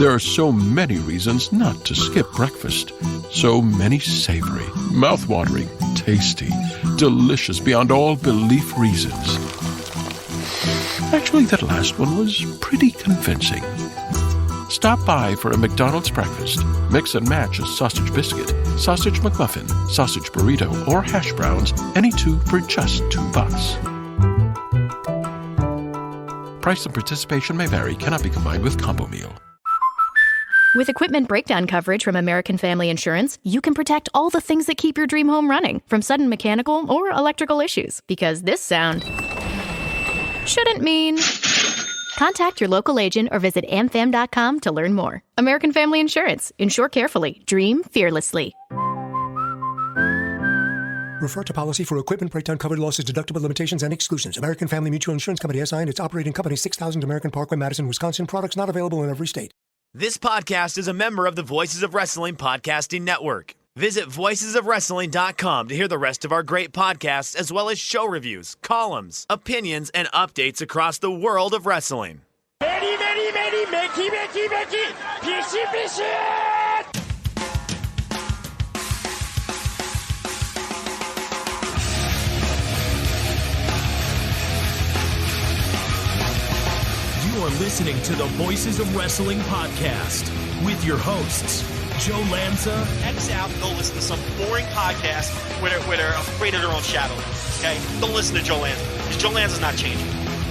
There are so many reasons not to skip breakfast. So many savory, mouth-watering, tasty, delicious beyond all belief reasons. Actually, that last one was pretty convincing. Stop by for a McDonald's breakfast. Mix and match a sausage biscuit, sausage McMuffin, sausage burrito, or hash browns, any two for just $2. Price and participation may vary, cannot be combined with combo meal. With equipment breakdown coverage from American Family Insurance, you can protect all the things that keep your dream home running, from sudden mechanical or electrical issues. Because this sound shouldn't mean... Contact your local agent or visit amfam.com to learn more. American Family Insurance. Insure carefully. Dream fearlessly. Refer to policy for equipment breakdown covered losses, deductible limitations, and exclusions. American Family Mutual Insurance Company, SI, and its operating company, 6000 American Parkway, Madison, Wisconsin. Products not available in every state. This podcast is a member of the Voices of Wrestling Podcasting Network. Visit voicesofwrestling.com to hear the rest of our great podcasts, as well as show reviews, columns, opinions, and updates across the world of wrestling. Very, very, very, Mickey, Fishy, fishy! You are listening to the Voices of Wrestling podcast with your hosts, Joe Lanza. X out and go listen to some boring podcast where they're afraid of their own shadow. Okay? Don't listen to Joe Lanza, because Joe Lanza's not changing.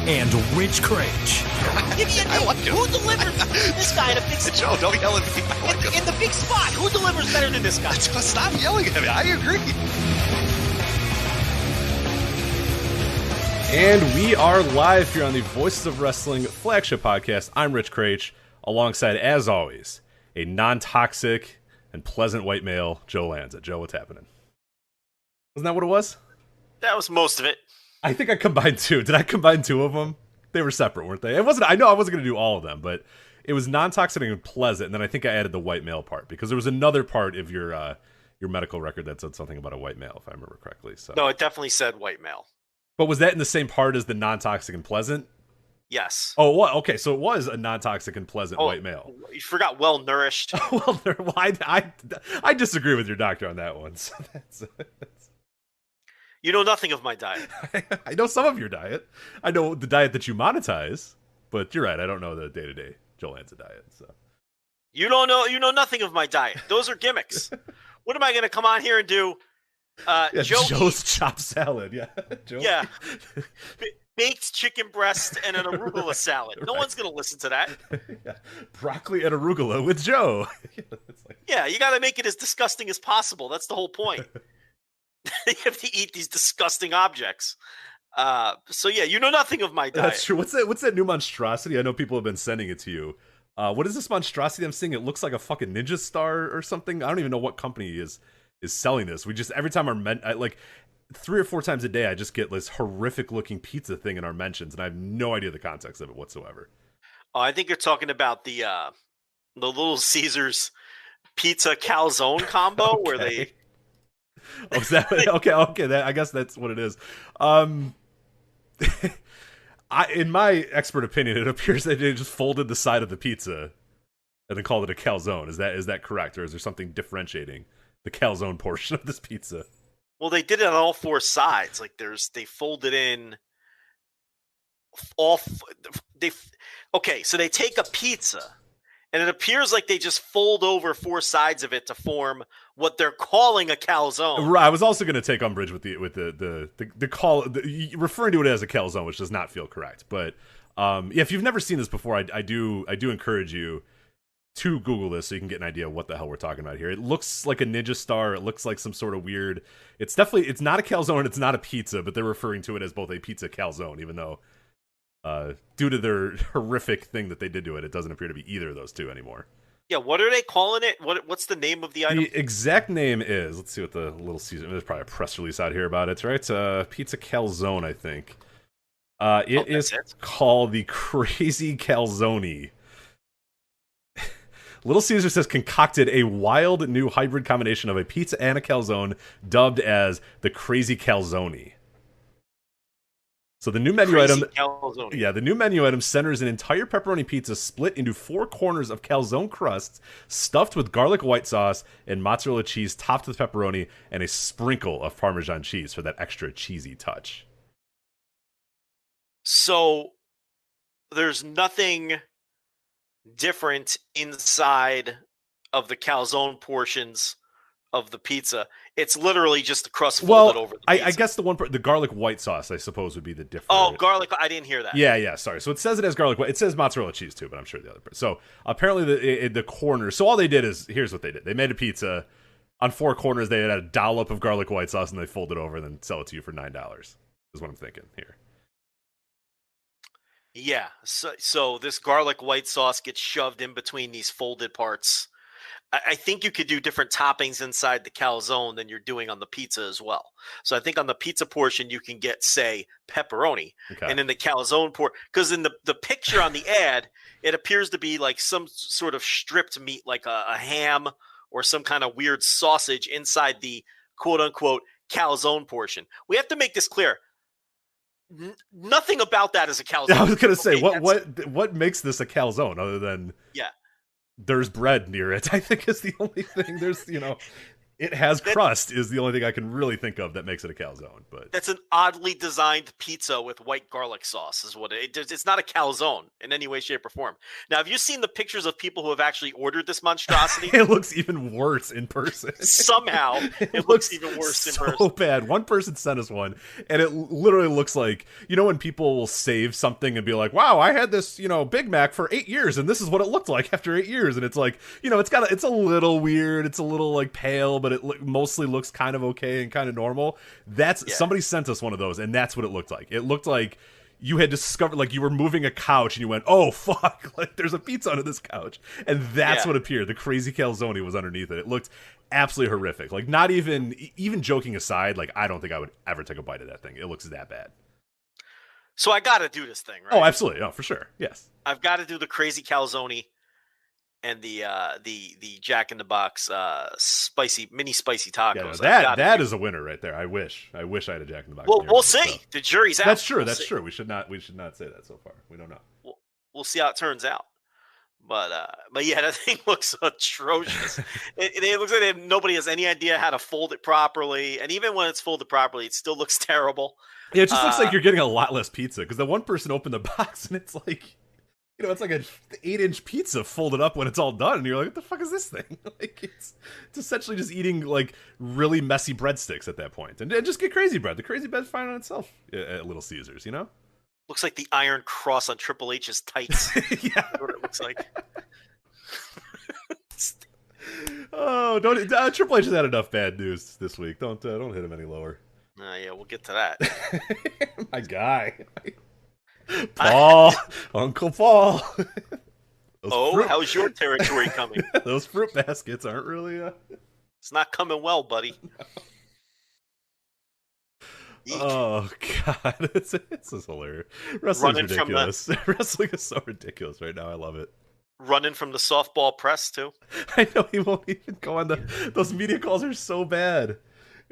And Rich Craich. I like him. Who delivers this guy in a big spot? Joe, don't yell at me. I like him. In the big spot, who delivers better than this guy? Stop yelling at me. I agree. And we are live here on the Voices of Wrestling Flagship Podcast. I'm Rich Craich, alongside, as always, a non-toxic and pleasant white male, Joe Lanza. Joe, what's happening? Wasn't that what it was? That was most of it. I think I combined two. Did I combine two of them? They were separate, weren't they? It wasn't. I know I wasn't going to do all of them, but it was non-toxic and pleasant, and then I think I added the white male part, because there was another part of your medical record that said something about a white male, if I remember correctly. So. No, it definitely said white male. But was that in the same part as the non-toxic and pleasant? Yes. Oh, what? Okay, so it was a non-toxic and pleasant white male. You forgot well-nourished. Well, I disagree with your doctor on that one. So that's... You know nothing of my diet. I know some of your diet. I know the diet that you monetize, but you're right. I don't know the day-to-day Joe Lanza diet. So you don't know. You know nothing of my diet. Those are gimmicks. What am I going to come on here and do? Joe's chopped salad. Yeah. Joe. Yeah. Baked chicken breast and an arugula salad. No one's going to listen to that. Yeah. Broccoli and arugula with Joe. Yeah, you got to make it as disgusting as possible. That's the whole point. You have to eat these disgusting objects. So yeah, you know nothing of my diet. That's true. What's that new monstrosity? I know people have been sending it to you. What is this monstrosity I'm seeing? It looks like a fucking ninja star or something. I don't even know what company is selling this. We just, every time like 3 or 4 times a day, I just get this horrific looking pizza thing in our mentions, and I have no idea the context of it whatsoever. Oh, I think you're talking about the Little Caesars pizza calzone combo. Okay. Where they... Oh, is that okay? I guess that's what it is. In my expert opinion, it appears that they just folded the side of the pizza and then called it a calzone. Is that correct, or is there something differentiating the calzone portion of this pizza? Well, they did it on all 4 sides. Like they folded in all. Okay, so they take a pizza. And it appears like they just fold over 4 sides of it to form what they're calling a calzone. Right. I was also going to take umbrage with the call, referring to it as a calzone, which does not feel correct. But if you've never seen this before, I do encourage you to Google this so you can get an idea of what the hell we're talking about here. It looks like a ninja star. It looks like some sort of weird. It's not a calzone. It's not a pizza, but they're referring to it as both a pizza calzone, even though. Due to their horrific thing that they did to it, it doesn't appear to be either of those two anymore. Yeah, what are they calling it? What's the name of the item? The exact name is, let's see what the Little Caesar, there's probably a press release out here about it, right? Pizza Calzone, I think. It is called the Crazy Calzone. Little Caesar says concocted a wild new hybrid combination of a pizza and a calzone dubbed as the Crazy Calzone. So the new menu Crazy item, calzone. yeah, the new menu item centers an entire pepperoni pizza split into 4 corners of calzone crusts, stuffed with garlic white sauce and mozzarella cheese, topped with pepperoni and a sprinkle of Parmesan cheese for that extra cheesy touch. So there's nothing different inside of the calzone portions of the pizza. It's literally just the crust folded over the pizza. I guess the garlic white sauce, I suppose, would be the difference. Oh, garlic. I didn't hear that. Yeah, sorry. So it says it has garlic white. It says mozzarella cheese too, but I'm sure the other part. So apparently the corners. So all they did is, here's what they did. They made a pizza. On 4 corners, they had a dollop of garlic white sauce, and they fold it over and then sell it to you for $9, is what I'm thinking here. Yeah. So this garlic white sauce gets shoved in between these folded parts. I think you could do different toppings inside the calzone than you're doing on the pizza as well. So I think on the pizza portion, you can get, say, pepperoni. Okay. And in the calzone because in the picture on the ad, it appears to be like some sort of stripped meat, like a ham or some kind of weird sausage inside the quote-unquote calzone portion. We have to make this clear. Nothing about that is a calzone. I was going to say, what makes this a calzone other than... Yeah. There's bread near it, I think, is the only thing. There's, it has crust is the only thing I can really think of that makes it a calzone. But that's an oddly designed pizza with white garlic sauce is what it's not a calzone in any way, shape, or form. Now, have you seen the pictures of people who have actually ordered this monstrosity? It looks even worse in person. Somehow, it looks even worse in person. So bad. One person sent us one, and it literally looks like, when people will save something and be like, wow, I had this, Big Mac for 8 years, and this is what it looked like after 8 years. And it's like, it's a little weird. It's a little like pale, but it mostly looks kind of okay and kind of normal. Somebody sent us one of those, and that's what it looked like. It looked like you had discovered, like you were moving a couch and you went, oh fuck, like there's a pizza under this couch, and that's what appeared. The crazy calzone was underneath it. It looked absolutely horrific. Like, not even joking aside, like I don't think I would ever take a bite of that thing. It looks that bad. So I got to do this thing, right? Oh, absolutely. Oh, for sure. Yes. I've got to do the crazy calzone and the Jack in the Box mini spicy tacos. Yeah, that is a winner right there. I wish I had a Jack in the Box. Well, we'll see. So. The jury's out. That's true. That's true. We should not say that so far. We don't know. We'll see how it turns out. But yeah, that thing looks atrocious. it looks like nobody has any idea how to fold it properly, and even when it's folded properly, it still looks terrible. Yeah, it just looks like you're getting a lot less pizza, because the one person opened the box and it's like, it's like an 8-inch pizza folded up when it's all done, and you're like, what the fuck is this thing? Like, it's essentially just eating like really messy breadsticks at that point, and just get crazy bread. The crazy bread's fine on itself at Little Caesars, Looks like the Iron Cross on Triple H's tights. Yeah, that's what it looks like. Oh, Triple H has had enough bad news this week. Don't hit him any lower. Yeah, we'll get to that. My guy. Paul, Uncle Paul. How's your territory coming? Those fruit baskets aren't really. It's not coming well, buddy. No. Oh God, it's just hilarious. Wrestling's ridiculous. Wrestling is so ridiculous right now. I love it. Running from the softball press too. I know he won't even go on those media calls are so bad.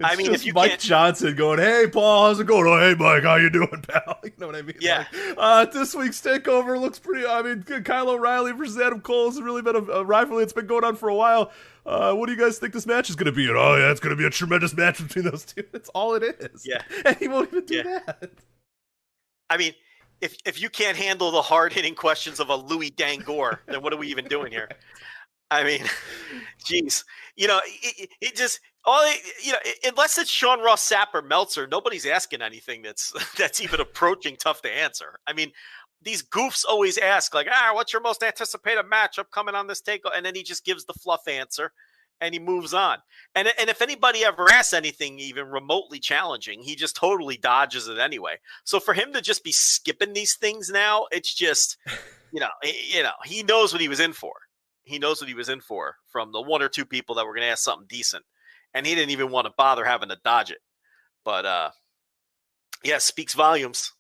It's just if you Mike Johnson going, "Hey, Paul, how's it going? Oh, hey, Mike, how you doing, pal?" You know what I mean? Yeah. Like, this week's takeover looks pretty. I mean, Kyle O'Reilly versus Adam Cole has really been a rivalry that's been going on for a while. What do you guys think this match is going to be? And, oh yeah, it's going to be a tremendous match between those two. That's all it is. Yeah. And he won't even do that. I memean, if you can't handle the hard hitting questions of a Louis Dangor, then what are we even doing here? I mean, geez, it just unless it's Sean Ross Sapp or Meltzer, nobody's asking anything that's even approaching tough to answer. I mean, these goofs always ask like, what's your most anticipated match upcoming on this takeover? And then he just gives the fluff answer and he moves on. And if anybody ever asks anything even remotely challenging, he just totally dodges it anyway. So for him to just be skipping these things now, it's just, he knows what he was in for. He knows what he was in for from the one or two people that were going to ask something decent. And he didn't even want to bother having to dodge it. But, speaks volumes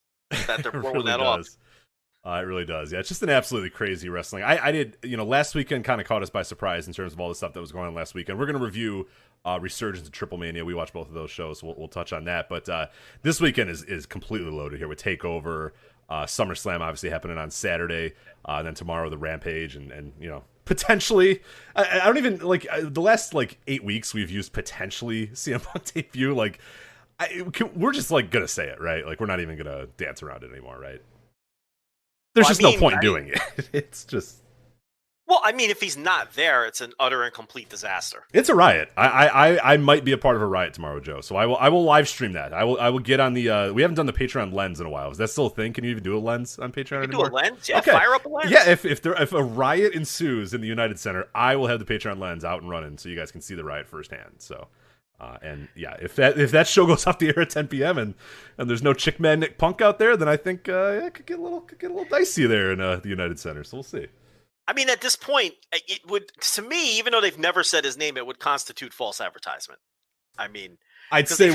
that they're rolling really that does. off. It really does. Yeah, it's just an absolutely crazy wrestling. I did, last weekend kind of caught us by surprise in terms of all the stuff that was going on last weekend. We're going to review Resurgence and TripleMania. We watched both of those shows. So we'll touch on that. But this weekend is completely loaded here with TakeOver, SummerSlam obviously happening on Saturday, and then tomorrow the Rampage, and potentially, I don't even the last 8 weeks we've used potentially CM Punk debut. We're just gonna say it, right? We're not even gonna dance around it anymore, right? There's no point in doing it. It's just. Well, I mean, if he's not there, it's an utter and complete disaster. It's a riot. I might be a part of a riot tomorrow, Joe. So I will live stream that. I will get on the. We haven't done the Patreon lens in a while. Is that still a thing? Can you even do a lens on Patreon anymore? Do a lens? Yeah, okay. Fire up a lens. Yeah, if a riot ensues in the United Center, I will have the Patreon lens out and running, so you guys can see the riot firsthand. So. And yeah, if that show goes off the air at 10 p.m. and there's no Chick Man Nick Punk out there, then I think it could get a little dicey there in the United Center. So we'll see. I mean, at this point, it would, to me, even though they've never said his name, it would constitute false advertisement. I mean, I'd say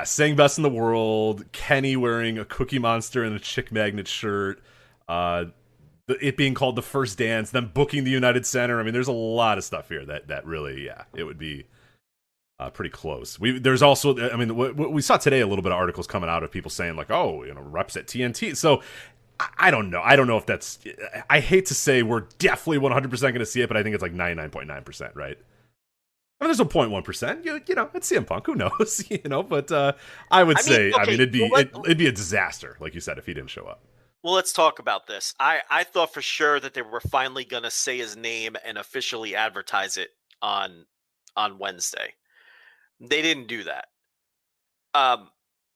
saying best in the world, Kenny wearing a Cookie Monster and a Chick Magnet shirt, it being called the First Dance, them booking the United Center. I mean, there's a lot of stuff here that really, it would be. Pretty close. There's also, I mean, we saw today a little bit of articles coming out of people saying reps at TNT. So I don't know. I don't know if that's. I hate to say we're definitely 100% going to see it, but I think it's 99.9%, right? I mean, there's no 0.1%. It's CM Punk. Who knows? But I would say, okay, it'd be a disaster, like you said, if he didn't show up. Well, let's talk about this. I thought for sure that they were finally going to say his name and officially advertise it on Wednesday. They didn't do that.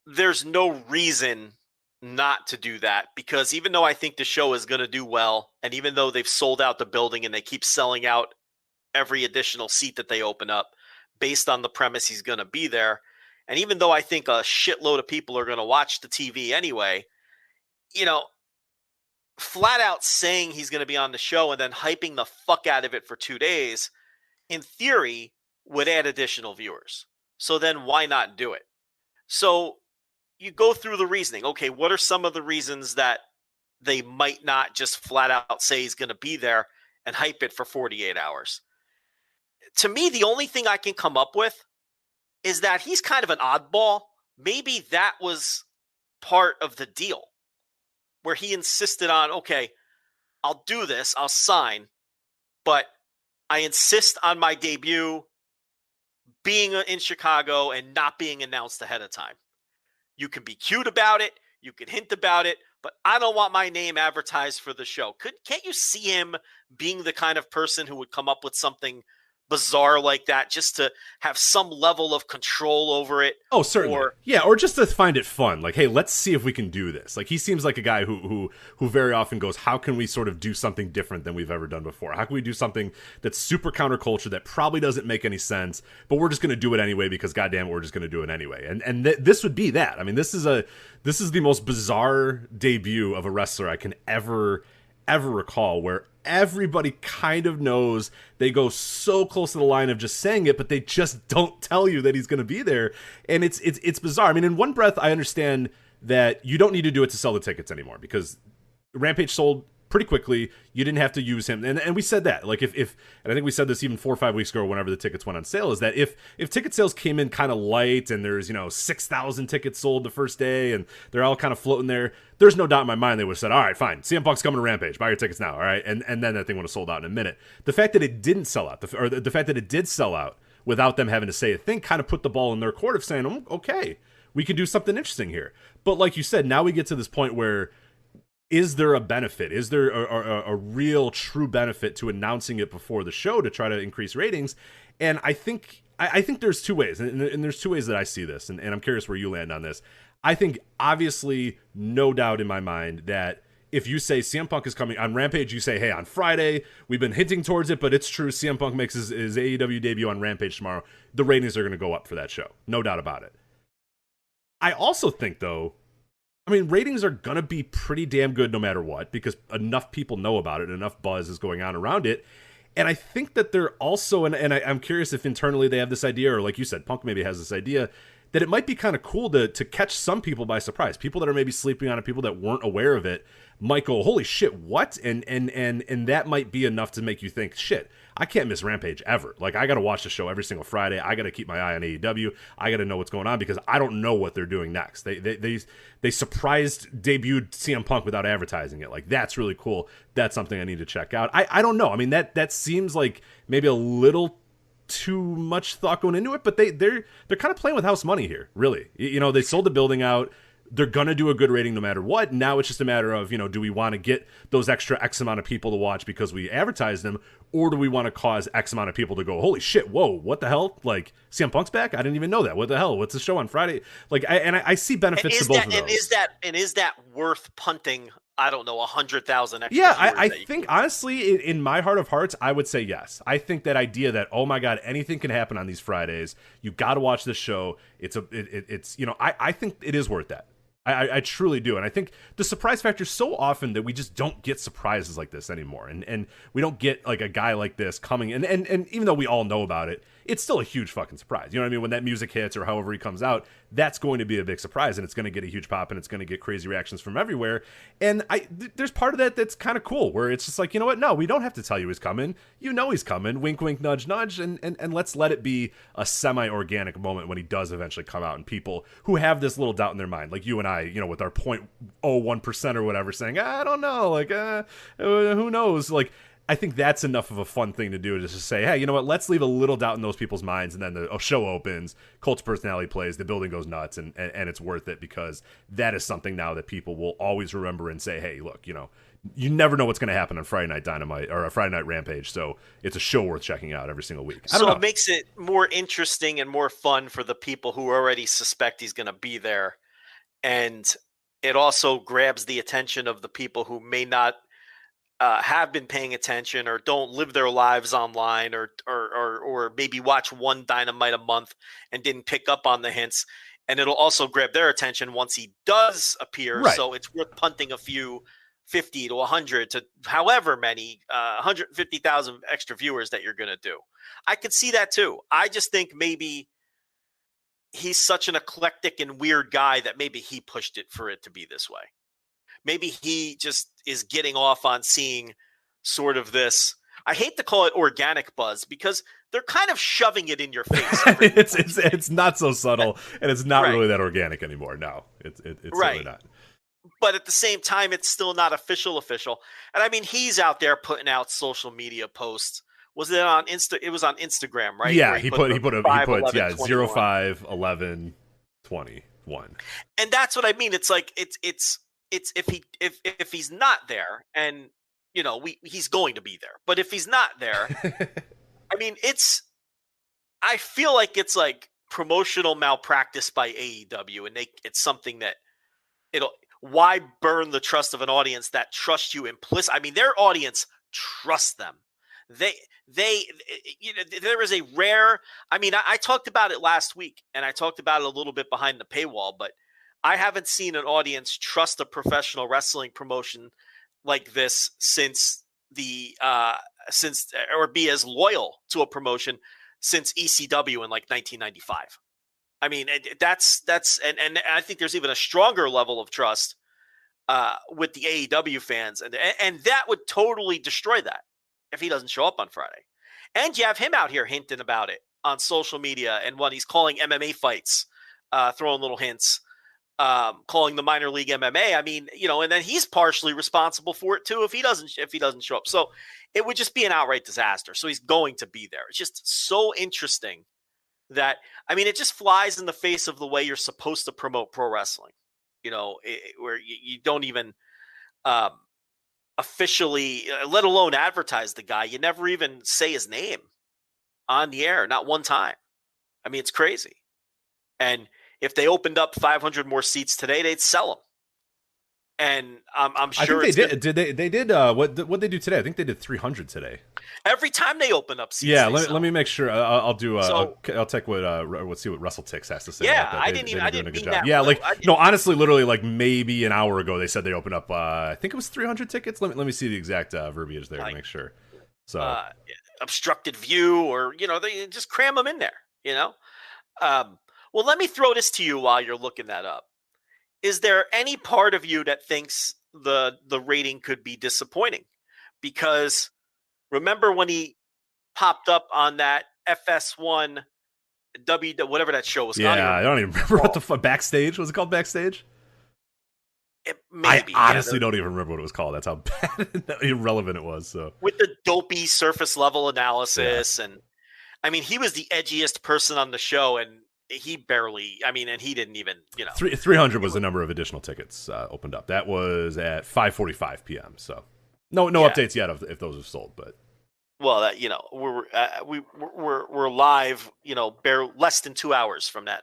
There's no reason not to do that, because even though I think the show is going to do well, and even though they've sold out the building and they keep selling out every additional seat that they open up based on the premise he's going to be there, and even though I think a shitload of people are going to watch the TV anyway, flat out saying he's going to be on the show and then hyping the fuck out of it for 2 days, in theory, would add additional viewers. So then why not do it? So you go through the reasoning. Okay, what are some of the reasons that they might not just flat out say he's going to be there and hype it for 48 hours? To me, the only thing I can come up with is that he's kind of an oddball. Maybe that was part of the deal where he insisted on, okay, I'll do this, I'll sign, but I insist on my debut being in Chicago and not being announced ahead of time. You can be cute about it, you can hint about it, but I don't want my name advertised for the show. Can't you see him being the kind of person who would come up with something bizarre like that just to have some level of control over it? Oh, certainly. Or just to find it fun. Hey, let's see if we can do this. He seems like a guy who very often goes, how can we sort of do something different than we've ever done before? How can we do something that's super counterculture that probably doesn't make any sense, but we're just going to do it anyway because goddamn it, we're just going to do it anyway. And this would be that. I mean, this is the most bizarre debut of a wrestler I can ever recall, where everybody kind of knows. They go so close to the line of just saying it, but they just don't tell you that he's going to be there. And it's bizarre. I mean, in one breath, I understand that you don't need to do it to sell the tickets anymore, because Rampage sold pretty quickly. You didn't have to use him. And we said that, if and I think we said this even 4 or 5 weeks ago, whenever the tickets went on sale, is that if ticket sales came in kind of light and there's, 6,000 tickets sold the first day and they're all kind of floating there, there's no doubt in my mind they would have said, all right, fine, CM Punk's coming to Rampage, buy your tickets now, all right? And then that thing would have sold out in a minute. The fact that it didn't sell out, the fact that it did sell out without them having to say a thing, kind of put the ball in their court of saying, okay, we could do something interesting here. But like you said, now we get to this point where, is there a benefit? Is there a real true benefit to announcing it before the show to try to increase ratings? And I think there's two ways, and there's two ways that I see this, and I'm curious where you land on this. I think, obviously, no doubt in my mind that if you say CM Punk is coming on Rampage, you say, hey, on Friday, we've been hinting towards it, but it's true, CM Punk makes his AEW debut on Rampage tomorrow, the ratings are going to go up for that show. No doubt about it. I also think, though, I mean, ratings are going to be pretty damn good no matter what, because enough people know about it, enough buzz is going on around it. And I think that they're also, and I'm curious if internally they have this idea, or like you said, Punk maybe has this idea, that it might be kind of cool to catch some people by surprise. People that are maybe sleeping on it, people that weren't aware of it, might go, holy shit, what? And that might be enough to make you think, shit, I can't miss Rampage ever. Like, I got to watch the show every single Friday. I got to keep my eye on AEW. I got to know what's going on because I don't know what they're doing next. They surprised debuted CM Punk without advertising it. Like, that's really cool. That's something I need to check out. I don't know. I mean, that seems like maybe a little too much thought going into it, but they're kind of playing with house money here, really. You know, they sold the building out. They're going to do a good rating no matter what. Now it's just a matter of, you know, do we want to get those extra X amount of people to watch because we advertise them, or do we want to cause X amount of people to go, holy shit, whoa, what the hell? Like, CM Punk's back? I didn't even know that. What the hell? What's the show on Friday? Like, I see benefits to both of those. And is that worth punting, I don't know, 100,000 extra? Yeah, I think, honestly, in my heart of hearts, I would say yes. I think that idea that, oh my God, anything can happen on these Fridays. You got to watch this show. It's you know, I think it is worth that. I truly do. And I think the surprise factor is so often that we just don't get surprises like this anymore. And we don't get like a guy like this coming. And even though we all know about it, it's still a huge fucking surprise. You know what I mean? When that music hits or however he comes out, that's going to be a big surprise. And it's going to get a huge pop and it's going to get crazy reactions from everywhere. And there's part of that that's kind of cool where it's just like, you know what? No, we don't have to tell you he's coming. You know he's coming. Wink, wink, nudge, nudge. And let's let it be a semi-organic moment when he does eventually come out. And people who have this little doubt in their mind, like you and I, you know, with our 0.01% or whatever, saying, I don't know, like, who knows? Like, I think that's enough of a fun thing to do, just to say, hey, you know what, let's leave a little doubt in those people's minds, and then the show opens, Colt's personality plays, the building goes nuts, and it's worth it, because that is something now that people will always remember and say, hey, look, you know, you never know what's going to happen on Friday Night Dynamite, or a Friday Night Rampage, so it's a show worth checking out every single week. So it makes it more interesting and more fun for the people who already suspect he's going to be there, and it also grabs the attention of the people who may not have been paying attention or don't live their lives online or maybe watch one Dynamite a month and didn't pick up on the hints. And it'll also grab their attention once he does appear. Right. So it's worth punting a few 50 to 100 to however many 150,000 extra viewers that you're going to do. I could see that too. I just think maybe he's such an eclectic and weird guy that maybe he pushed it for it to be this way. Maybe he just is getting off on seeing sort of this, I hate to call it organic buzz, because they're kind of shoving it in your face. it's not so subtle, and it's not really that organic anymore. No, it's really not. But at the same time, it's still not official. And I mean, he's out there putting out social media posts. Was it on Insta? It was on Instagram, right? Yeah, he put 05, 11, 21. And that's what I mean. It's like it's if he's not there, and you know he's going to be there, but if he's not there, I mean I feel like it's like promotional malpractice by AEW, and it's something that why burn the trust of an audience that trusts you implicit? I mean, their audience trusts them. They you know, there is a rare. I mean, I talked about it last week, and I talked about it a little bit behind the paywall, but I haven't seen an audience trust a professional wrestling promotion like this since or be as loyal to a promotion since ECW in like 1995. I mean, that's and I think there's even a stronger level of trust with the AEW fans, and that would totally destroy that if he doesn't show up on Friday. And you have him out here hinting about it on social media, and when he's calling MMA fights, throwing little hints. Calling the minor league MMA. I mean, you know, and then he's partially responsible for it too if he doesn't show up. So it would just be an outright disaster. So he's going to be there. It's just so interesting that, I mean, it just flies in the face of the way you're supposed to promote pro wrestling. You know, where you don't even officially, let alone advertise the guy. You never even say his name on the air, not one time. I mean, it's crazy. And if they opened up 500 more seats today, they'd sell them. And I'm sure I think they did. What they do today? I think they did 300 today. Every time they open up seats. Yeah, let me make sure. I'll do. I'll check let's see what WrestleTix has to say. Yeah, about that. I didn't mean that. Yeah, honestly, literally, like maybe an hour ago, they said they opened up. I think it was 300 tickets. Let me see the exact verbiage there to make sure. So obstructed view, or you know, they just cram them in there. You know. Well, let me throw this to you while you're looking that up. Is there any part of you that thinks the rating could be disappointing? Because remember when he popped up on that FS1 whatever that show was called? Yeah, I don't even remember what the Backstage was it called? Backstage? Maybe. I honestly don't even remember what it was called. That's how bad and irrelevant it was. So with the dopey surface level analysis, and I mean, he was the edgiest person on the show, and he barely. I mean, and he didn't even. 300 was the number of additional tickets opened up. That was at 5:45 p.m. So no updates yet if those are sold, but. Well, we're live, less than 2 hours from that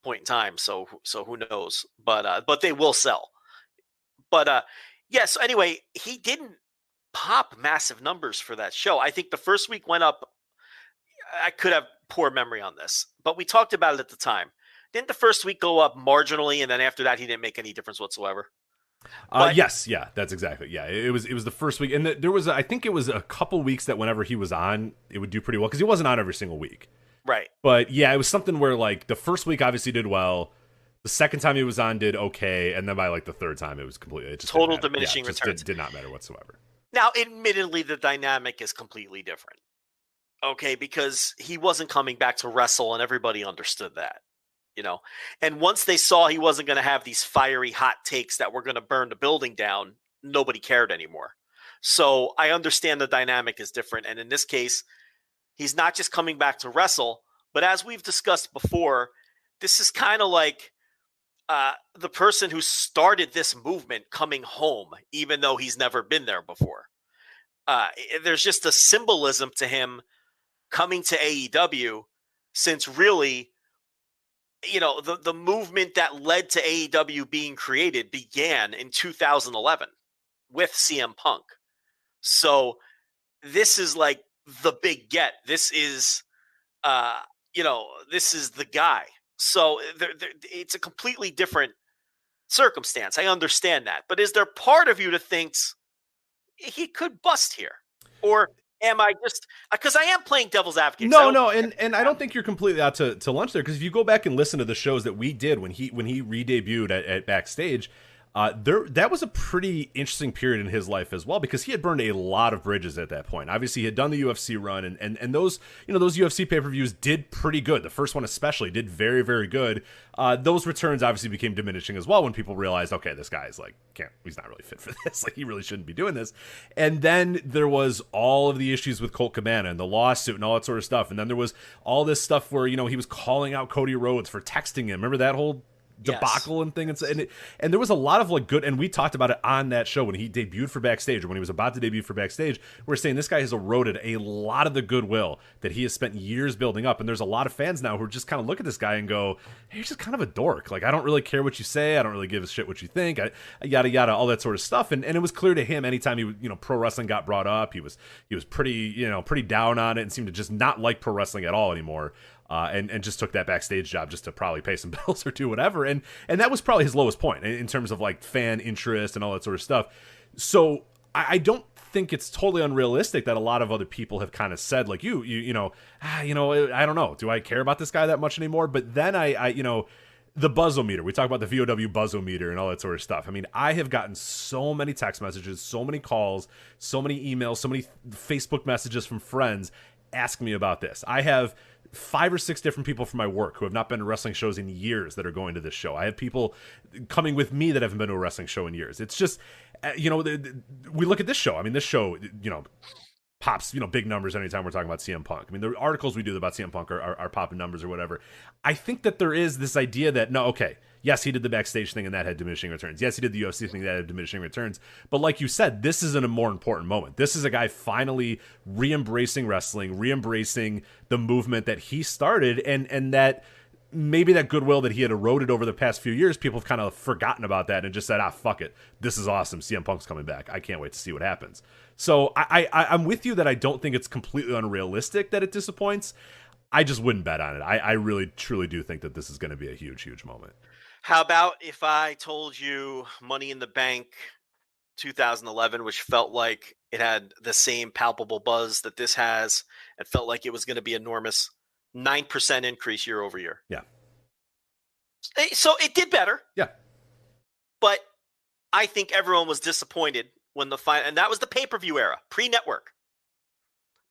point in time. So who knows? But they will sell. But So anyway, he didn't pop massive numbers for that show. I think the first week went up. I could have poor memory on this, but we talked about it at the time. Didn't the first week go up marginally, and then after that, he didn't make any difference whatsoever? Yes, that's exactly. Yeah, it was the first week, and there was I think it was a couple weeks that whenever he was on, it would do pretty well because he wasn't on every single week. Right. But yeah, it was something where like the first week obviously did well, the second time he was on did okay, and then by like the third time it was completely total diminishing returns. Did not matter whatsoever. Now, admittedly, the dynamic is completely different. Okay, because he wasn't coming back to wrestle, and everybody understood that. And once they saw he wasn't going to have these fiery hot takes that were going to burn the building down, nobody cared anymore. So I understand the dynamic is different. And in this case, he's not just coming back to wrestle, but as we've discussed before, this is kind of like the person who started this movement coming home, even though he's never been there before. There's just a symbolism to him coming to AEW, since really, the movement that led to AEW being created began in 2011 with CM Punk. So this is like the big get. This is, this is the guy. So it's a completely different circumstance. I understand that. But is there part of you that thinks he could bust here? Or am I just because I am playing devil's advocate? No, and I don't think you're completely out to lunch there, because if you go back and listen to the shows that we did when he re-debuted at Backstage, that was a pretty interesting period in his life as well, because he had burned a lot of bridges at that point. Obviously, he had done the UFC run, and those those UFC pay-per-views did pretty good. The first one especially did very, very good. Those returns obviously became diminishing as well when people realized, okay, this guy is he's not really fit for this. Like, he really shouldn't be doing this. And then there was all of the issues with Colt Cabana and the lawsuit and all that sort of stuff. And then there was all this stuff where he was calling out Cody Rhodes for texting him. Remember that whole debacle and thing, and there was a lot of good, and we talked about it on that show when he debuted for Backstage, or when he was about to debut for Backstage. We're saying this guy has eroded a lot of the goodwill that he has spent years building up, and there's a lot of fans now who just kind of look at this guy and go, hey, you're just kind of a dork. Like, I don't really care what you say, I don't really give a shit what you think, yada yada, all that sort of stuff. And it was clear to him anytime pro wrestling got brought up, he was pretty down on it and seemed to just not like pro wrestling at all anymore. And just took that Backstage job just to probably pay some bills or do whatever. And that was probably his lowest point in terms of fan interest and all that sort of stuff. So I don't think it's totally unrealistic that a lot of other people have kind of said, like, I don't know. Do I care about this guy that much anymore? But then the buzzometer, we talk about the VOW buzzometer and all that sort of stuff. I mean, I have gotten so many text messages, so many calls, so many emails, so many Facebook messages from friends asking me about this. I have 5 or 6 different people from my work who have not been to wrestling shows in years that are going to this show. I have people coming with me that haven't been to a wrestling show in years. It's just, we look at this show. I mean, this show, pops, big numbers anytime we're talking about CM Punk. I mean, the articles we do about CM Punk are popping numbers or whatever. I think that there is this idea that, yes, he did the Backstage thing and that had diminishing returns. Yes, he did the UFC thing that had diminishing returns. But like you said, this is a more important moment. This is a guy finally re-embracing wrestling, re-embracing the movement that he started, and that maybe that goodwill that he had eroded over the past few years, people have kind of forgotten about that and just said, fuck it. This is awesome. CM Punk's coming back. I can't wait to see what happens. So I'm with you that I don't think it's completely unrealistic that it disappoints. I just wouldn't bet on it. I really, truly do think that this is going to be a huge, huge moment. How about if I told you Money in the Bank 2011, which felt like it had the same palpable buzz that this has, and felt like it was going to be enormous, 9% increase year over year. Yeah. So it did better. Yeah. But I think everyone was disappointed when the final, and that was the pay-per-view era, pre-network.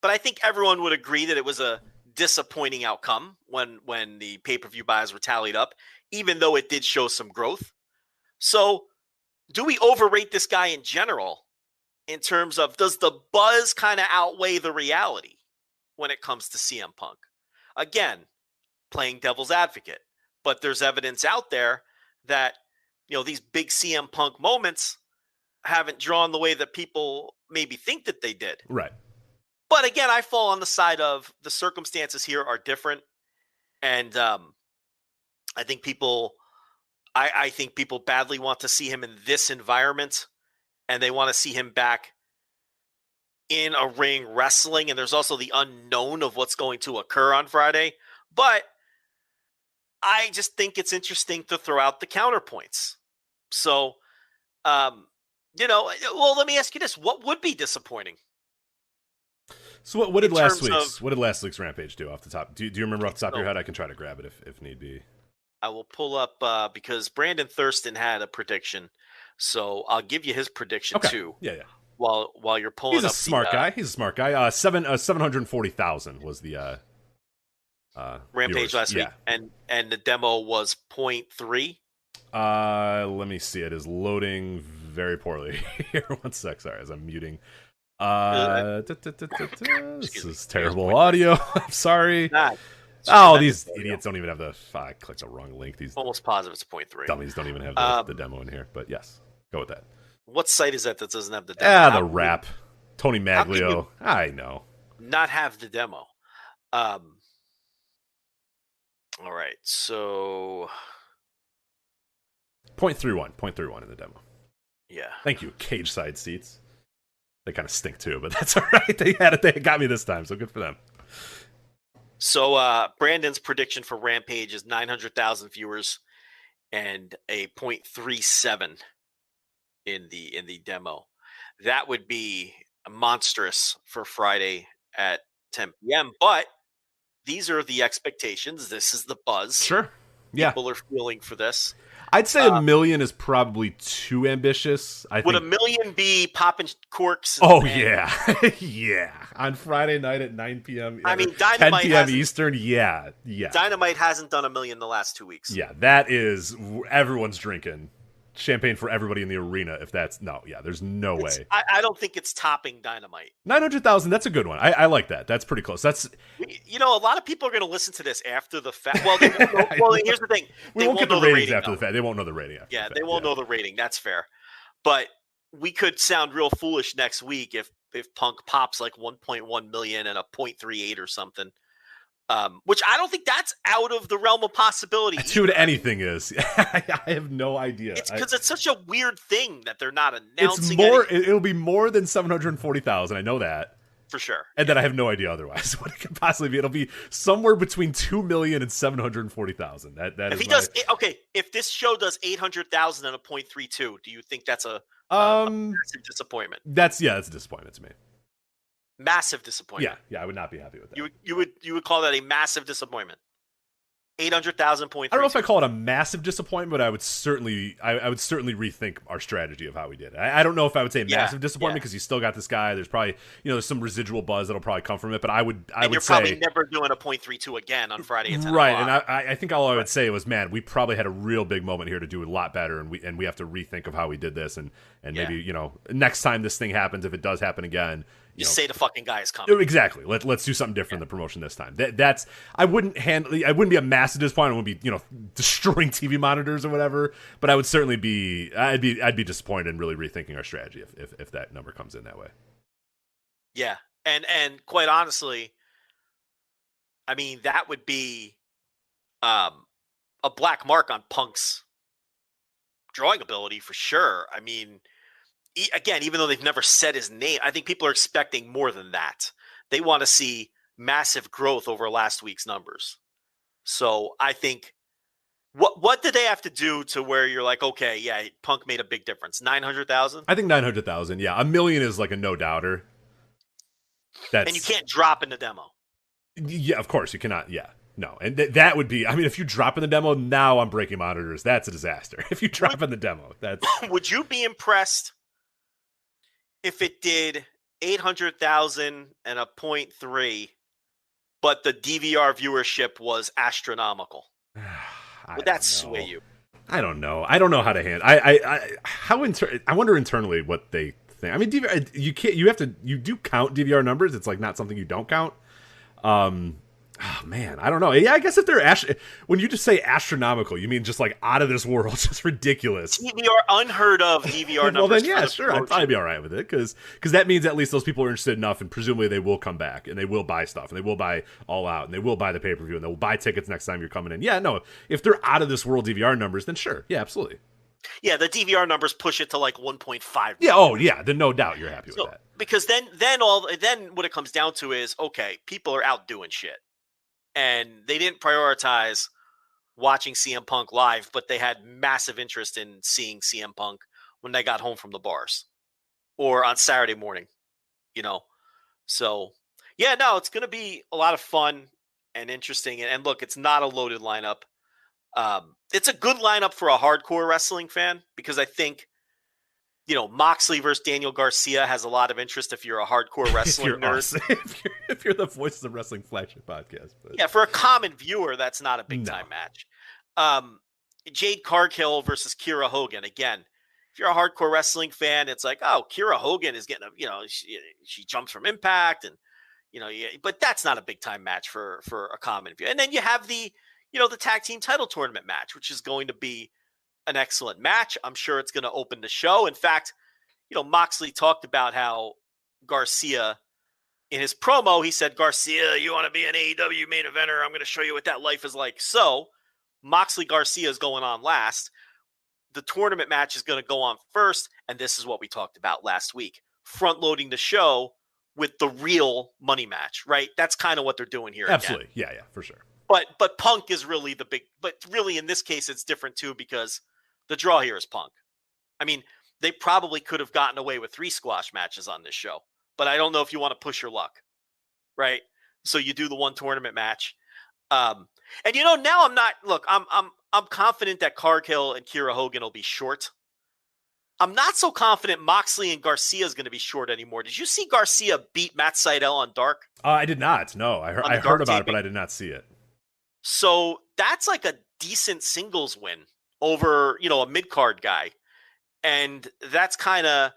But I think everyone would agree that it was a disappointing outcome when the pay-per-view buys were tallied up, even though it did show some growth. So do we overrate this guy in general in terms of, does the buzz kind of outweigh the reality when it comes to CM Punk? Again, playing devil's advocate, but there's evidence out there that, you know, these big CM Punk moments haven't drawn the way that people maybe think that they did. Right. But again, I fall on the side of the circumstances here are different. And I think people badly want to see him in this environment, and they want to see him back in a ring wrestling. And there's also the unknown of what's going to occur on Friday. But I just think it's interesting to throw out the counterpoints. So, you know, well, let me ask you this. What would be disappointing? So what did last week's Rampage do off the top? Do you remember off the top of your head? I can try to grab it if need be. I will pull up because Brandon Thurston had a prediction, so I'll give you his prediction too. Yeah. While you're pulling, he's a smart guy. He's a smart guy. 740,000 was the Rampage viewers. last week, and the demo was 0.3. Let me see. It is loading very poorly here. 1 sec. Sorry, as I'm muting. This is terrible audio. I'm sorry. These idiots don't even have the. I clicked the wrong link. These almost positive it's 0.3. Dummies don't even have the demo in here. But yes, go with that. What site is that doesn't have the demo? The rap. Tony Maglio. I know. Not have the demo. All right, so 0.31 in the demo. Yeah. Thank you. Cage side seats. They kind of stink too, but that's all right. They had it. They got me this time, so good for them. So Brandon's prediction for Rampage is 900,000 viewers and a 0.37 in the demo. That would be monstrous for Friday at 10 p.m. But these are the expectations. This is the buzz. Sure. Yeah. People are feeling for this. I'd say a million is probably too ambitious. Would a million be popping corks? Yeah. Yeah. On Friday night at 9 p.m. I mean, 10 p.m. Eastern. Yeah. Dynamite hasn't done a million the last 2 weeks. Yeah, that is everyone's drinking champagne for everybody in the arena. If that's there's no way. I don't think it's topping Dynamite. 900,000. That's a good one. I like that. That's pretty close. That's a lot of people are going to listen to this after the fact. Well, here's the thing. We won't get the ratings after the fact. They won't know the rating after the fact. They won't know the rating. That's fair. But we could sound real foolish next week if Punk pops like 1.1 million and a 0.38 or something. Which I don't think that's out of the realm of possibility. Dude, anything is. I have no idea. It's because it's such a weird thing that they're not announcing. It'll be more than 740,000. I know that for sure. And then I have no idea otherwise what it could possibly be. It'll be somewhere between 2 million and 740,000. That is. If this show does 800,000 and a 0.32, do you think that's a massive disappointment? That's a disappointment to me. Massive disappointment. Yeah, I would not be happy with that. You would call that a massive disappointment. 800,000 points. I don't know if I call it a massive disappointment, but I would certainly rethink our strategy of how we did it. I don't know if I would say massive disappointment because you still got this guy. There's probably there's some residual buzz that'll probably come from it, but I would you're say probably never doing a 0.32 again on Friday at 10 right. o'clock. And I think all I would say was, man, we probably had a real big moment here to do a lot better, and we have to rethink of how we did this, and maybe next time this thing happens, if it does happen again. You say the fucking guy is coming. Exactly. Let's do something different in the promotion this time. I wouldn't be a massive disappointment. I wouldn't be destroying TV monitors or whatever. But I would certainly be. I'd be disappointed in really rethinking our strategy if that number comes in that way. Yeah, and quite honestly, I mean that would be a black mark on Punk's drawing ability for sure. I mean. Again, even though they've never said his name, I think people are expecting more than that. They want to see massive growth over last week's numbers. So I think what did they have to do to where you're like, okay, yeah, Punk made a big difference? 900,000? I think 900,000. Yeah, a million is like a no doubter. And you can't drop in the demo. Yeah, of course you cannot. Yeah, no, and that would be. I mean, if you drop in the demo now, I'm breaking monitors. That's a disaster. If you drop in the demo, that's. Would you be impressed if it did 800,000 and a 0.3, but the DVR viewership was astronomical? Would that sway you? I don't know. I don't know how to handle. I wonder internally what they think. I mean, DVR, you can't. You do count DVR numbers. It's like not something you don't count. Oh man, I don't know. Yeah, I guess if they're when you just say astronomical, you mean just like out of this world, just ridiculous. DVR, unheard of DVR numbers. Well, then yeah, sure, I'd probably be all right with it because that means at least those people are interested enough, and presumably they will come back and they will buy stuff and they will buy All Out and they will buy the pay-per-view and they will buy tickets next time you're coming in. Yeah, no, if they're out of this world DVR numbers, then sure, yeah, absolutely. Yeah, the DVR numbers push it to like 1.5. Yeah, oh yeah, then no doubt you're happy with that. Because then what it comes down to is, okay, people are out doing shit. And they didn't prioritize watching CM Punk live, but they had massive interest in seeing CM Punk when they got home from the bars or on Saturday morning, So, yeah, no, it's going to be a lot of fun and interesting. And look, it's not a loaded lineup. It's a good lineup for a hardcore wrestling fan because I think, Moxley versus Daniel Garcia has a lot of interest if you're a hardcore wrestling nerd. If you're the Voices of Wrestling Flagship Podcast. But. Yeah, for a common viewer, that's not a big-time match. Jade Cargill versus Kira Hogan. Again, if you're a hardcore wrestling fan, it's like, oh, Kira Hogan is getting she jumps from Impact and, but that's not a big-time match for a common viewer. And then you have the tag team title tournament match, which is going to be an excellent match. I'm sure it's going to open the show. In fact, Moxley talked about how Garcia, in his promo, he said, Garcia, you want to be an AEW main eventer? I'm going to show you what that life is like. So Moxley Garcia is going on last. The tournament match is going to go on first. And this is what we talked about last week, front loading the show with the real money match, right? That's kind of what they're doing here. Absolutely. Again. Yeah, for sure. But Punk is really the big, but really in this case, it's different too, because the draw here is Punk. I mean, they probably could have gotten away with 3 squash matches on this show, but I don't know if you want to push your luck, right? So you do the one tournament match. And now I'm confident that Cargill and Kira Hogan will be short. I'm not so confident Moxley and Garcia is going to be short anymore. Did you see Garcia beat Matt Sydal on Dark? I did not. No, I heard about it, but I did not see it. So that's like a decent singles win over, a mid-card guy. And that's kind of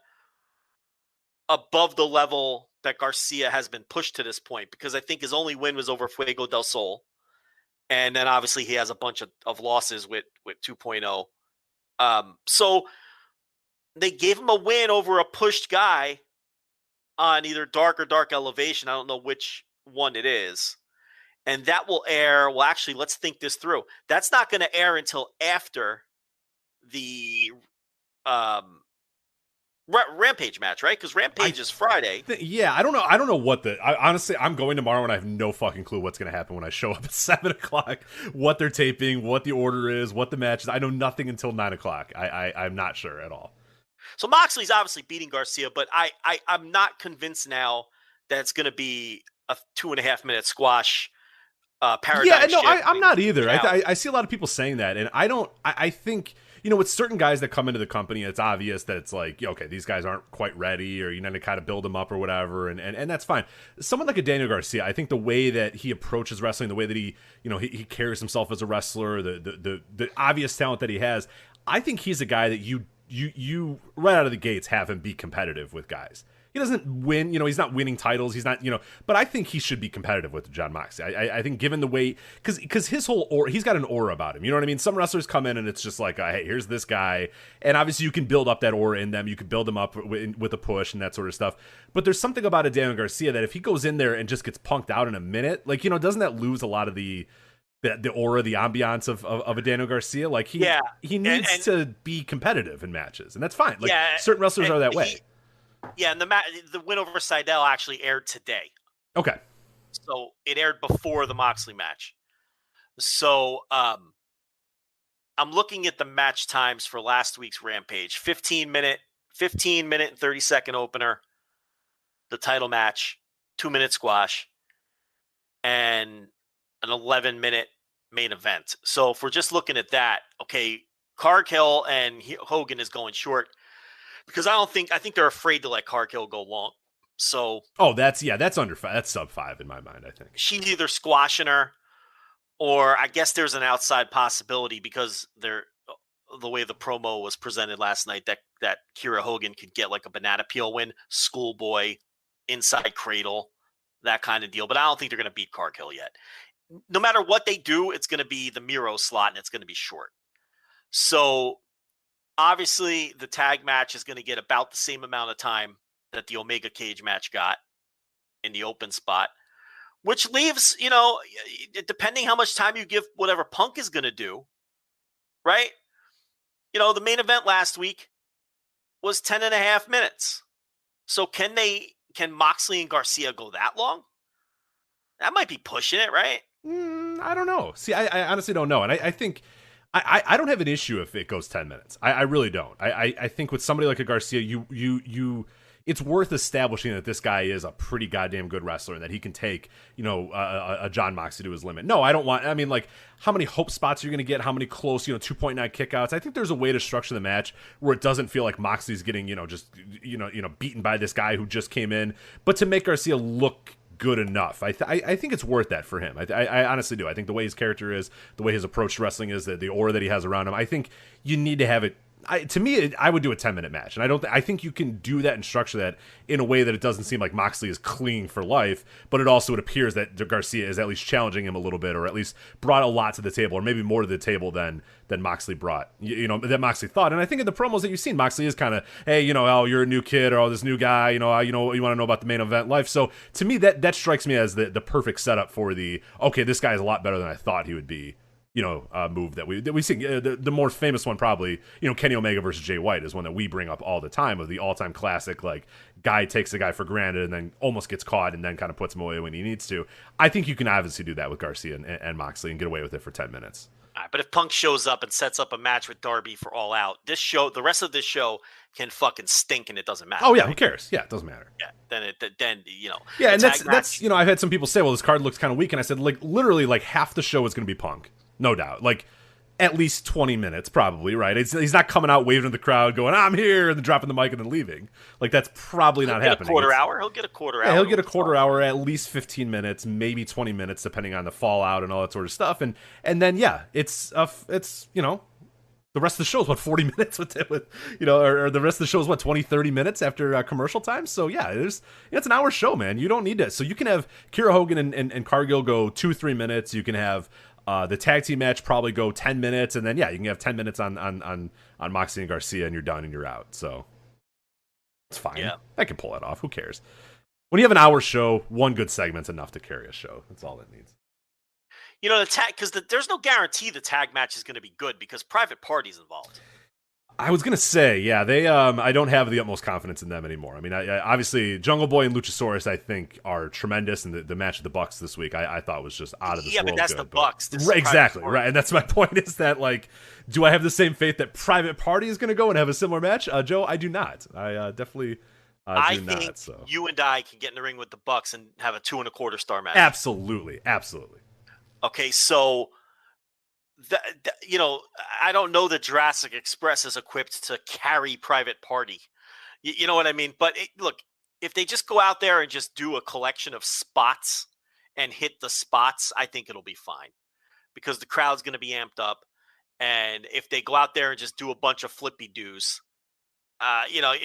above the level that Garcia has been pushed to this point, because I think his only win was over Fuego del Sol. And then obviously he has a bunch of losses with 2.0. So they gave him a win over a pushed guy on either Dark or Dark Elevation. I don't know which one it is. And that will air. Well, actually, let's think this through. That's not going to air until after the Rampage match, right? Because Rampage is Friday. I don't know. I don't know what honestly, I'm going tomorrow and I have no fucking clue what's going to happen when I show up at 7:00. What they're taping, what the order is, what the match is. I know nothing until 9:00. I'm not sure at all. So Moxley's obviously beating Garcia, but I'm not convinced now that it's going to be a 2.5-minute squash. Paradigm shift. I'm not either. I see a lot of people saying that, and I think, with certain guys that come into the company, it's obvious that it's like, okay, these guys aren't quite ready, or to kind of build them up or whatever, and that's fine. Someone like a Daniel Garcia, I think the way that he approaches wrestling, the way that he carries himself as a wrestler, the obvious talent that he has, I think he's a guy that you right out of the gates have him be competitive with guys. He doesn't win, he's not winning titles. He's not, but I think he should be competitive with Jon Moxley. I think given the way, because his whole aura, he's got an aura about him. You know what I mean? Some wrestlers come in and it's just like, hey, here's this guy. And obviously you can build up that aura in them. You can build them up with a push and that sort of stuff. But there's something about a Daniel Garcia that if he goes in there and just gets punked out in a minute, doesn't that lose a lot of the aura, the ambiance of a Daniel Garcia? Like he needs to be competitive in matches, and that's fine. Like certain wrestlers are that way. Yeah, and the win over Sydal actually aired today. Okay. So it aired before the Moxley match. So I'm looking at the match times for last week's Rampage. 15 minute and 30-second opener. The title match, 2-minute squash. and an 11-minute main event. So if we're just looking at that, okay, Cargill and Hogan is going short because I think they're afraid to let Cargill go long. So that's under 5. That's sub 5 in my mind, I think. She's either squashing her, or I guess there's an outside possibility because the way the promo was presented last night that Kiera Hogan could get like a banana peel win, schoolboy, inside cradle, that kind of deal. But I don't think they're going to beat Cargill yet. No matter what they do, it's going to be the Miro slot and it's going to be short. So obviously the tag match is going to get about the same amount of time that the Omega cage match got in the open spot, which leaves, depending how much time you give whatever Punk is going to do, right? The main event last week was 10.5 minutes. So can Moxley and Garcia go that long? That might be pushing it, right? I don't know. See, I honestly don't know. And I think I don't have an issue if it goes 10 minutes. I really don't. I think with somebody like a Garcia, you it's worth establishing that this guy is a pretty goddamn good wrestler and that he can take, a John Moxley to his limit. No, I don't want, how many hope spots are you going to get? How many close, 2.9 kickouts? I think there's a way to structure the match where it doesn't feel like Moxley's getting, beaten by this guy who just came in, but to make Garcia look good enough. I think it's worth that for him. I honestly do. I think the way his character is, the way his approach to wrestling is, the aura that he has around him, I think you need to have it. To me, I would do a 10-minute match, and I think you can do that and structure that in a way that it doesn't seem like Moxley is clinging for life, but it appears that Garcia is at least challenging him a little bit, or at least brought a lot to the table, or maybe more to the table than Moxley brought. That Moxley thought, and I think in the promos that you've seen, Moxley is kind of, hey, you're a new kid, or this new guy, you want to know about the main event life. So to me, that strikes me as the perfect setup for this guy is a lot better than I thought he would be. Move that we see. The more famous one probably, Kenny Omega versus Jay White is one that we bring up all the time, of the all-time classic, like, guy takes a guy for granted and then almost gets caught and then kind of puts him away when he needs to. I think you can obviously do that with Garcia and Moxley and get away with it for 10 minutes. All right, but if Punk shows up and sets up a match with Darby for All Out, the rest of this show can fucking stink and it doesn't matter. Oh yeah, right? Who cares? Yeah, it doesn't matter. Yeah, then. Yeah, and that's I've had some people say, well, this card looks kind of weak, and I said, like, literally, like, half the show is going to be Punk. No doubt. Like, at least 20 minutes, probably, right? He's not coming out waving to the crowd going, I'm here, and then dropping the mic and then leaving. Like, that's probably not happening. He'll get a quarter hour. Yeah, he'll get a quarter hour, at least 15 minutes, maybe 20 minutes, depending on the fallout and all that sort of stuff. And then, yeah, it's the rest of the show is, 40 minutes with or the rest of the show is, 20, 30 minutes after commercial time. So, yeah, it's an hour show, man. You don't need to. So you can have Kiera Hogan and Cargill go 2-3 minutes. You can have the tag team match probably go 10 minutes, and then, yeah, you can have 10 minutes on Moxley and Garcia, and you're done and you're out. So it's fine. Yeah. I can pull that off. Who cares? When you have an hour show, one good segment's enough to carry a show. That's all it needs. The tag, because there's no guarantee the tag match is going to be good because Private Party's involved. I was gonna say, yeah, they. I don't have the utmost confidence in them anymore. I mean, obviously, Jungle Boy and Luchasaurus, I think, are tremendous, and the match of the Bucks this week, I thought was just out of this world. Yeah, but that's good, the Bucks. Right, exactly, right, and that's my point. Is that, like, do I have the same faith that Private Party is going to go and have a similar match? Joe, I do not. I definitely do not. I think you and I can get in the ring with the Bucks and have a 2.25 star match. Absolutely. Okay, so. I don't know that Jurassic Express is equipped to carry Private Party. You know what I mean? But look, if they just go out there and just do a collection of spots and hit the spots, I think it'll be fine because the crowd's going to be amped up. And if they go out there and just do a bunch of flippy doos,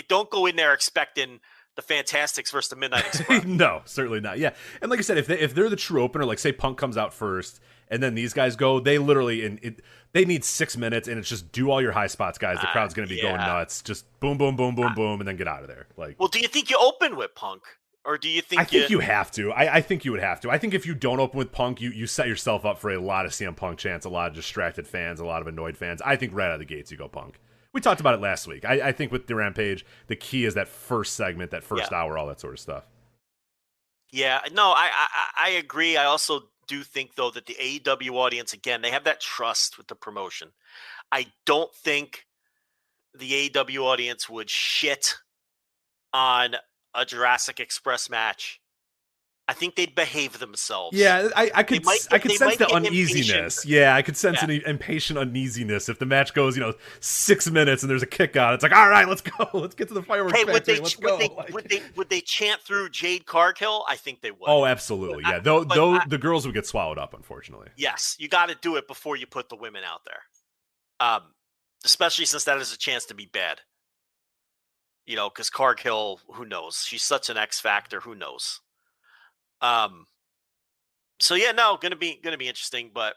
don't go in there expecting the Fantastics versus the Midnight Express. No, certainly not. Yeah, and like I said, if they're the true opener, like say Punk comes out first. And then these guys go, they literally, they need 6 minutes, and it's just do all your high spots, guys. The crowd's going to be going nuts. Just boom, boom, boom, boom, boom, and then get out of there. Like, well, do you think you open with Punk? Or do you think I think you have to. I think you would have to. I think if you don't open with Punk, you set yourself up for a lot of CM Punk chants, a lot of distracted fans, a lot of annoyed fans. I think right out of the gates you go Punk. We talked about it last week. I think with the Rampage, the key is that first segment, that first hour, all that sort of stuff. Yeah, no, I agree. I also do think, though, that the AEW audience, again, they have that trust with the promotion. I don't think the AEW audience would shit on a Jurassic Express match. I think they'd behave themselves. Yeah, I could sense the impatient. uneasiness. Yeah, I could sense an impatient uneasiness if the match goes, 6 minutes and there's a kick on. It's like, all right, let's go. Let's get to the fireworks factory. Let's go. Would they chant through Jade Cargill? I think they would. Oh, absolutely. Yeah, though the girls would get swallowed up, unfortunately. Yes, you got to do it before you put the women out there. Especially since that is a chance to be bad. Because Cargill, who knows? She's such an X factor. Who knows? So yeah, no, gonna be interesting. But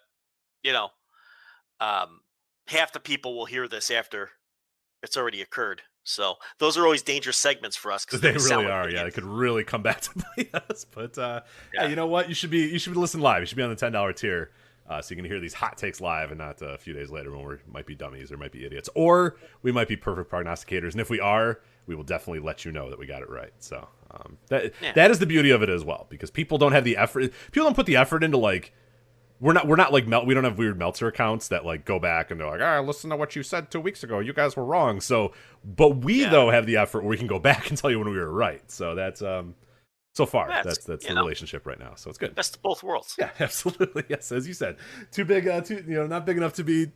half the people will hear this after it's already occurred. So those are always dangerous segments for us because they really are. Yeah, they could really come back to bite us. But hey, you know what? You should be listening live. You should be on the $10 tier. So you can hear these hot takes live and not a few days later when we might be dummies or might be idiots. Or we might be perfect prognosticators. And if we are, we will definitely let you know that we got it right. So that is the beauty of it as well, because people don't have the effort. People don't put the effort into, like, we're not like we don't have weird Meltzer accounts that like go back and they're like, listen to what you said 2 weeks ago. You guys were wrong. So, but we though have the effort where we can go back and tell you when we were right. So that's so far, that's the relationship right now. So it's good. Best of both worlds. Yeah, absolutely. Yes, as you said, too big, not big enough to be,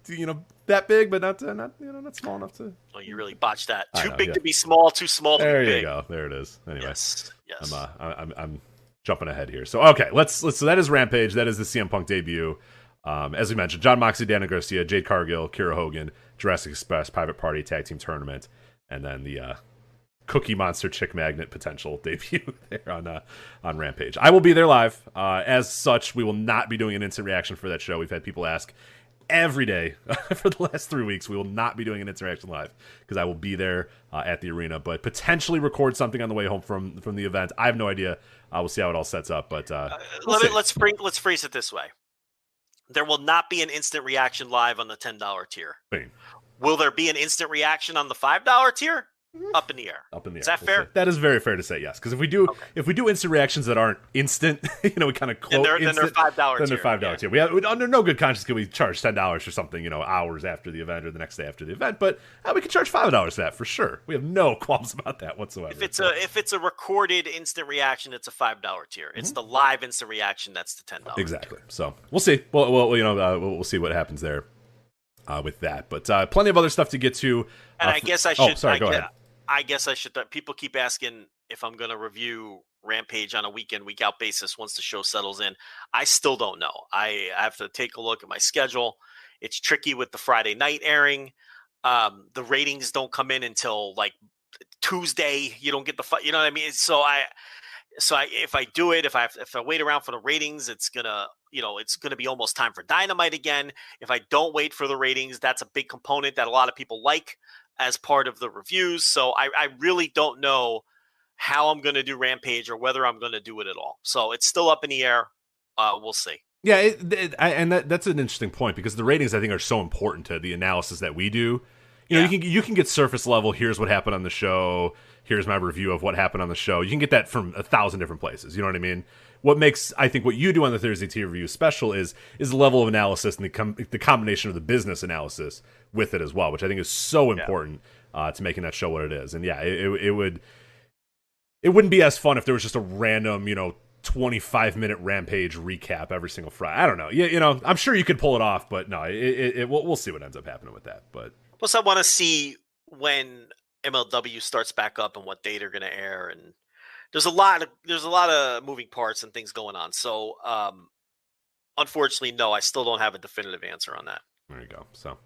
that big, but not not small enough to. Oh, you really botched that. Too big to be small, too small to be big. There you go. There it is. Anyway, yes. I'm jumping ahead here. So okay, so that is Rampage. That is the CM Punk debut. As we mentioned, John Moxley, Daniel Garcia, Jade Cargill, Kira Hogan, Jurassic Express, Private Party Tag Team Tournament, and then the Cookie Monster Chick Magnet potential debut there on Rampage. I will be there live. As such, we will not be doing an instant reaction for that show. We've had people ask every day for the last 3 weeks. We will not be doing an instant reaction live because I will be there at the arena, but potentially record something on the way home from the event. I have no idea. We'll see how it all sets up. But let's phrase it this way: there will not be an instant reaction live on the $10 tier. Will there be an instant reaction on the $5 tier? Up in the air. Is that fair? That is very fair to say, yes. Because if we do instant reactions that aren't instant, we kind of quote then they're $5 Then they're $5 tier. We have, under no good conscience can we charge $10 for something, hours after the event or the next day after the event. But we can charge $5 for that for sure. We have no qualms about that whatsoever. If it's a recorded instant reaction, it's a $5 tier. It's the live instant reaction that's the $10. Exactly. So we'll see. We'll see what happens there with that. But plenty of other stuff to get to. And I guess I should. Oh, sorry. Go ahead. I guess I should. People keep asking if I'm going to review Rampage on a week out basis once the show settles in. I still don't know. I have to take a look at my schedule. It's tricky with the Friday night airing. The ratings don't come in until like Tuesday. You don't get you know what I mean? So if I do it, if I wait around for the ratings, it's gonna be almost time for Dynamite again. If I don't wait for the ratings, that's a big component that a lot of people like as part of the reviews. So I really don't know how I'm going to do Rampage or whether I'm going to do it at all. So it's still up in the air. We'll see. Yeah, that's an interesting point because the ratings, I think, are so important to the analysis that we do. You can get surface level. Here's what happened on the show. Here's my review of what happened on the show. You can get that from 1,000 different places. You know what I mean? What makes, I think, what you do on the Thursday tier review special is the level of analysis and the combination of the business analysis with it as well, which I think is so important to making that show what it is. And yeah, it wouldn't be as fun if there was just a random 25-minute Rampage recap every single Friday. I don't know. I'm sure you could pull it off, but no, we'll see what ends up happening with that. But plus, I want to see when MLW starts back up and what date are going to air, and there's a lot of moving parts and things going on. So, unfortunately, no, I still don't have a definitive answer on that. There you go. So,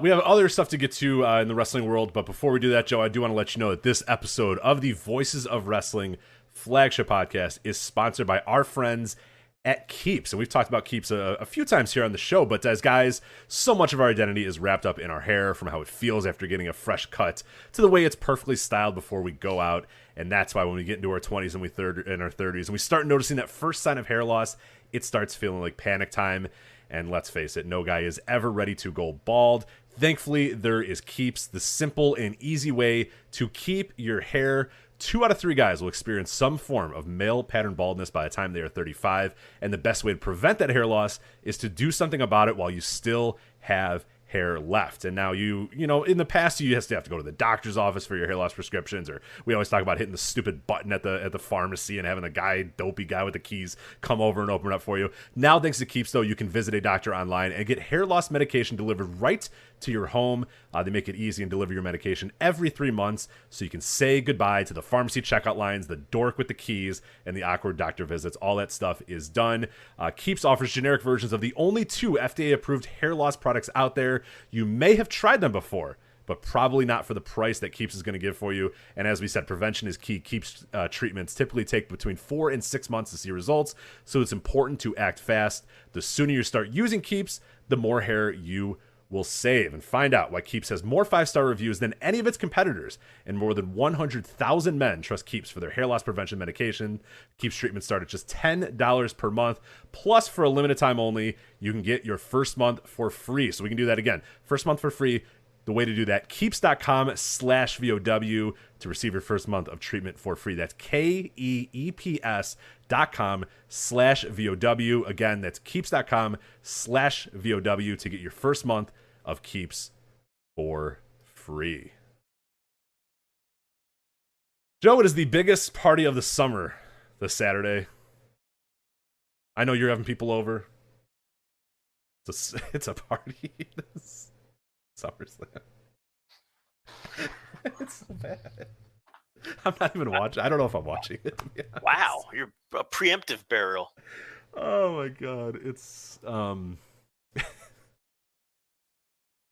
we have other stuff to get to in the wrestling world, but before we do that, Joe, I do want to let you know that this episode of the Voices of Wrestling Flagship Podcast is sponsored by our friends at Keeps. And we've talked about Keeps a few times here on the show, but as guys, so much of our identity is wrapped up in our hair, from how it feels after getting a fresh cut to the way it's perfectly styled before we go out. And that's why when we get into our 20s and in our 30s and we start noticing that first sign of hair loss, it starts feeling like panic time. And let's face it, no guy is ever ready to go bald. Thankfully, there is Keeps, the simple and easy way to keep your hair. 2 out of 3 guys will experience some form of male pattern baldness by the time they are 35, and the best way to prevent that hair loss is to do something about it while you still have hair left. And now you know, in the past you used to have to go to the doctor's office for your hair loss prescriptions, or we always talk about hitting the stupid button at the pharmacy and having a dopey guy with the keys come over and open it up for you. Now, thanks to Keeps, though, you can visit a doctor online and get hair loss medication delivered right to your home. They make it easy and deliver your medication every 3 months, so you can say goodbye to the pharmacy checkout lines, the dork with the keys, and the awkward doctor visits. All that stuff is done. Keeps offers generic versions of the only 2 FDA-approved hair loss products out there. You may have tried them before, but probably not for the price that Keeps is going to give for you. And as we said, prevention is key. Keeps treatments typically take between 4 and 6 months to see results, so it's important to act fast. The sooner you start using Keeps, the more hair you will save. And find out why Keeps has more 5-star reviews than any of its competitors, and more than 100,000 men trust Keeps for their hair loss prevention medication. Keeps treatments start at just $10 per month, plus for a limited time only, you can get your first month for free. So we can do that again. First month for free. The way to do that, keeps.com/VOW to receive your first month of treatment for free. That's KEEPS.com/VOW. Again, that's keeps.com/VOW to get your first month of Keeps for free. Joe, it is the biggest party of the summer this Saturday. I know you're having people over. It's a party. SummerSlam. It's so bad. I'm not even watching. I don't know if I'm watching it. Wow, you're a preemptive burial. Oh my god, it's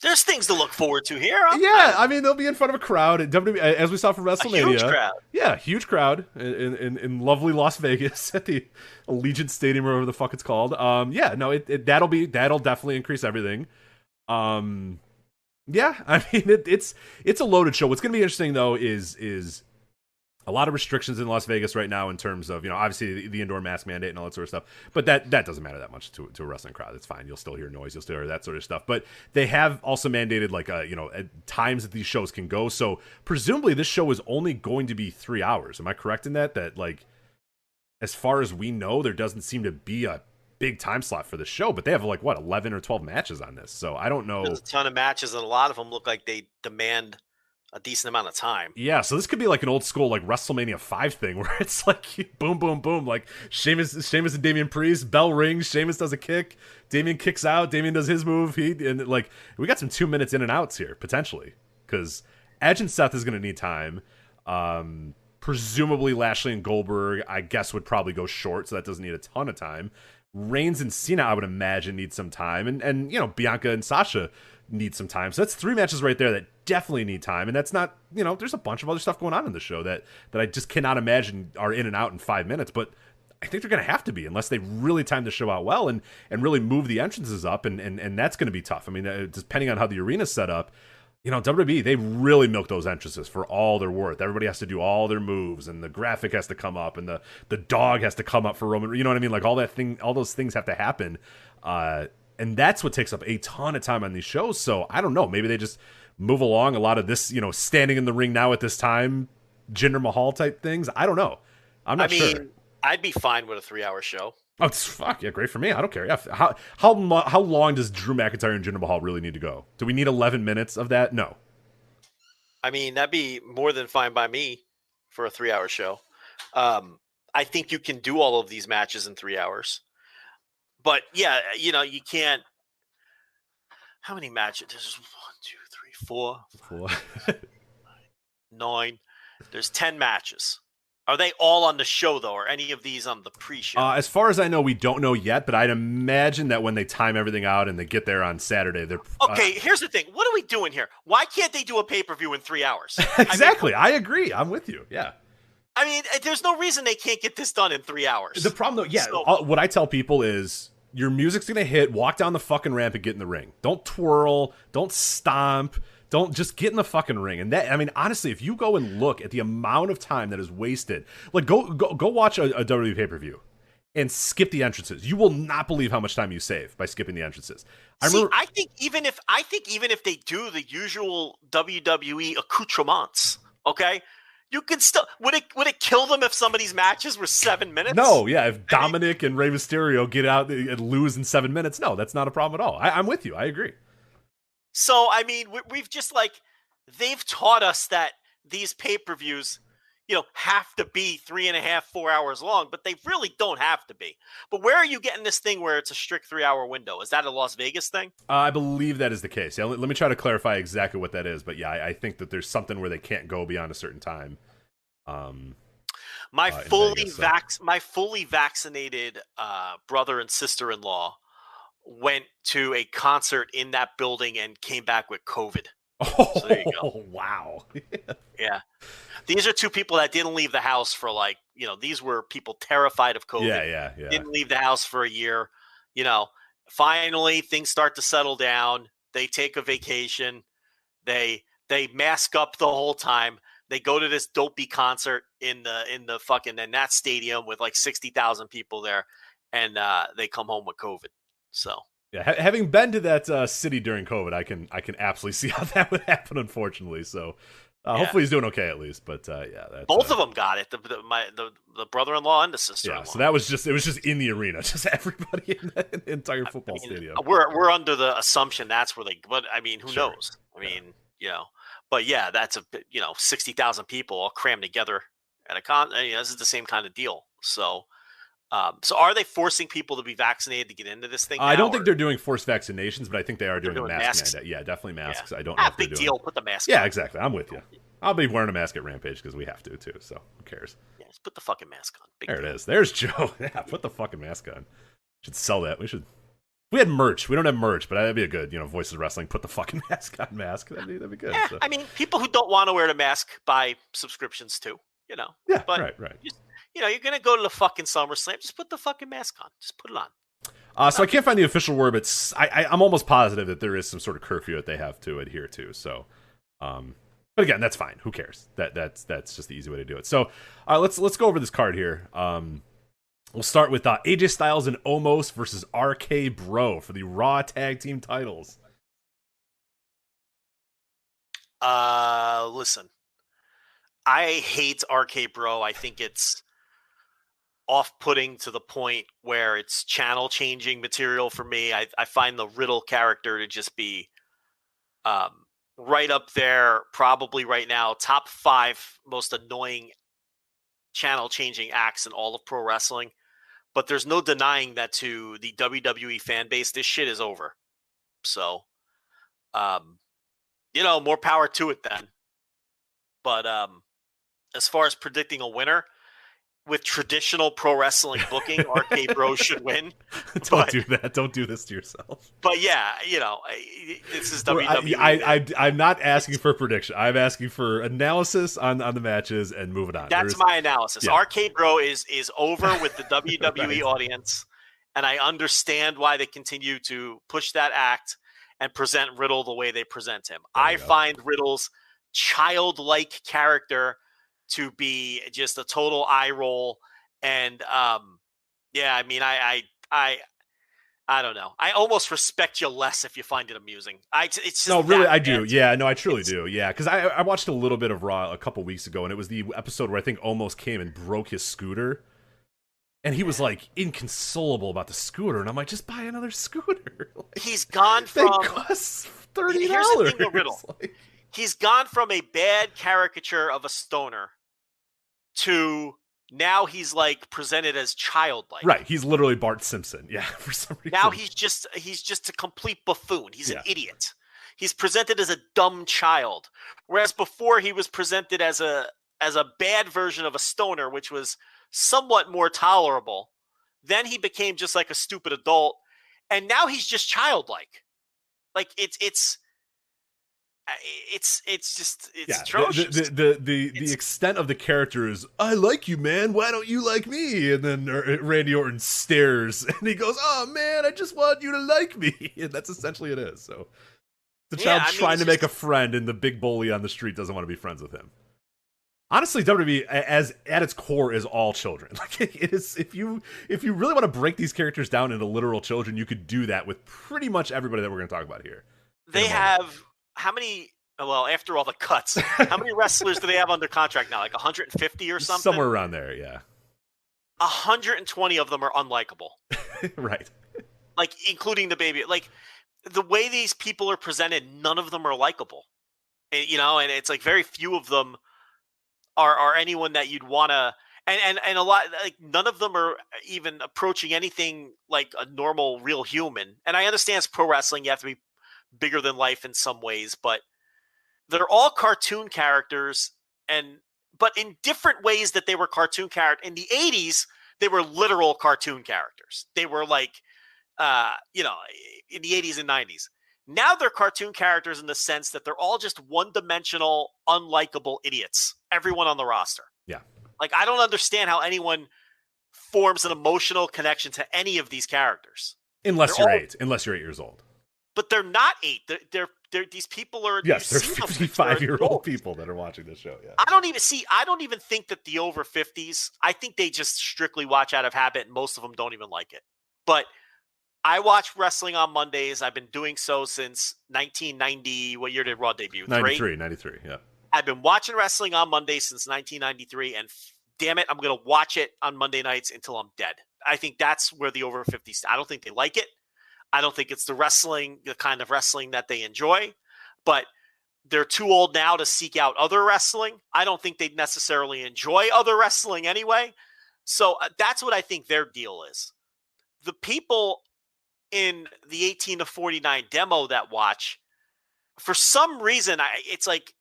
There's things to look forward to here. I mean, they'll be in front of a crowd at WWE, as we saw from WrestleMania. A huge crowd. Yeah, huge crowd in lovely Las Vegas at the Allegiant Stadium, or whatever the fuck it's called. That'll definitely increase everything. Yeah, I mean, it's a loaded show. What's going to be interesting, though, is a lot of restrictions in Las Vegas right now in terms of, you know, obviously the indoor mask mandate and all that sort of stuff. But that doesn't matter that much to a wrestling crowd. It's fine. You'll still hear noise. You'll still hear that sort of stuff. But they have also mandated, like, times that these shows can go. So presumably this show is only going to be 3 hours. Am I correct in that? That, like, as far as we know, there doesn't seem to be a big time slot for the show, but they have 11 or 12 matches on this, so I don't know. There's a ton of matches, and a lot of them look like they demand a decent amount of time. Yeah, so this could be like an old school like WrestleMania 5 thing, where it's like boom, boom, boom, like Sheamus and Damien Priest, bell rings, Sheamus does a kick, Damien kicks out, Damien does his move, and like we got some 2 minutes in and outs here potentially, because Edge and Seth is going to need time. Presumably Lashley and Goldberg, I guess, would probably go short, so that doesn't need a ton of time. Reigns and Cena, I would imagine, need some time. And you know, Bianca and Sasha need some time. So that's 3 matches right there that definitely need time. And that's not, you know, there's a bunch of other stuff going on in the show that I just cannot imagine are in and out in 5 minutes. But I think they're going to have to be, unless they really time the show out well and really move the entrances up. And that's going to be tough. I mean, depending on how the arena's set up, you know, WWE, they really milk those entrances for all they're worth. Everybody has to do all their moves, and the graphic has to come up, and the dog has to come up for Roman. You know what I mean? Like all those things have to happen, and that's what takes up a ton of time on these shows. So I don't know. Maybe they just move along a lot of this, you know, standing in the ring now at this time, Jinder Mahal type things. I don't know. I'm not sure. I'd be fine with a 3-hour show. Oh, it's fuck yeah, great for me. I don't care. Yeah, how long does Drew McIntyre and Jinder Mahal really need to go? Do we need 11 minutes of that? No. I mean, that'd be more than fine by me for a 3-hour show. I think you can do all of these matches in 3 hours. But yeah, you know, you can't. How many matches? There's 1, 2, 3, 4, 5, 9. There's 10 matches. Are they all on the show, though, or any of these on the pre-show? As far as I know, we don't know yet, but I'd imagine that when they time everything out and they get there on Saturday, they're... Okay, here's the thing. What are we doing here? Why can't they do a pay-per-view in 3 hours? Exactly. I agree. I'm with you. Yeah. I mean, there's no reason they can't get this done in 3 hours. The problem, though, what I tell people is your music's going to hit, walk down the fucking ramp and get in the ring. Don't twirl. Don't stomp. Don't just get in the fucking ring. And that, I mean, honestly, if you go and look at the amount of time that is wasted, like go watch a WWE pay-per-view and skip the entrances. You will not believe how much time you save by skipping the entrances. I think even if they do the usual WWE accoutrements, okay, you can still would it kill them if somebody's matches were 7 minutes? No, yeah. If Dominic and Rey Mysterio get out and lose in 7 minutes, no, that's not a problem at all. I'm with you. I agree. So, I mean, we've just they've taught us that these pay-per-views, have to be 3.5, 4 hours long, but they really don't have to be. But where are you getting this thing where it's a strict 3-hour window? Is that a Las Vegas thing? I believe that is the case. Yeah, let me try to clarify exactly what that is. But yeah, I think that there's something where they can't go beyond a certain time. My fully vaccinated brother and sister-in-law went to a concert in that building and came back with COVID. Oh, so there you go. Wow. Yeah. These are two people that didn't leave the house for these were people terrified of COVID. Yeah. Didn't leave the house for a year. Finally things start to settle down. They take a vacation. They mask up the whole time. They go to this dopey concert in that stadium with 60,000 people there, and they come home with COVID. So yeah, having been to that city during COVID, I can absolutely see how that would happen. Unfortunately, so hopefully he's doing okay at least. But both of them got it. The brother-in-law and the sister-in-law. Yeah, so it was just in the arena, just everybody in the entire football stadium. We're under the assumption that's where they. But I mean, who knows? I mean, But yeah, that's 60,000 people all crammed together at a con. This is the same kind of deal. So, so are they forcing people to be vaccinated to get into this thing? I don't think they're doing forced vaccinations, but I think they are doing a mask masks. mandate. Yeah, definitely masks. Yeah. I don't know. Big deal. Put the mask. Yeah, on. Exactly. I'm with you. I'll be wearing a mask at Rampage because we have to too. So who cares? Yeah, just put the fucking mask on. There it is. There's Joe. Yeah, put the fucking mask on. Should sell that. We should. We had merch. We don't have merch, but that'd be a good, Voices of Wrestling. Put the fucking mask on mask. That'd be good. Yeah, so. I mean, people who don't want to wear the mask buy subscriptions too. Yeah, but right. Just, you're gonna go to the fucking SummerSlam. Just put the fucking mask on. Just put it on. So I can't find the official word, but I'm almost positive that there is some sort of curfew that they have to adhere to. So, but again, that's fine. Who cares? That's just the easy way to do it. So, let's go over this card here. We'll start with AJ Styles and Omos versus RK Bro for the Raw Tag Team titles. Listen, I hate RK Bro. I think it's off-putting to the point where it's channel-changing material for me. I find the Riddle character to just be right up there, probably right now, top 5 most annoying channel-changing acts in all of pro wrestling. But there's no denying that to the WWE fan base, this shit is over. So, more power to it then. But as far as predicting a winner, with traditional pro wrestling booking, RK Bro should win. Don't do that. Don't do this to yourself. But yeah, this is WWE. I'm not asking for a prediction. I'm asking for analysis on the matches and moving on. That's my analysis. Yeah. RK Bro is over with the WWE right. audience, and I understand why they continue to push that act and present Riddle the way they present him. I find Riddle's childlike character to be just a total eye roll. And I don't know. I almost respect you less if you find it amusing. It's just no, really, I do. Yeah, no, I truly do. Yeah, because I watched a little bit of Raw a couple weeks ago, and it was the episode where I think Omos came and broke his scooter. And he was inconsolable about the scooter, and I'm like, just buy another scooter. He's gone from they cost $30. Here's the thing with Riddle. He's gone from a bad caricature of a stoner to now he's presented as childlike. Right. He's literally Bart Simpson. Yeah. For some reason. Now he's just a complete buffoon. He's an idiot. He's presented as a dumb child. Whereas before he was presented as a bad version of a stoner, which was somewhat more tolerable. Then he became just like a stupid adult. And now he's just childlike. It's atrocious. The extent of the character is, I like you, man. Why don't you like me? And then Randy Orton stares and he goes, oh man, I just want you to like me. And that's essentially it is. So the child trying to make a friend, and the big bully on the street doesn't want to be friends with him. Honestly, WWE at its core is all children. It is. If you really want to break these characters down into literal children, you could do that with pretty much everybody that we're going to talk about here. They have how many? Well, after all the cuts, how many wrestlers do they have under contract now? 150 or something? Somewhere around there, yeah. 120 of them are unlikable. Right. Including the baby. the way these people are presented, none of them are likable. And, and it's like very few of them are anyone that you'd want to, and a lot, like none of them are even approaching anything like a normal real human. And I understand it's pro wrestling. You have to be bigger than life in some ways, but they're all cartoon characters, but in different ways that they were cartoon characters. In the 80s, they were literal cartoon characters. They were like, in the 80s and 90s. Now they're cartoon characters in the sense that they're all just one-dimensional, unlikable idiots. Everyone on the roster. Yeah. Like, I don't understand how anyone forms an emotional connection to any of these characters. Unless you're 8 years old. But they're not 8. They're these people are. Yes, they're 55-year-old people that are watching this show. Yeah. I don't even think that the over 50s. I think they just strictly watch out of habit, and most of them don't even like it. But I watch wrestling on Mondays. I've been doing so since 1990. What year did Raw debut? 93, yeah. I've been watching wrestling on Mondays since 1993, and damn it, I'm going to watch it on Monday nights until I'm dead. I think that's where the over 50s. I don't think they like it. I don't think it's the kind of wrestling that they enjoy, but they're too old now to seek out other wrestling. I don't think they'd necessarily enjoy other wrestling anyway. So that's what I think their deal is. The people in the 18 to 49 demo that watch, for some reason, it's like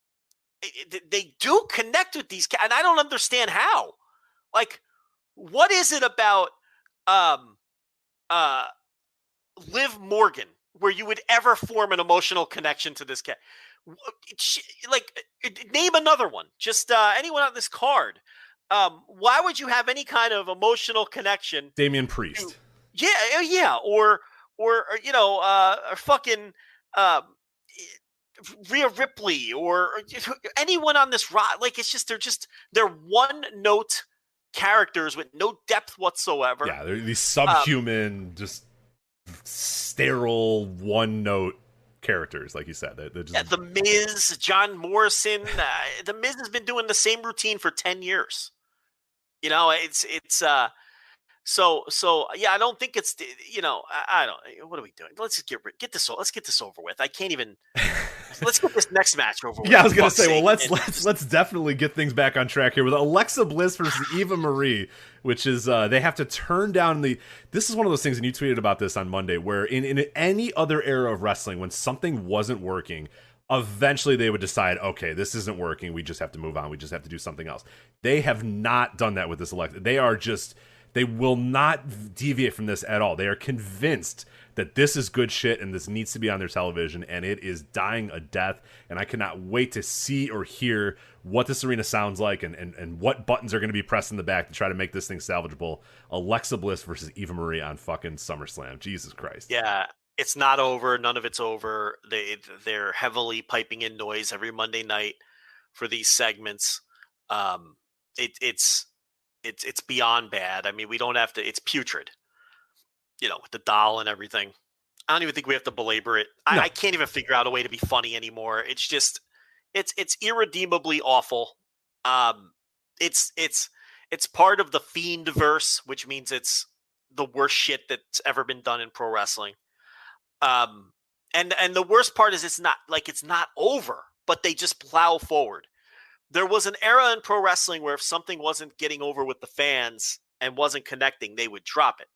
they do connect with these, and I don't understand how. Like, what is it about Liv Morgan where you would ever form an emotional connection to this cat? Like, name another one. Just anyone on this card. Why would you have any kind of emotional connection? Damien Priest. Yeah, or fucking Rhea Ripley, or anyone on this rod. Like, it's just they're one note characters with no depth whatsoever. Yeah, they're these subhuman, just sterile one note characters, like you said. They're just... The Miz, John Morrison. The Miz has been doing the same routine for 10 years. So yeah, I don't think it's, I don't, what are we doing? Let's just get this over with. I can't even, let's get this next match over with. Yeah, I was going to say, well, let's definitely get things back on track here with Alexa Bliss versus Eva Marie, which is, they have to turn down this is one of those things, and you tweeted about this on Monday, where in any other era of wrestling, when something wasn't working, eventually they would decide, okay, this isn't working. We just have to move on. We just have to do something else. They have not done that with this Alexa. They will not deviate from this at all. They are convinced that this is good shit and this needs to be on their television, and it is dying a death. And I cannot wait to see or hear what this arena sounds like and what buttons are going to be pressed in the back to try to make this thing salvageable. Alexa Bliss versus Eva Marie on fucking SummerSlam. Jesus Christ. Yeah, it's not over. None of it's over. They're heavily piping in noise every Monday night for these segments. It's beyond bad. I mean, we don't have to. It's putrid, with the doll and everything. I don't even think we have to belabor it. No. I can't even figure out a way to be funny anymore. It's just, it's irredeemably awful. It's part of the Fiend-verse, which means it's the worst shit that's ever been done in pro wrestling. And the worst part is it's not over, but they just plow forward. There was an era in pro wrestling where if something wasn't getting over with the fans and wasn't connecting, they would drop it.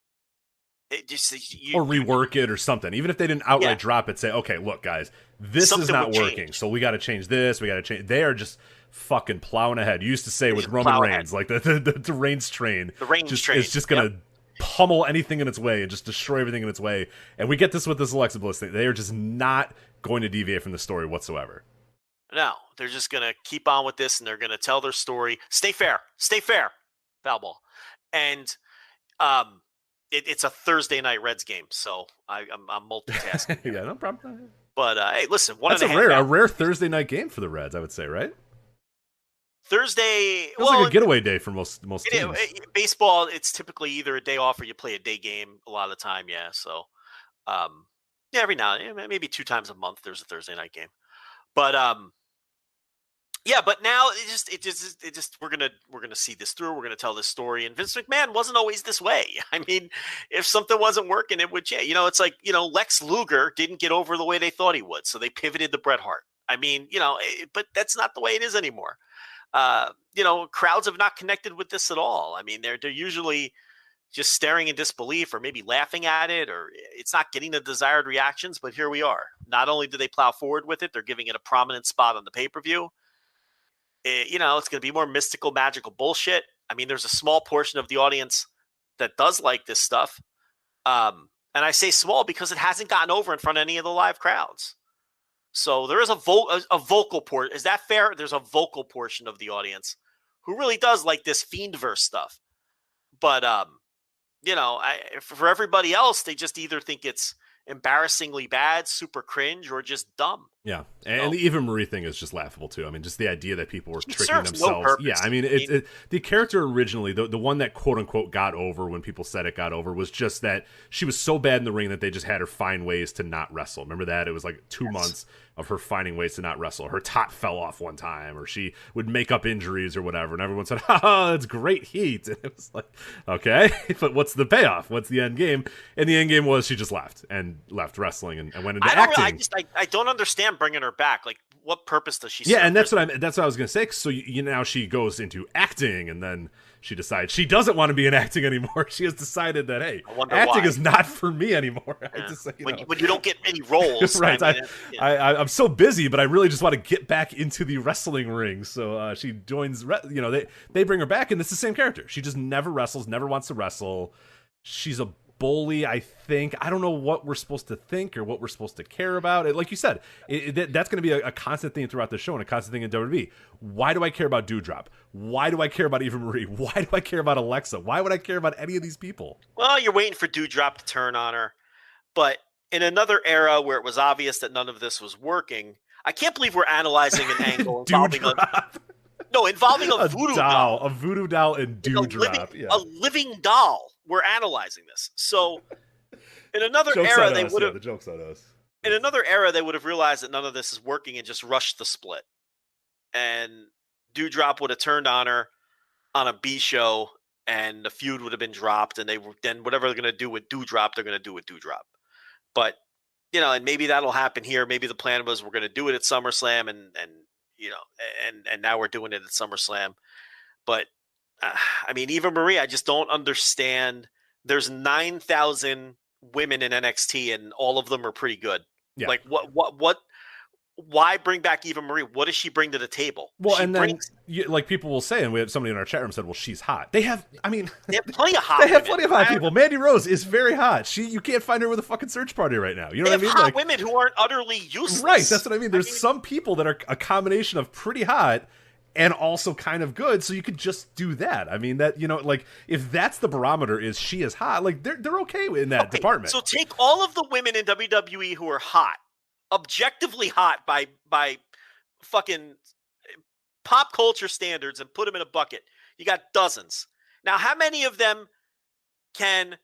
Or rework it or something. Even if they didn't outright drop it, say, okay, look, guys, this is not working, so we got to change this. We got to change. They are just fucking plowing ahead. You used to say with Roman Reigns, like the Reigns train. The Reigns train. It's just going to pummel anything in its way and just destroy everything in its way. And we get this with this Alexa Bliss thing. They are just not going to deviate from the story whatsoever. No, they're just going to keep on with this, and they're going to tell their story. Stay fair. Foul ball. And it's a Thursday night Reds game, so I'm multitasking. Yeah, no problem. But hey, listen, that's a rare Thursday night game for the Reds, I would say, right? Thursday, it's like a getaway day for most teams. Baseball, it's typically either a day off or you play a day game a lot of the time. Yeah, so every now and then, maybe 2 times a month, there's a Thursday night game. But Yeah, but now we're gonna see this through. We're gonna tell this story, and Vince McMahon wasn't always this way. I mean, if something wasn't working, it would change. You know, it's like, you know, Lex Luger didn't get over the way they thought he would, so they pivoted to Bret Hart. I mean, you know, but that's not the way it is anymore. You know, crowds have not connected with this at all. I mean, they're usually just staring in disbelief or maybe laughing at it, or it's not getting the desired reactions. But here we are. Not only do they plow forward with it, they're giving it a prominent spot on the pay-per-view. You know, it's going to be more mystical, magical bullshit. I mean, there's a small portion of the audience that does like this stuff. And I say small because it hasn't gotten over in front of any of the live crowds. So there is a vocal portion. Is that fair? There's a vocal portion of the audience who really does like this Fiendverse stuff. But, you know, for everybody else, they just either think it's embarrassingly bad, super cringe, or just dumb. Yeah, and the Eva Marie thing is just laughable too. I mean, just the idea that people were tricking themselves. No purpose. Yeah, I mean, the character originally, the one that quote unquote got over when people said it got over, was just that she was so bad in the ring that they just had her find ways to not wrestle. Remember that? It was like 2 months of her finding ways to not wrestle. Her top fell off one time, or she would make up injuries or whatever, and everyone said, "Ha, that's great heat." And it was like, okay, but what's the payoff? What's the end game? And the end game was she just left wrestling and went into acting. I don't understand bringing her back. Like, what purpose does she? Yeah, and that's what I was gonna say. So now she goes into acting, and then she decides she doesn't want to be in acting anymore. She has decided that, hey, acting is not for me anymore. Yeah. When you don't get any roles, right? I'm so busy, but I really just want to get back into the wrestling ring. So she joins. You know, they bring her back, and it's the same character. She just never wrestles, never wants to wrestle. She's a bully, I think. I don't know what we're supposed to think or what we're supposed to care about. Like you said, that's going to be a constant theme throughout the show and a constant thing in WWE. Why do I care about Doudrop? Why do I care about Eva Marie? Why do I care about Alexa? Why would I care about any of these people? Well, you're waiting for Doudrop to turn on her. But in another era where it was obvious that none of this was working, I can't believe we're analyzing an angle involving involving a voodoo doll. A voodoo doll and Doudrop. A living doll. We're analyzing this. So in another era, they would have the joke's on us. In another era, they would have realized that none of this is working and just rushed the split. And Doudrop would have turned on her on a B show, and the feud would have been dropped. And then whatever they're going to do with Doudrop, they're going to do with Doudrop. But, you know, and maybe that'll happen here. Maybe the plan was we're going to do it at SummerSlam, and you know, and now we're doing it at SummerSlam. But I mean, Eva Marie, I just don't understand. There's 9,000 women in NXT, and all of them are pretty good. Yeah. Like, what? Why bring back Eva Marie? What does she bring to the table? Well, like people will say, and we have somebody in our chat room said, "Well, she's hot." They have plenty of hot. They have plenty of hot people. Mandy Rose is very hot. You can't find her with a fucking search party right now. You know what I mean? Hot women who aren't utterly useless. Right. That's what I mean. There's some people that are a combination of pretty hot and also kind of good, so you could just do that. I mean, that, you know, like, if that's the barometer, is she is hot, like, they're okay in that department. So take all of the women in WWE who are hot, objectively hot by fucking pop culture standards, and put them in a bucket. You got dozens. Now, how many of them can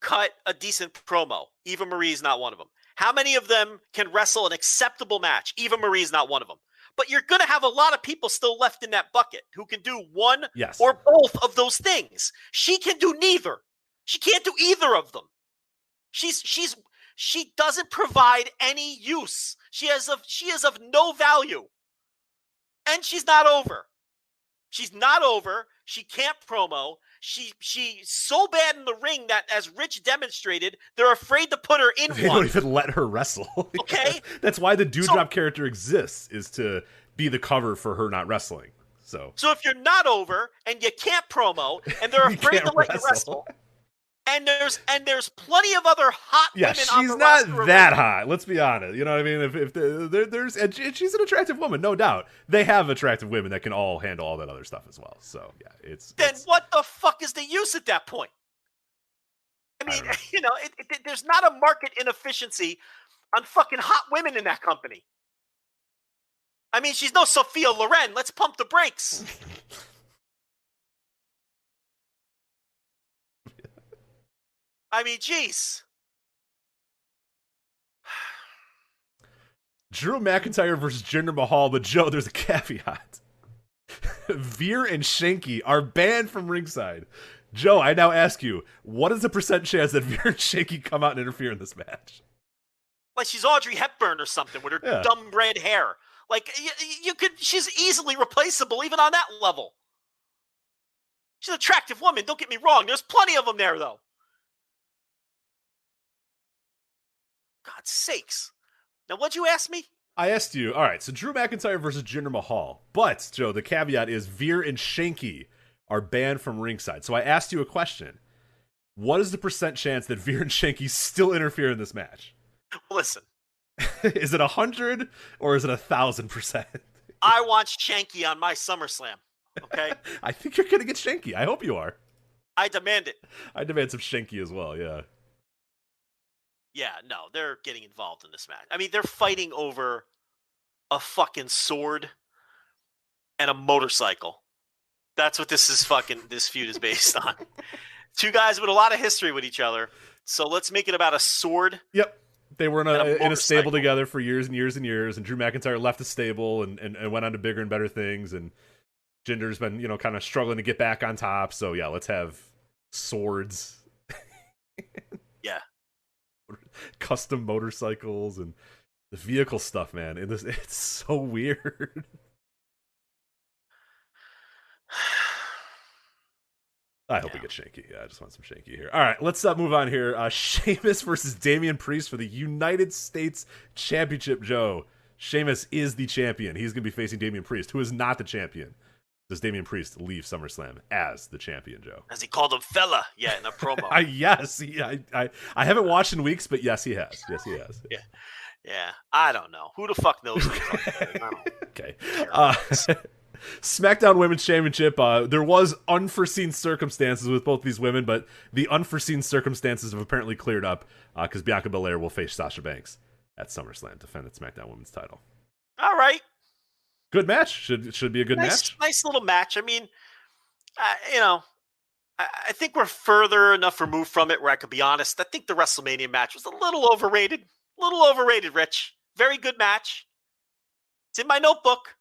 cut a decent promo? Eva Marie is not one of them. How many of them can wrestle an acceptable match? Eva Marie is not one of them. But you're going to have a lot of people still left in that bucket who can do one or both of those things. She can do neither. She can't do either of them. She doesn't provide any use. She is of no value. And she's not over. She's not over. She can't promo. She's so bad in the ring that, as Rich demonstrated, they're afraid to put her in They don't even let her wrestle. Okay? That's why the Doudrop character exists, is to be the cover for her not wrestling. So if you're not over and you can't promo, and they're afraid to let you wrestle, and there's plenty of other hot women on the roster. She's not that hot. Let's be honest. You know what I mean? If there's and she's an attractive woman, no doubt. They have attractive women that can all handle all that other stuff as well. So yeah, then what the fuck is the use at that point? I mean, you know, there's not a market inefficiency on fucking hot women in that company. I mean, she's no Sophia Loren. Let's pump the brakes. I mean, geez. Drew McIntyre versus Jinder Mahal, but Joe, there's a caveat. Veer and Shanky are banned from ringside. Joe, I now ask you, what is the % chance that Veer and Shanky come out and interfere in this match? Like she's Audrey Hepburn or something with her dumb red hair. Like she's easily replaceable even on that level. She's an attractive woman, don't get me wrong. There's plenty of them there, though. God's sakes. Now, what'd you ask me? I asked you, all right, so Drew McIntyre versus Jinder Mahal. But, Joe, the caveat is Veer and Shanky are banned from ringside. So I asked you a question. What is the % chance that Veer and Shanky still interfere in this match? Listen. Is it 100 or is it 1,000%? I want Shanky on my SummerSlam. Okay? I think you're going to get Shanky. I hope you are. I demand it. I demand some Shanky as well, yeah. Yeah, no, they're getting involved in this match. I mean, they're fighting over a fucking sword and a motorcycle. That's what this feud is based on. Two guys with a lot of history with each other. So let's make it about a sword. Yep. They were in a stable together for years and years and years, and Drew McIntyre left the stable and went on to bigger and better things, and Jinder's been, kind of struggling to get back on top. So yeah, let's have swords. Yeah. Custom motorcycles and the vehicle stuff, man. It's so weird. I hope we get Shanky. Yeah, I just want some Shanky here. All right, let's move on here. Sheamus versus Damien Priest for the United States Championship, Joe. Sheamus is the champion. He's going to be facing Damien Priest, who is not the champion. Does Damien Priest leave SummerSlam as the champion, Joe? As he called him fella, in a promo. Yes, I haven't watched in weeks, but yes, he has. Yes, he has. Yeah. I don't know. Who the fuck knows? Okay. SmackDown Women's Championship. There was unforeseen circumstances with both these women, but the unforeseen circumstances have apparently cleared up because Bianca Belair will face Sasha Banks at SummerSlam to defend the SmackDown Women's title. All right. Good match. Should be a good match. Nice little match. I mean, I think we're further enough removed from it where I could be honest. I think the WrestleMania match was a little overrated. Rich. Very good match. It's in my notebook.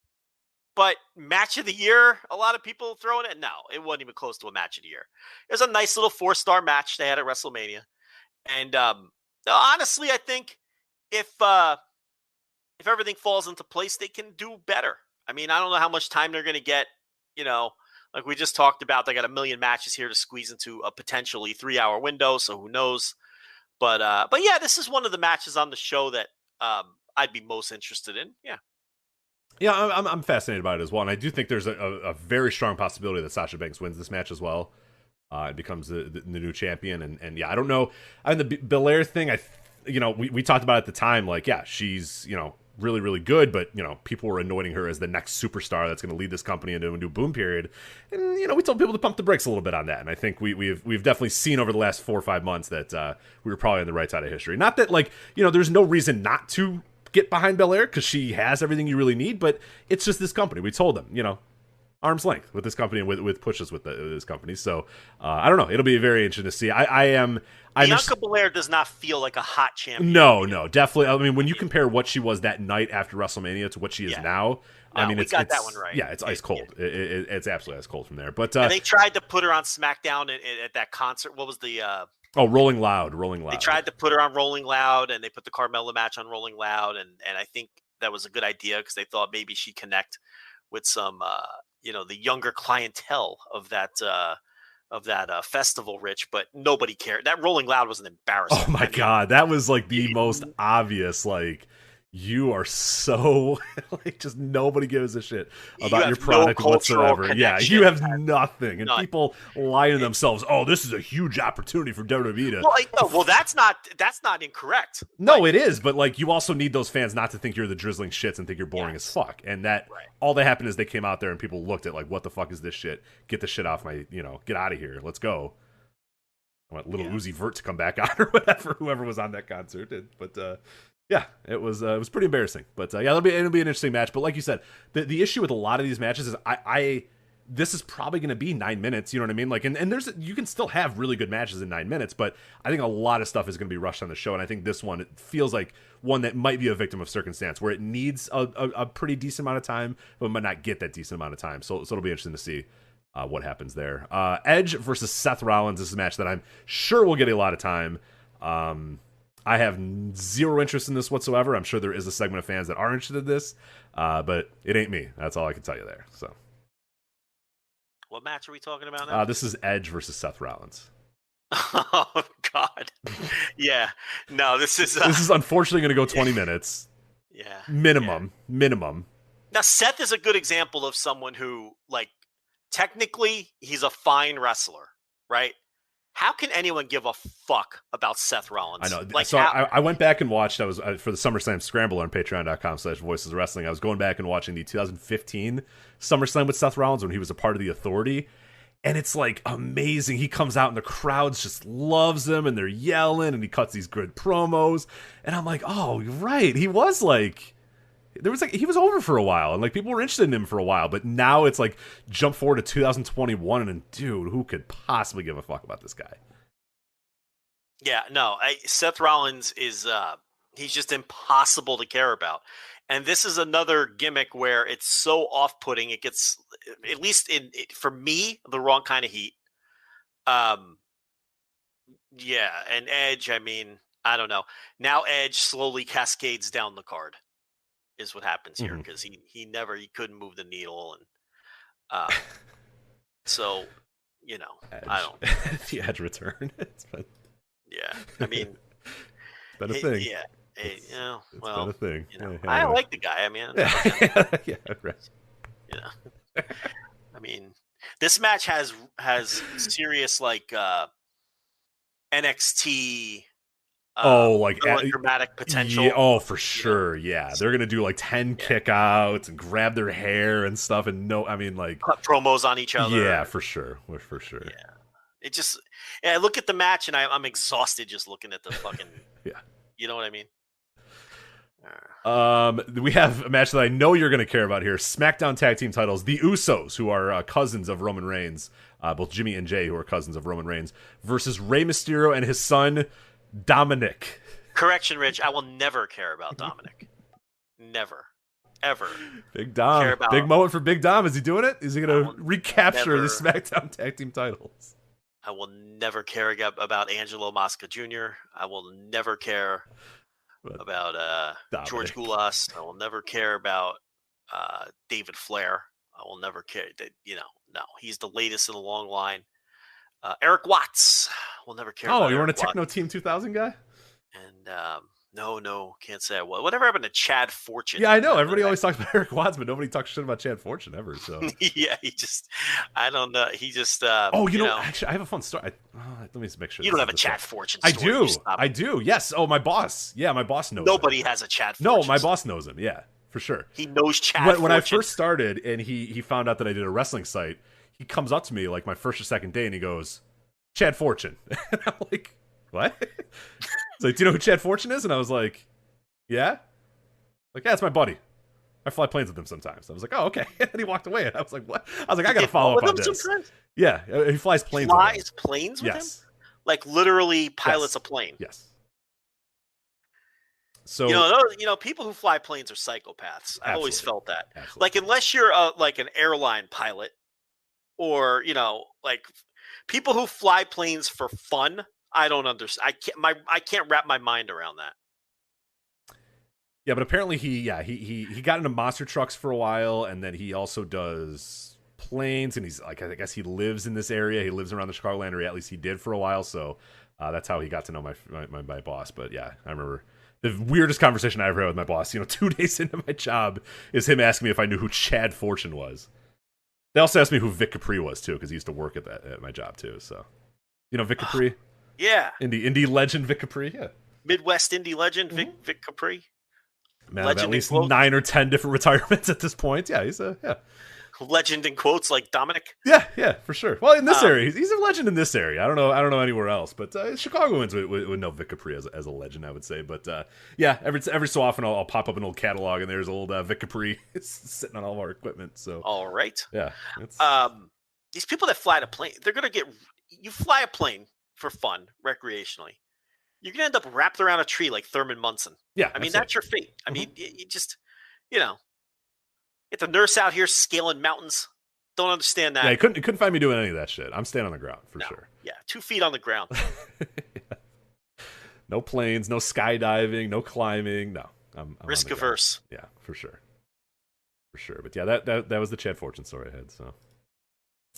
But match of the year, a lot of people throwing it. No, it wasn't even close to a match of the year. It was a nice little 4-star match they had at WrestleMania. And honestly, I think if everything falls into place, they can do better. I mean, I don't know how much time they're going to get. Like we just talked about, they got a million matches here to squeeze into a potentially 3-hour window. So who knows? But yeah, this is one of the matches on the show that I'd be most interested in. Yeah. Yeah, I'm fascinated by it as well, and I do think there's a very strong possibility that Sasha Banks wins this match as well. It becomes the new champion, and yeah, I don't know. I mean, the Belair thing, we talked about at the time, like, yeah, she's really, really good, but people were anointing her as the next superstar that's going to lead this company into a new boom period, and we told people to pump the brakes a little bit on that, and I think we've definitely seen over the last 4 or 5 months that we were probably on the right side of history. Not that there's no reason not to get behind Belair because she has everything you really need, but it's just this company. We told them, arm's length with this company and with pushes with this company. So I don't know. It'll be very interesting to see. Bianca Belair does not feel like a hot champion. No, definitely. I mean, when you compare what she was that night after WrestleMania to what she is now, I mean, it's that one right. Yeah, it's ice cold. It's absolutely ice cold from there. But and they tried to put her on SmackDown at that concert. What was the? Rolling Loud. They tried to put her on Rolling Loud, and they put the Carmella match on Rolling Loud, and I think that was a good idea because they thought maybe she'd connect with some, the younger clientele of that festival, Rich. But nobody cared. That Rolling Loud was an embarrassment. Oh my God, that was like the most obvious, like. You are so just nobody gives a shit about your product whatsoever. Yeah, you have nothing, and people lie to themselves. Oh, this is a huge opportunity for WWE to. Well, that's not incorrect. No, it is, but you also need those fans not to think you're the drizzling shits and think you're boring as fuck. And that all that happened is they came out there and people looked at what the fuck is this shit? Get the shit off my, get out of here. Let's go. I want little Uzi Vert to come back on or whatever. Whoever was on that concert, but. Yeah, it was pretty embarrassing, but it'll be an interesting match. But like you said, the issue with a lot of these matches is I this is probably going to be 9 minutes. You know what I mean? Like, and you can still have really good matches in 9 minutes, but I think a lot of stuff is going to be rushed on the show. And I think this one, it feels like one that might be a victim of circumstance where it needs a pretty decent amount of time, but might not get that decent amount of time. So it'll be interesting to see what happens there. Edge versus Seth Rollins. This is a match that I'm sure will get a lot of time. I have zero interest in this whatsoever. I'm sure there is a segment of fans that are interested in this, but it ain't me. That's all I can tell you there. So, what match are we talking about now? This is Edge versus Seth Rollins. Oh God, yeah. No, this is unfortunately going to go 20 minutes. Yeah, minimum. Now, Seth is a good example of someone who, like, technically he's a fine wrestler, right? How can anyone give a fuck about Seth Rollins? I know. Like, so I went back and watched. I was for the SummerSlam Scramble on Patreon.com/Voices of Wrestling. I was going back and watching the 2015 SummerSlam with Seth Rollins when he was a part of the Authority, and it's like amazing. He comes out and the crowds just loves him, and they're yelling, and he cuts these good promos, and I'm like, oh, right. He was like. He was over for a while, and like people were interested in him for a while, but now it's like jump forward to 2021, and dude, who could possibly give a fuck about this guy? Yeah, no, Seth Rollins is he's just impossible to care about, and this is another gimmick where it's so off-putting. It gets, at least for me, the wrong kind of heat. Yeah, and Edge. I mean, I don't know. Now Edge slowly cascades down the card. Is what happens here, because he couldn't move the needle, and so Edge. I don't the Edge return. I mean, it's been a thing. Yeah, it's been a thing. I like the guy. I mean, yeah, right. I mean, this match has serious like NXT. Dramatic potential. Yeah, for sure. Yeah, they're gonna do like 10 kickouts and grab their hair and stuff, and cut promos on each other. Yeah, for sure. Yeah, it just. I look at the match and I'm exhausted just looking at the fucking. Yeah, you know what I mean. We have a match that I know you're gonna care about here: SmackDown Tag Team Titles. The Usos, who are cousins of Roman Reigns, both Jimmy and Jay, who are cousins of Roman Reigns, versus Rey Mysterio and his son Dominic. Correction, Rich. I will never care about Dominic. Never. Ever. Big Dom. Big moment for Big Dom. Is he doing it? Is he going to recapture the SmackDown Tag Team titles? I will never care about Angelo Mosca Jr. I will never care about George Goulas. I will never care about David Flair. I will never care. No. He's the latest in the long line. Eric Watts will never care. Oh, you weren't a Techno Team 2000 guy? And no, can't say I was. Whatever happened to Chad Fortune? Yeah, I know. Everybody always talks about Eric Watts, but nobody talks shit about Chad Fortune ever. So yeah, I don't know. He just. Actually, I have a fun story. Let me just make sure. You don't have a Chad Fortune story. I do. Yes. Oh, my boss. Yeah, my boss knows. Nobody has a Chad Fortune. No, my boss knows him. Yeah, for sure. He knows Chad Fortune. When I first started, and he found out that I did a wrestling site. He comes up to me like my first or second day and he goes, Chad Fortune. And I'm like, what? He's like, do you know who Chad Fortune is? And I was like, yeah. Like, yeah, it's my buddy. I fly planes with him sometimes. I was like, oh, okay. And then he walked away. And I was like, what? I was like, I got to follow up on this. Sometimes? Yeah, he flies planes with him. Flies planes with him? Like literally pilots a plane? Yes. So people who fly planes are psychopaths. I've always felt that. Absolutely. Like, unless you're like an airline pilot, or like people who fly planes for fun, I don't understand. I can't wrap my mind around that. Yeah, but apparently he got into monster trucks for a while, and then he also does planes, and he's like, I guess he lives in this area. He lives around the Chicagoland area. At least he did for a while. So that's how he got to know my boss. But yeah, I remember the weirdest conversation I ever had with my boss. 2 days into my job is him asking me if I knew who Chad Fortune was. They also asked me who Vic Capri was too, because he used to work at my job too. So, Vic Capri, yeah, indie legend Vic Capri, yeah, Midwest indie legend Vic Capri. Man, at least 9 or 10 different retirements at this point. Yeah, he's Legend in quotes like Dominic. Yeah, for sure. Well, in this area, he's a legend in this area. I don't know anywhere else, but Chicagoans would know Vic Capri as a legend, I would say. But yeah, every so often I'll pop up an old catalog and there's old Vic Capri sitting on all of our equipment. So all right, yeah. These people that fly the plane, they're gonna get. You fly a plane for fun, recreationally. You're gonna end up wrapped around a tree like Thurman Munson. Yeah, I mean that's your fate. I mean, you just, get the nurse out here scaling mountains. Don't understand that. Yeah, you couldn't find me doing any of that shit. I'm staying on the ground for sure. Yeah, 2 feet on the ground. Yeah. No planes, no skydiving, no climbing. No, I'm risk averse. Yeah, for sure. But yeah, that was the Chad Fortune story I had. So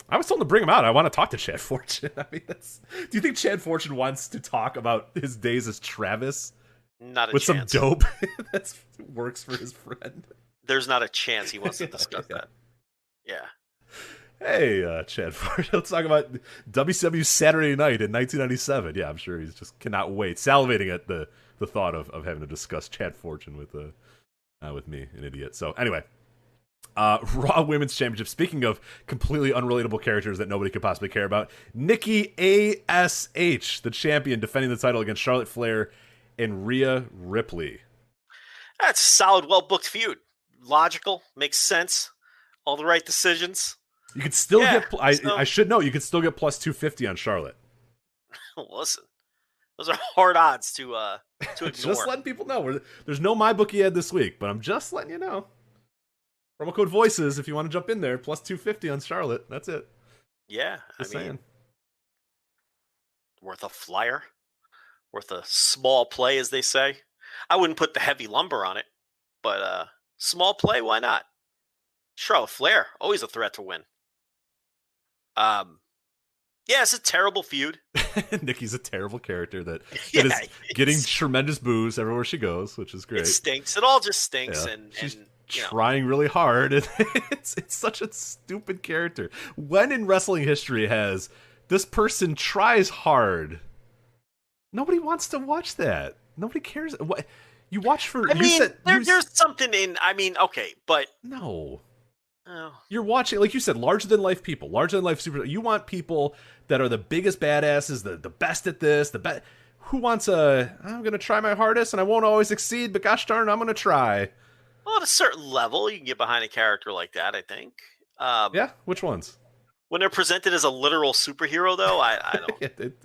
I was told to bring him out. I want to talk to Chad Fortune. I mean, do you think Chad Fortune wants to talk about his days as Travis? Not a with chance. Some dope that works for his friend. There's not a chance he wants to discuss that. Yeah. Hey, Chad Fortune, let's talk about WCW Saturday Night in 1997. Yeah, I'm sure he's just cannot wait, salivating at the thought of having to discuss Chad Fortune with me, an idiot. So anyway, Raw Women's Championship. Speaking of completely unrelatable characters that nobody could possibly care about, Nikki ASH, the champion, defending the title against Charlotte Flair and Rhea Ripley. That's a solid, well-booked feud. Logical, makes sense. All the right decisions. You could still get. I should know. You could still get plus 250 on Charlotte. Listen, those are hard odds to ignore. Just letting people know. There's no MyBookie ad this week, but I'm just letting you know. Promo code VOICES if you want to jump in there. Plus 250 on Charlotte. That's it. Yeah, just saying. Worth a flyer. Worth a small play, as they say. I wouldn't put the heavy lumber on it, but small play, why not? Charlotte Flair, always a threat to win. Yeah, it's a terrible feud. Nikki's a terrible character that is getting tremendous boos everywhere she goes, which is great. It stinks. It all just stinks. Yeah. And she's trying really hard. And it's such a stupid character. When in wrestling history has this person tries hard? Nobody wants to watch that. Nobody cares. What you watch for? There's something in. I mean, okay, but no. Oh. You're watching, like you said, larger than life people, larger than life super. You want people that are the biggest badasses, the best at this, the best. Who wants I'm going to try my hardest and I won't always succeed, but gosh darn, I'm going to try. Well, at a certain level, you can get behind a character like that, I think. Yeah, which ones? When they're presented as a literal superhero, though, I don't. it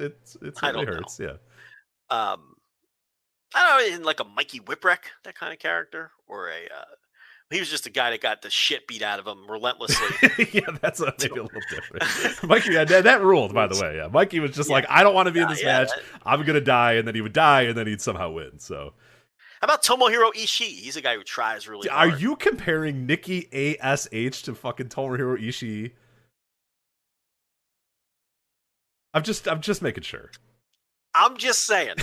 really hurts. Know. Yeah. I don't know, in like a Mikey Whipwreck, that kind of character, or a. He was just a guy that got the shit beat out of him relentlessly. Yeah, that's maybe a little different. Mikey, that ruled, by the way. Yeah, Mikey was just like, I don't want to be in this match. I'm going to die, and then he would die, and then he'd somehow win. So, how about Tomohiro Ishii? He's a guy who tries really hard. Are you comparing Nikki ASH to fucking Tomohiro Ishii? I'm just making sure. I'm just saying.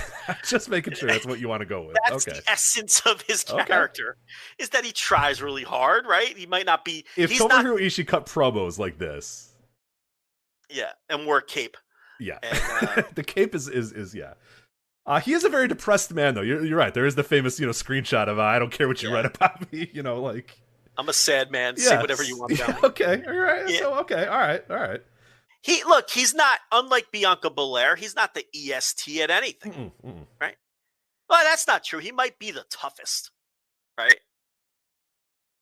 Just making sure that's what you want to go with. That's the essence of his character, is that he tries really hard, right? He might not be... If Tomohiro Ishii cut promos like this... Yeah, and wore a cape. Yeah. And, the cape is yeah. He is a very depressed man, though. You're right. There is the famous, screenshot of, I don't care what you write about me, like... I'm a sad man. Say whatever you want about me. Okay, all right. Yeah. So, okay, all right. He's not, unlike Bianca Belair, he's not the EST at anything, right? Well, that's not true. He might be the toughest, right?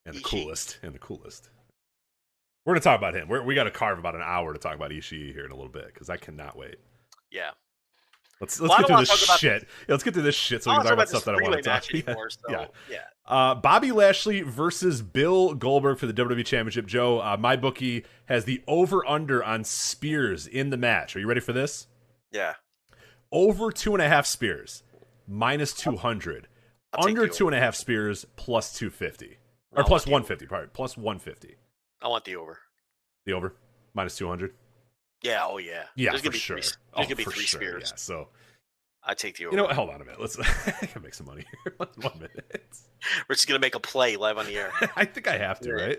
And the coolest. We're going to talk about him. We got to carve about an hour to talk about Ishii here in a little bit, because I cannot wait. Yeah. Let's get through this shit. Let's get through this shit so we can talk about stuff that I want to talk about. Yeah. Bobby Lashley versus Bill Goldberg for the WWE Championship. Joe, MyBookie has the over-under on spears in the match. Are you ready for this? Yeah. Over 2.5 spears, minus 200. Under 2.5 spears, plus 250. Or plus 150, pardon. Plus 150. I want the over. The over? Minus 200? Yeah, oh yeah. Yeah, there's for sure. There's going to be three spears. Yeah, so... I take the over. You know what? Hold on a minute. Let's I can make some money here. 1 minute. We're just going to make a play live on the air. I think I have to, right?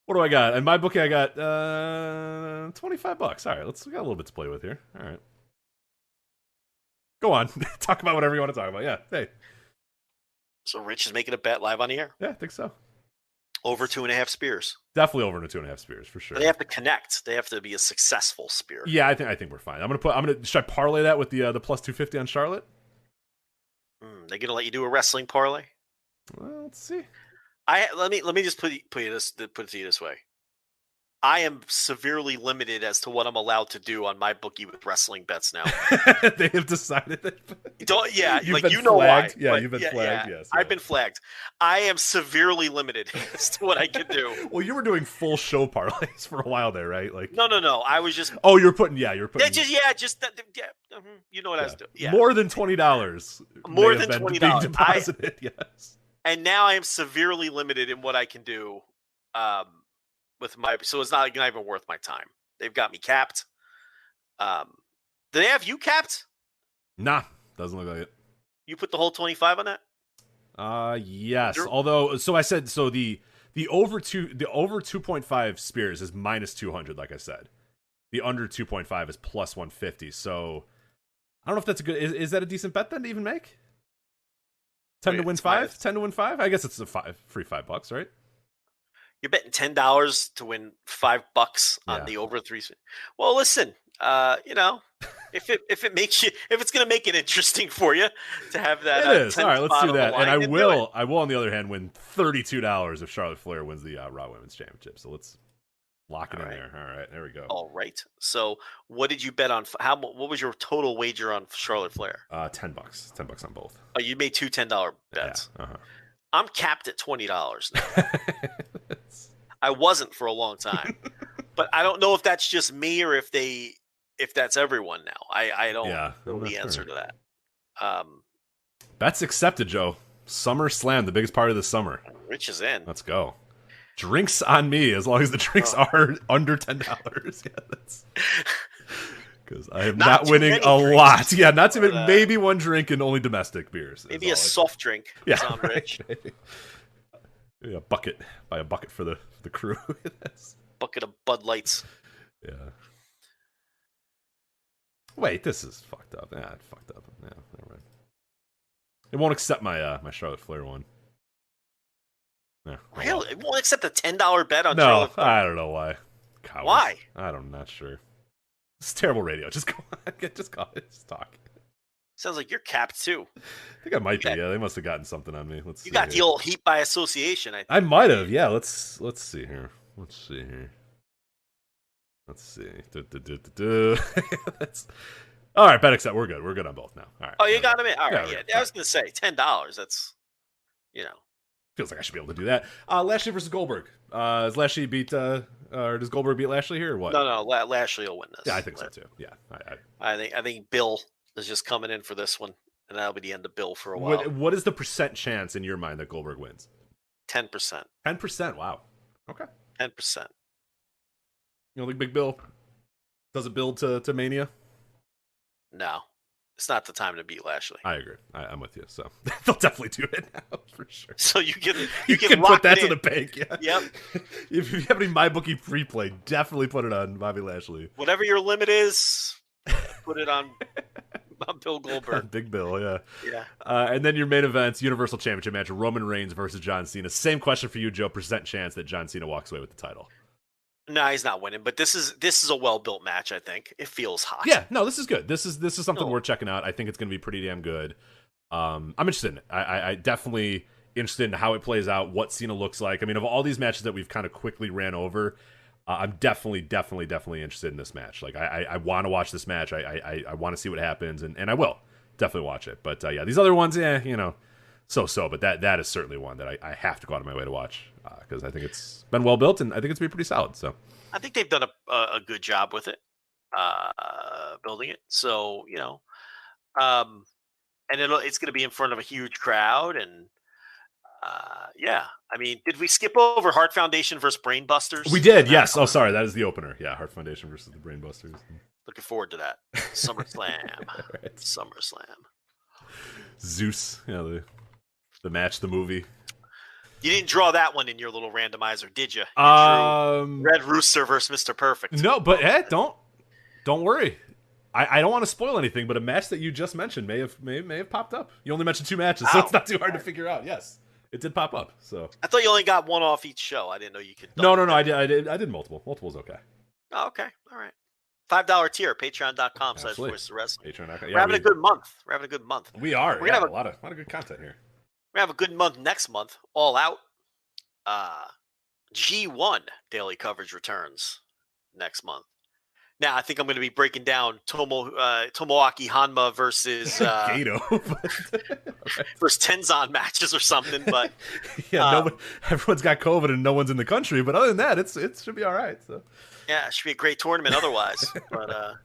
What do I got? In MyBookie, I got $25. All right, we got a little bit to play with here. All right. Go on. Talk about whatever you want to talk about. Yeah. Hey. So Rich is making a bet live on the air? Yeah, I think so. Over 2.5 spears. Definitely over 2.5 spears for sure. But they have to connect. They have to be a successful spear. Yeah, I think we're fine. Should I parlay that with the plus 250 on Charlotte? They're gonna let you do a wrestling parlay? Well, let's see. Let me just put it to you this way. I am severely limited as to what I'm allowed to do on my bookie with wrestling bets now. They have decided that. You've been flagged. Yeah, you've been flagged. Yes, I've been flagged. I am severely limited as to what I can do. Well, you were doing full show parlays for a while there, right? Like no. I was just. Oh, you're putting. You know what I was doing. Yeah. More than $20. More than $20 deposited. Yes. And now I am severely limited in what I can do. So it's not even worth my time. They've got me capped. Do they have you capped? Nah, doesn't look like it. You put the whole 25 on that? Yes. Although, so I said the over 2.5 spears is minus 200. Like I said, the under 2.5 is plus 150. So I don't know if that's a good. Is that a decent bet then to even make? 10 to win 5. 10 to win 5. I guess it's a free $5, right? You're betting $10 to win $5 on the over 3. Well, listen, if it's going to make it interesting for you to have that. It is. All right, let's do that. And I will, on the other hand, win $32 if Charlotte Flair wins the Raw Women's Championship. So let's lock it in there. All right, there we go. All right. So, what did you bet on? What was your total wager on Charlotte Flair? $10. $10 on both. Oh, you made 2 $10 bets. Yeah. Uh-huh. I'm capped at $20 now. I wasn't for a long time, but I don't know if that's just me or if that's everyone now. I don't know the answer to that. Bets accepted, Joe. SummerSlam, the biggest party of the summer. Rich is in. Let's go. Drinks on me, as long as the drinks are under $10. Yeah, that's because I am not winning a lot. Yeah, not too many. Maybe one drink and only domestic beers. Maybe a soft drink. Yeah, Rich. Maybe a bucket. Buy a bucket for the crew. Bucket of Bud Lights. Yeah. Wait, this is fucked up. Yeah, it's fucked up. Yeah, never mind. It won't accept my my Charlotte Flair one. Yeah, really? It won't accept a $10 bet on no, Charlotte Flair? I don't know why. Cowards. Why? I'm not sure. It's terrible radio. Just go on. Just talk. Sounds like you're capped too. I think I might be. Yeah, they must have gotten something on me. You got the old heat by association. I think. I might have. Yeah. Let's see here. Let's see. That's all right. Bet accept. We're good. We're good on both now. All right. Oh, you got him in. All right. Yeah. I was gonna say $10. That's feels like I should be able to do that. Lashley versus Goldberg. Does Lashley beat? Or does Goldberg beat Lashley here or what? No. Lashley will win this. Yeah, I think so too. Yeah. I think Bill is just coming in for this one, and that'll be the end of Bill for a while. What is the percent chance in your mind that Goldberg wins? 10%. 10%. Wow. Okay. 10%. You don't think Big Bill does it build to Mania? No. It's not the time to beat Lashley. I agree. I'm with you. So they'll definitely do it now for sure. So you can put that to the bank. Yeah. Yep. If you have any MyBookie free play, definitely put it on Bobby Lashley. Whatever your limit is, put it on Bill Goldberg. Big Bill, yeah. Yeah. And then your main events, Universal Championship match, Roman Reigns versus John Cena. Same question for you, Joe. Percent chance that John Cena walks away with the title. No, he's not winning, but this is a well-built match, I think. It feels hot. Yeah, no, this is good. This is something worth checking out. I think it's going to be pretty damn good. I'm interested in it. I definitely interested in how it plays out, what Cena looks like. I mean, of all these matches that we've kind of quickly ran over, I'm definitely interested in this match. Like, I want to watch this match. I want to see what happens, and I will definitely watch it. But yeah, these other ones, so. But that is certainly one that I have to go out of my way to watch because I think it's been well built, and I think it's been pretty solid. So I think they've done a good job with it, building it. So and it's going to be in front of a huge crowd, and yeah. I mean, did we skip over Heart Foundation versus Brainbusters? We did, yes. Oh, sorry, that is the opener. Yeah, Heart Foundation versus the Brainbusters. Looking forward to that. SummerSlam. Right. SummerSlam. Zeus, the match, the movie. You didn't draw that one in your little randomizer, did you? Red Rooster versus Mr. Perfect. No, but don't worry. I don't want to spoil anything, but a match that you just mentioned may have popped up. You only mentioned 2 matches, so it's not too hard to figure out. Yes, it did pop up. So I thought you only got one off each show. I didn't know you could. No. I did multiple. Multiple's okay. Oh, okay. All right. $5 tier, patreon.com/voice of wrestling. Patreon.com. We're having a good month. We're having a good month. We are. We're gonna have a lot of good content here. We're gonna have a good month next month. All Out. G1 daily coverage returns next month. Now I think I'm going to be breaking down Tomoaki Hanma versus Gato versus Tenzan matches or something. But everyone's got COVID and no one's in the country. But other than that, it should be all right. So. Yeah, it should be a great tournament otherwise. But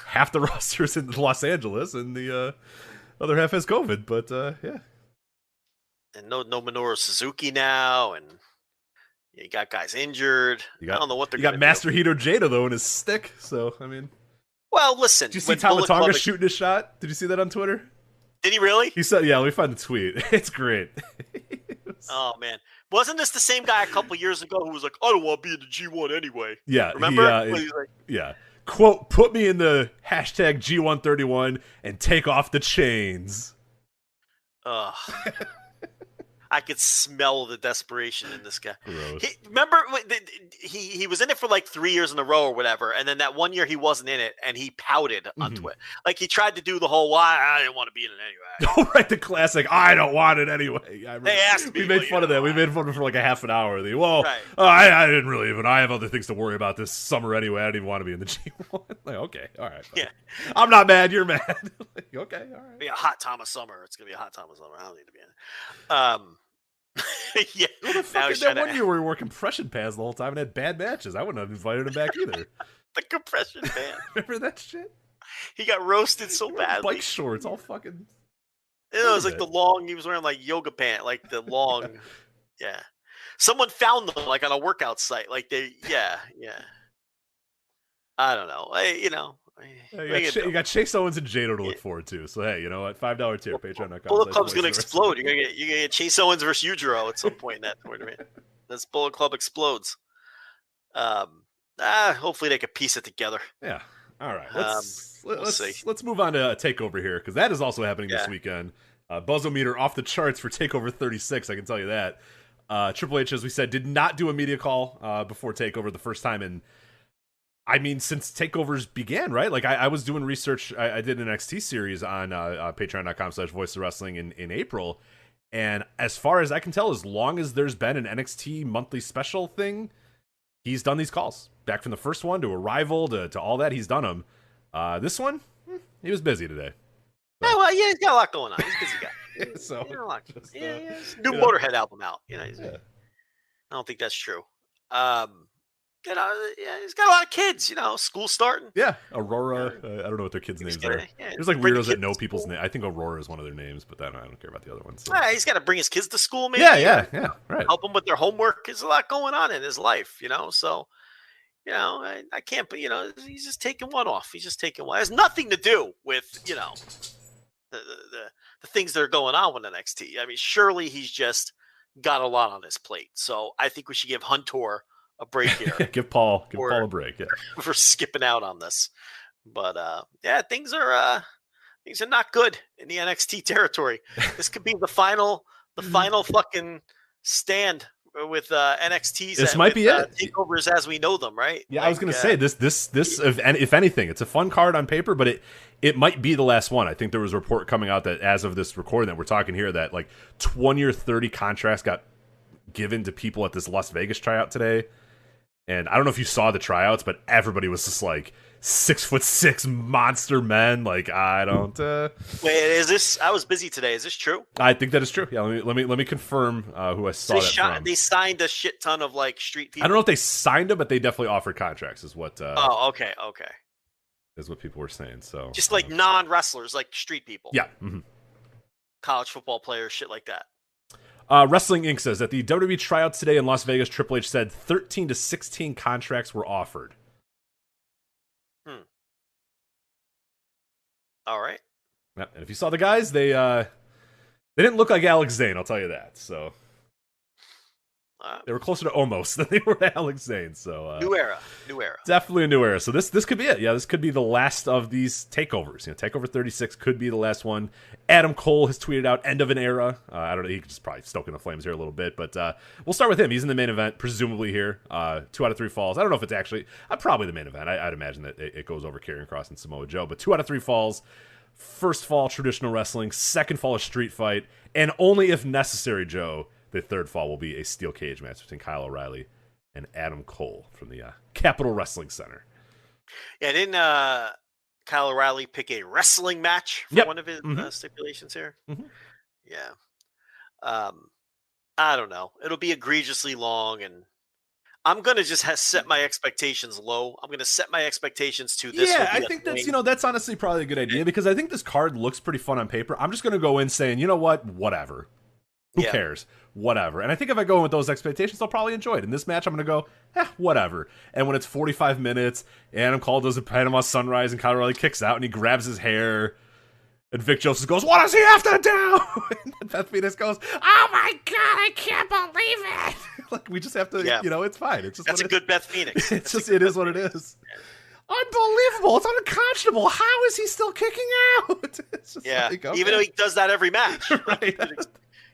half the roster's in Los Angeles and the other half has COVID. But yeah, and no Minoru Suzuki now, and you got guys injured. I don't know what they're. You got Master Hito Jada though in his stick. So I mean, well, listen. Did you see Tama Tonga shooting a shot? Did you see that on Twitter? Did he really? He said, "Yeah, let me find the tweet. It's great." Oh man, wasn't this the same guy a couple years ago who was like, "I don't want to be in the G1 anyway"? Yeah, remember? Yeah. Quote: "Put me in the hashtag G131 and take off the chains." I could smell the desperation in this guy. Gross. Remember, he was in it for like 3 years in a row or whatever, and then that 1 year he wasn't in it, and he pouted on Twitter. Like he tried to do the whole "why I didn't want to be in it anyway." Oh, right, the classic "I don't want it anyway." They asked me. We made fun of that. We made fun of it for like a half an hour. Right. I didn't really even. I have other things to worry about this summer anyway. I didn't even want to be in the G1. Like, okay, all right. Yeah, I'm not mad. You're mad. Like, okay, all right. Be a hot Thomas summer. It's gonna be a hot Thomas summer. I don't need to be in it. Yeah. What the fuck is that 1 year where we wore compression pants the whole time and had bad matches? I wouldn't have invited him back either. The compression pants. Remember that shit? He got roasted so badly. Bike shorts, all fucking. It was like the long. He was wearing like yoga pant, like the long. Yeah. Someone found them like on a workout site. Like yeah. I don't know. You got Chase Owens and Jado to look forward to. So hey, you know what? $5 tier, Patreon.com. Bullet Club's gonna explode. You're gonna get Chase Owens versus Yujiro at some point in that tournament. This Bullet Club explodes. Hopefully they can piece it together. Yeah. All right. Let's move on to TakeOver here because that is also happening this weekend. Buzzometer off the charts for TakeOver 36. I can tell you that. Triple H, as we said, did not do a media call before TakeOver the first time in. I mean, since takeovers began, right? Like I was doing research. I did an NXT series on patreon.com/voice of wrestling in April. And as far as I can tell, as long as there's been an NXT monthly special thing, he's done these calls. Back from the first one to Arrival to all that, he's done them. This one, he was busy today. So. Yeah, well, he's got a lot going on. He's a busy guy. So, new Motorhead album out. I don't think that's true. He's got a lot of kids, school starting. Yeah, Aurora. I don't know what their kids' names are. There's like weirdos that know people's names. I think Aurora is one of their names, but I don't care about the other ones. So. He's got to bring his kids to school, maybe. Yeah, right. Help them with their homework. There's a lot going on in his life, So, I can't. But he's just taking one off. He's just taking one. It has nothing to do with the things that are going on with NXT. I mean, surely he's just got a lot on his plate. So I think we should give Hunter a break here. Give Paul a break. Yeah, for skipping out on this. But things are not good in the NXT territory. This could be the final fucking stand with NXT's. This might be it. Takeovers as we know them, right? Yeah, I was going to say this. If anything, it's a fun card on paper, but it might be the last one. I think there was a report coming out that as of this recording that we're talking here, that like 20 or 30 contracts got given to people at this Las Vegas tryout today. And I don't know if you saw the tryouts, but everybody was just like 6'6" monster men. Like I don't. Wait, is this? I was busy today. Is this true? I think that is true. Yeah, let me confirm who I saw that from. They signed a shit ton of like street people. I don't know if they signed them, but they definitely offered contracts. Is what? Okay. Is what people were saying. So just like non-wrestlers, like street people. Yeah. College football players, shit like that. Wrestling Inc. says that the WWE tryouts today in Las Vegas, Triple H said 13 to 16 contracts were offered. All right. Yeah, and if you saw the guys, they didn't look like Alex Zane, I'll tell you that. So. They were closer to almost than they were to Alex Zane. So new era. Definitely a new era. So this could be it. Yeah, this could be the last of these takeovers. Takeover 36 could be the last one. Adam Cole has tweeted out end of an era. I don't know. He could just probably stoking the flames here a little bit, but we'll start with him. He's in the main event, presumably here. 2 out of 3 falls. I don't know if it's actually probably the main event. I'd imagine that it goes over Karrion Kross and Samoa Joe, but 2 out of 3 falls. First fall, traditional wrestling. Second fall, a street fight, and only if necessary, Joe. The third fall will be a steel cage match between Kyle O'Reilly and Adam Cole from the Capitol Wrestling Center. Yeah, didn't Kyle O'Reilly pick a wrestling match for one of his stipulations here? Mm-hmm. Yeah. I don't know. It'll be egregiously long, and I'm going to just set my expectations low. I'm going to set my expectations to this. Yeah, I think that's honestly probably a good idea because I think this card looks pretty fun on paper. I'm just going to go in saying, you know what? Whatever. Who cares? Whatever. And I think if I go in with those expectations, I'll probably enjoy it. In this match, I'm going to go, whatever. And when it's 45 minutes, Adam Cole does a Panama Sunrise, and Kyle O'Reilly kicks out, and he grabs his hair, and Vic Joseph goes, what does he have to do? And Beth Phoenix goes, oh my God, I can't believe it. Like, we just have to, it's fine. It's just That's a good Beth Phoenix. It is what it is. Unbelievable. It's unconscionable. How is he still kicking out? It's just like, okay. Even though he does that every match. Right.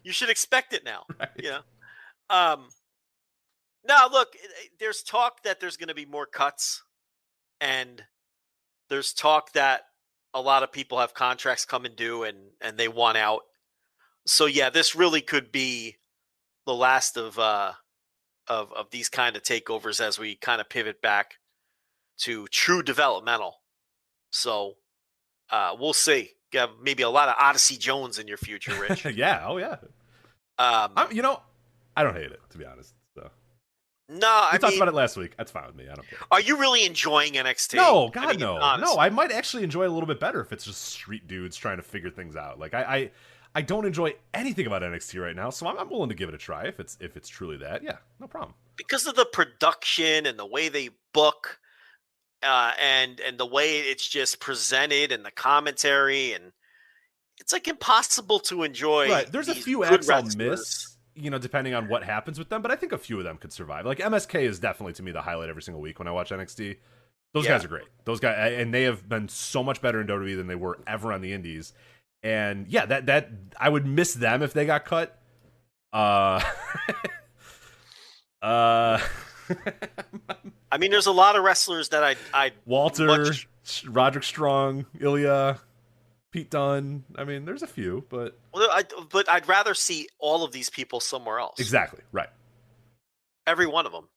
You should expect it now. Right. Now, look, there's talk that there's going to be more cuts, and there's talk that a lot of people have contracts coming due and they want out. So, yeah, this really could be the last of these kind of takeovers as we kind of pivot back to true developmental. So, we'll see. You have maybe a lot of Odyssey Jones in your future, Rich. Yeah. Oh, yeah. I don't hate it, to be honest. So. No, we talked about it last week. That's fine with me. I don't care. Are you really enjoying NXT? No, God, no. No, I might actually enjoy it a little bit better if it's just street dudes trying to figure things out. Like, I don't enjoy anything about NXT right now, so I'm willing to give it a try if it's truly that. Yeah, no problem. Because of the production and the way they book. And the way it's just presented and the commentary, and it's like impossible to enjoy. Right. There's a few acts I'll miss, depending on what happens with them, but I think a few of them could survive. Like MSK is definitely to me the highlight every single week when I watch NXT. Those guys are great. Those guys, and they have been so much better in WWE than they were ever on the indies. And yeah, that I would miss them if they got cut. I mean, there's a lot of wrestlers that I Walter, Roderick Strong, Ilya, Pete Dunne. I mean, there's a few, but I'd rather see all of these people somewhere else. Exactly, right. Every one of them.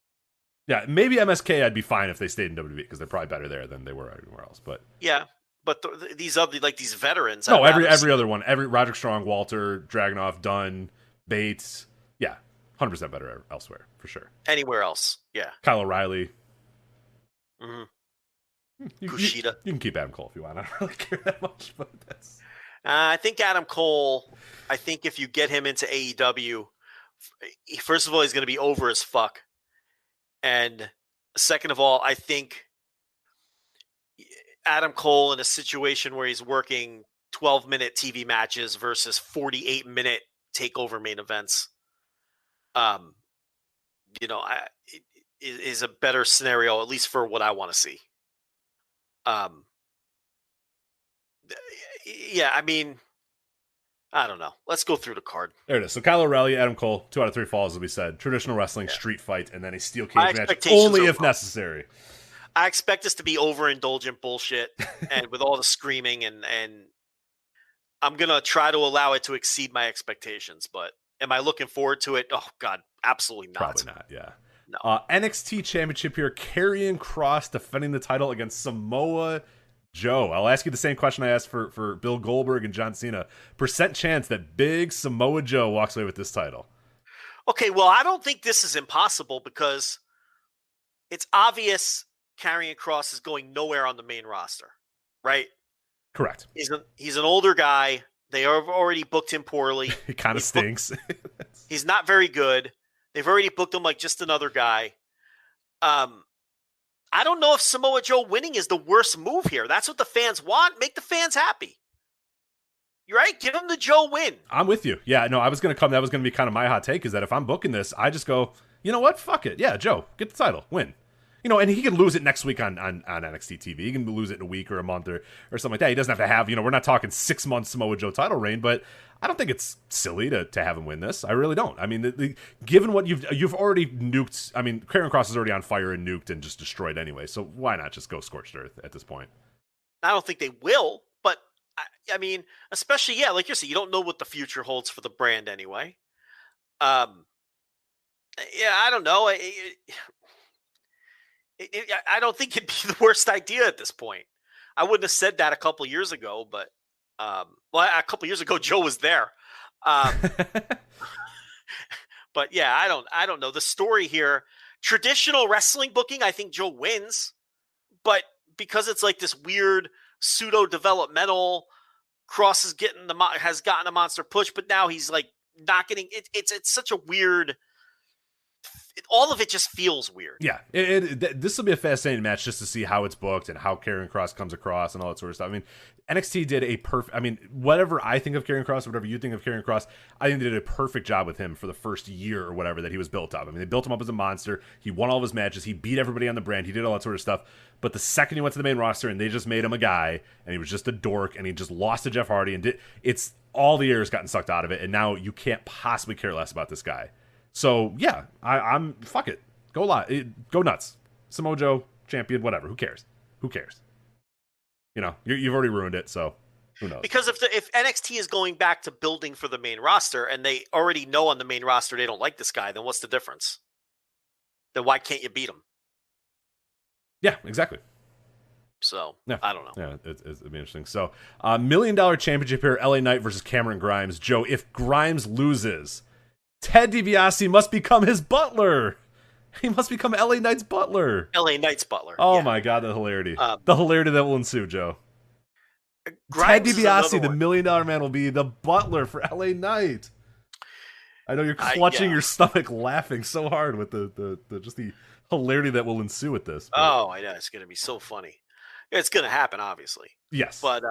Yeah, maybe MSK I'd be fine if they stayed in WWE because they're probably better there than they were anywhere else. But yeah, but these other these veterans. No, every other one, every Roderick Strong, Walter, Dragunov, Dunne, Bates. Yeah, 100% better elsewhere for sure. Anywhere else, yeah. Kyle O'Reilly. Kushida. You can keep Adam Cole if you want. I don't really care that much, but that's. I think Adam Cole. I think if you get him into AEW, first of all, he's going to be over as fuck, and second of all, I think Adam Cole in a situation where he's working 12-minute TV matches versus 48-minute takeover main events, is a better scenario, at least for what I want to see. Yeah, I mean, I don't know. Let's go through the card. There it is. So Kyle O'Reilly, Adam Cole, 2 out of 3 falls, as we said. Traditional wrestling, street fight, and then a steel cage match, only if necessary. I expect this to be overindulgent bullshit, and with all the screaming, and I'm gonna try to allow it to exceed my expectations. But am I looking forward to it? Oh God, absolutely not. Probably not. Yeah. No. NXT Championship here, Karrion Kross defending the title against Samoa Joe. I'll ask you the same question I asked for Bill Goldberg and John Cena. Percent chance that big Samoa Joe walks away with this title? Okay, well, I don't think this is impossible because it's obvious Karrion Kross is going nowhere on the main roster, right? Correct. He's an older guy. They have already booked him poorly. He kind of stinks. He's not very good. They've already booked him like just another guy. I don't know if Samoa Joe winning is the worst move here. That's what the fans want. Make the fans happy. You're right. Give him the Joe win. I'm with you. Yeah, no, that was going to be kind of my hot take, is that if I'm booking this, I just go, you know what? Fuck it. Yeah, Joe, get the title, win. And he can lose it next week on NXT TV. He can lose it in a week or a month or something like that. He doesn't have to have, we're not talking 6 months Samoa Joe title reign, but I don't think it's silly to have him win this. I really don't. I mean, given what you've already nuked, I mean, Karrion Kross is already on fire and nuked and just destroyed anyway, so why not just go scorched earth at this point? I don't think they will, but I mean, especially, like you said, you don't know what the future holds for the brand anyway. I don't know. I don't think it'd be the worst idea at this point. I wouldn't have said that a couple years ago, but a couple years ago, Joe was there. But yeah, I don't know. The story here, traditional wrestling booking, I think Joe wins, but because it's like this weird pseudo developmental, Cross has gotten a monster push, but now he's like not getting it. It's such a weird. All of it just feels weird. Yeah, this will be a fascinating match just to see how it's booked and how Karrion Kross comes across and all that sort of stuff. I mean, NXT did a perfect. I mean, whatever I think of Karrion Kross, whatever you think of Karrion Kross, I think they did a perfect job with him for the first year or whatever that he was built up. I mean, they built him up as a monster. He won all of his matches. He beat everybody on the brand. He did all that sort of stuff. But the second he went to the main roster and they just made him a guy and he was just a dork and he just lost to Jeff Hardy and it's all the air has gotten sucked out of it. And now you can't possibly care less about this guy. So yeah, I'm fuck it. Go nuts. Samoa Joe, champion, whatever. Who cares? You've already ruined it, so who knows? Because if NXT is going back to building for the main roster and they already know on the main roster they don't like this guy, then what's the difference? Then why can't you beat him? Yeah, exactly. So, yeah. I don't know. Yeah, it'd be interesting. So, $1 million championship here, LA Knight versus Cameron Grimes. Joe, if Grimes loses, Ted DiBiase must become his butler. He must become LA Knight's butler. LA Knight's butler. Oh my God, the hilarity. The hilarity that will ensue, Joe. Ted DiBiase, the $1 million man, will be the butler for LA Knight. I know you're clutching your stomach laughing so hard with the hilarity that will ensue with this. But. Oh, I know. It's going to be so funny. It's going to happen, obviously. Yes. But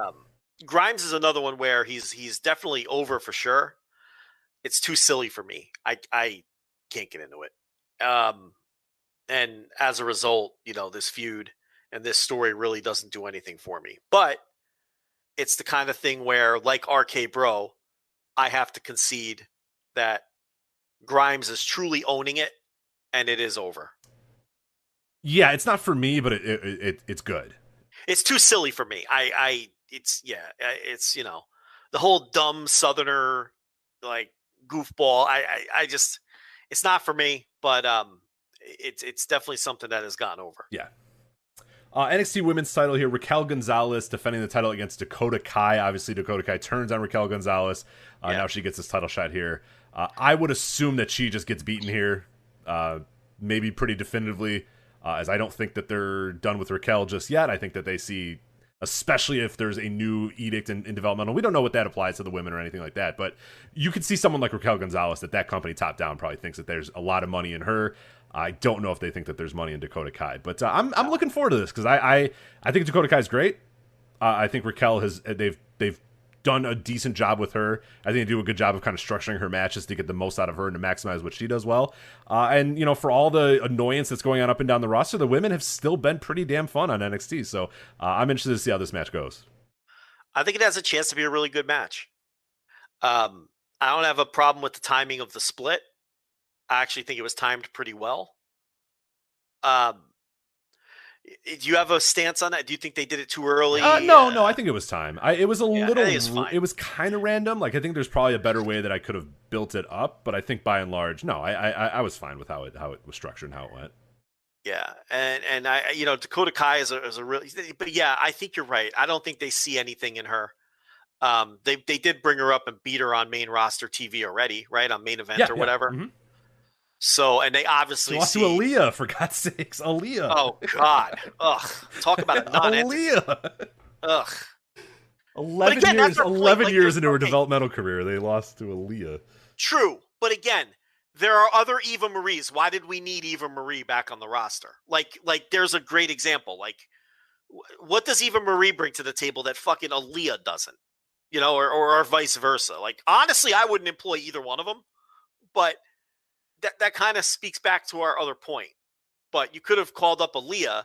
Grimes is another one where he's definitely over for sure. It's too silly for me. I can't get into it. And as a result, this feud and this story really doesn't do anything for me. But it's the kind of thing where, like RK Bro, I have to concede that Grimes is truly owning it, and it is over. Yeah, it's not for me, but it's good. It's too silly for me. It's the whole dumb Southerner like goofball. I just, it's not for me, but it's definitely something that has gotten over. Yeah. NXT Women's title here, Raquel Gonzalez defending the title against Dakota Kai. Obviously, Dakota Kai turns on Raquel Gonzalez. Now she gets this title shot here. I would assume that she just gets beaten here, maybe pretty definitively, as I don't think that they're done with Raquel just yet. I think that they see, especially if there's a new edict in developmental. We don't know what that applies to the women or anything like that, but you could see someone like Raquel Gonzalez that company top down probably thinks that there's a lot of money in her. I don't know if they think that there's money in Dakota Kai, but I'm looking forward to this because I think Dakota Kai is great. I think Raquel they've done a decent job with her. I think they do a good job of kind of structuring her matches to get the most out of her and to maximize what she does well. And for all the annoyance that's going on up and down the roster, the women have still been pretty damn fun on NXT. So I'm interested to see how this match goes. I think it has a chance to be a really good match. I don't have a problem with the timing of the split. I actually think it was timed pretty well. Do you have a stance on that? Do you think they did it too early? No, I think it was time. It was it was kind of random. Like, I think there's probably a better way that I could have built it up, but I think by and large, no, I was fine with how it was structured and how it went. Yeah. And I, Dakota Kai is a really, but yeah, I think you're right. I don't think they see anything in her. They did bring her up and beat her on main roster TV already, right? On main event or whatever. Mm-hmm. So, and they obviously lost to Aaliyah, for God's sakes. Aaliyah. Oh, God. Ugh. Talk about a non-entity. Aaliyah. Ugh. 11 years into her developmental career, they lost to Aaliyah. True. But again, there are other Eva Maries. Why did we need Eva Marie back on the roster? Like there's a great example. Like, what does Eva Marie bring to the table that fucking Aaliyah doesn't? or vice versa. Like, honestly, I wouldn't employ either one of them, but that kind of speaks back to our other point. But you could have called up Aaliyah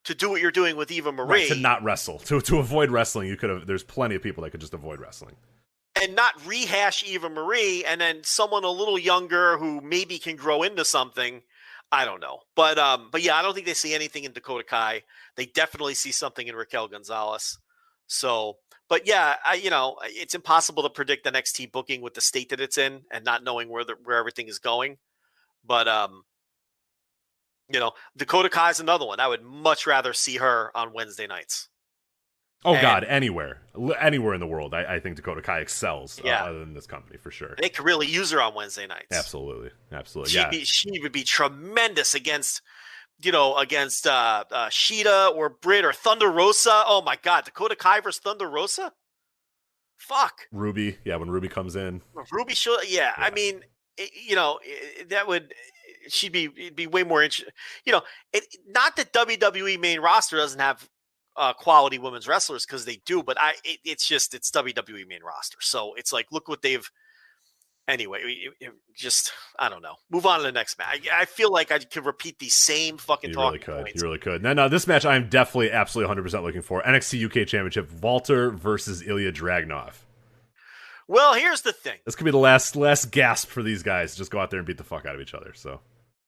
to do what you're doing with Eva Marie. Right, to not wrestle. To avoid wrestling, you could have. There's plenty of people that could just avoid wrestling. And not rehash Eva Marie, and then someone a little younger who maybe can grow into something. I don't know. But yeah, I don't think they see anything in Dakota Kai. They definitely see something in Raquel Gonzalez. So, but yeah, it's impossible to predict the NXT booking with the state that it's in and not knowing where everything is going. But, Dakota Kai is another one. I would much rather see her on Wednesday nights. Oh, God, anywhere in the world. I think Dakota Kai excels other than this company, for sure. They could really use her on Wednesday nights. Absolutely. She would be tremendous against Shida or Britt or Thunder Rosa. Oh, my God. Dakota Kai versus Thunder Rosa? Fuck. Ruby. Yeah, when Ruby comes in. Ruby, yeah. I mean, it'd be way more interesting. Not that WWE main roster doesn't have quality women's wrestlers, because they do, but it's WWE main roster. So it's like, look what they've. Anyway, I don't know. Move on to the next match. I feel like I could repeat these same fucking talking points. You really could. Now, this match I'm definitely absolutely 100% looking for. NXT UK Championship, Walter versus Ilya Dragunov. Well, here's the thing. This could be the last gasp for these guys. Just go out there and beat the fuck out of each other. So,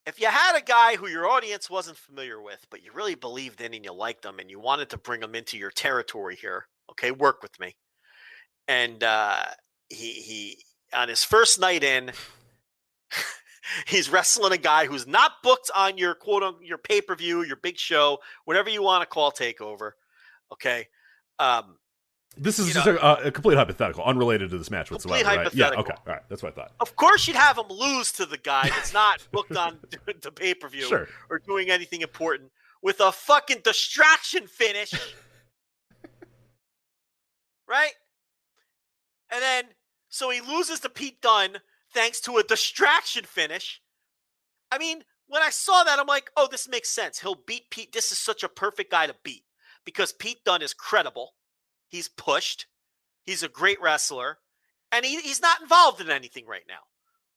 if you had a guy who your audience wasn't familiar with, but you really believed in and you liked them and you wanted to bring them into your territory here, okay, work with me. And he on his first night in, he's wrestling a guy who's not booked on your your pay-per-view, your big show, whatever you want to call TakeOver. Okay. This is just a complete hypothetical, unrelated to this match whatsoever, right? Yeah, okay. All right. That's what I thought. Of course you'd have him lose to the guy that's not booked on the pay-per-view sure. or doing anything important with a fucking distraction finish. Right? And then, so he loses to Pete Dunne thanks to a distraction finish. I mean, when I saw that, I'm like, oh, this makes sense. He'll beat Pete. This is such a perfect guy to beat because Pete Dunne is credible. He's pushed. He's a great wrestler. And he's not involved in anything right now.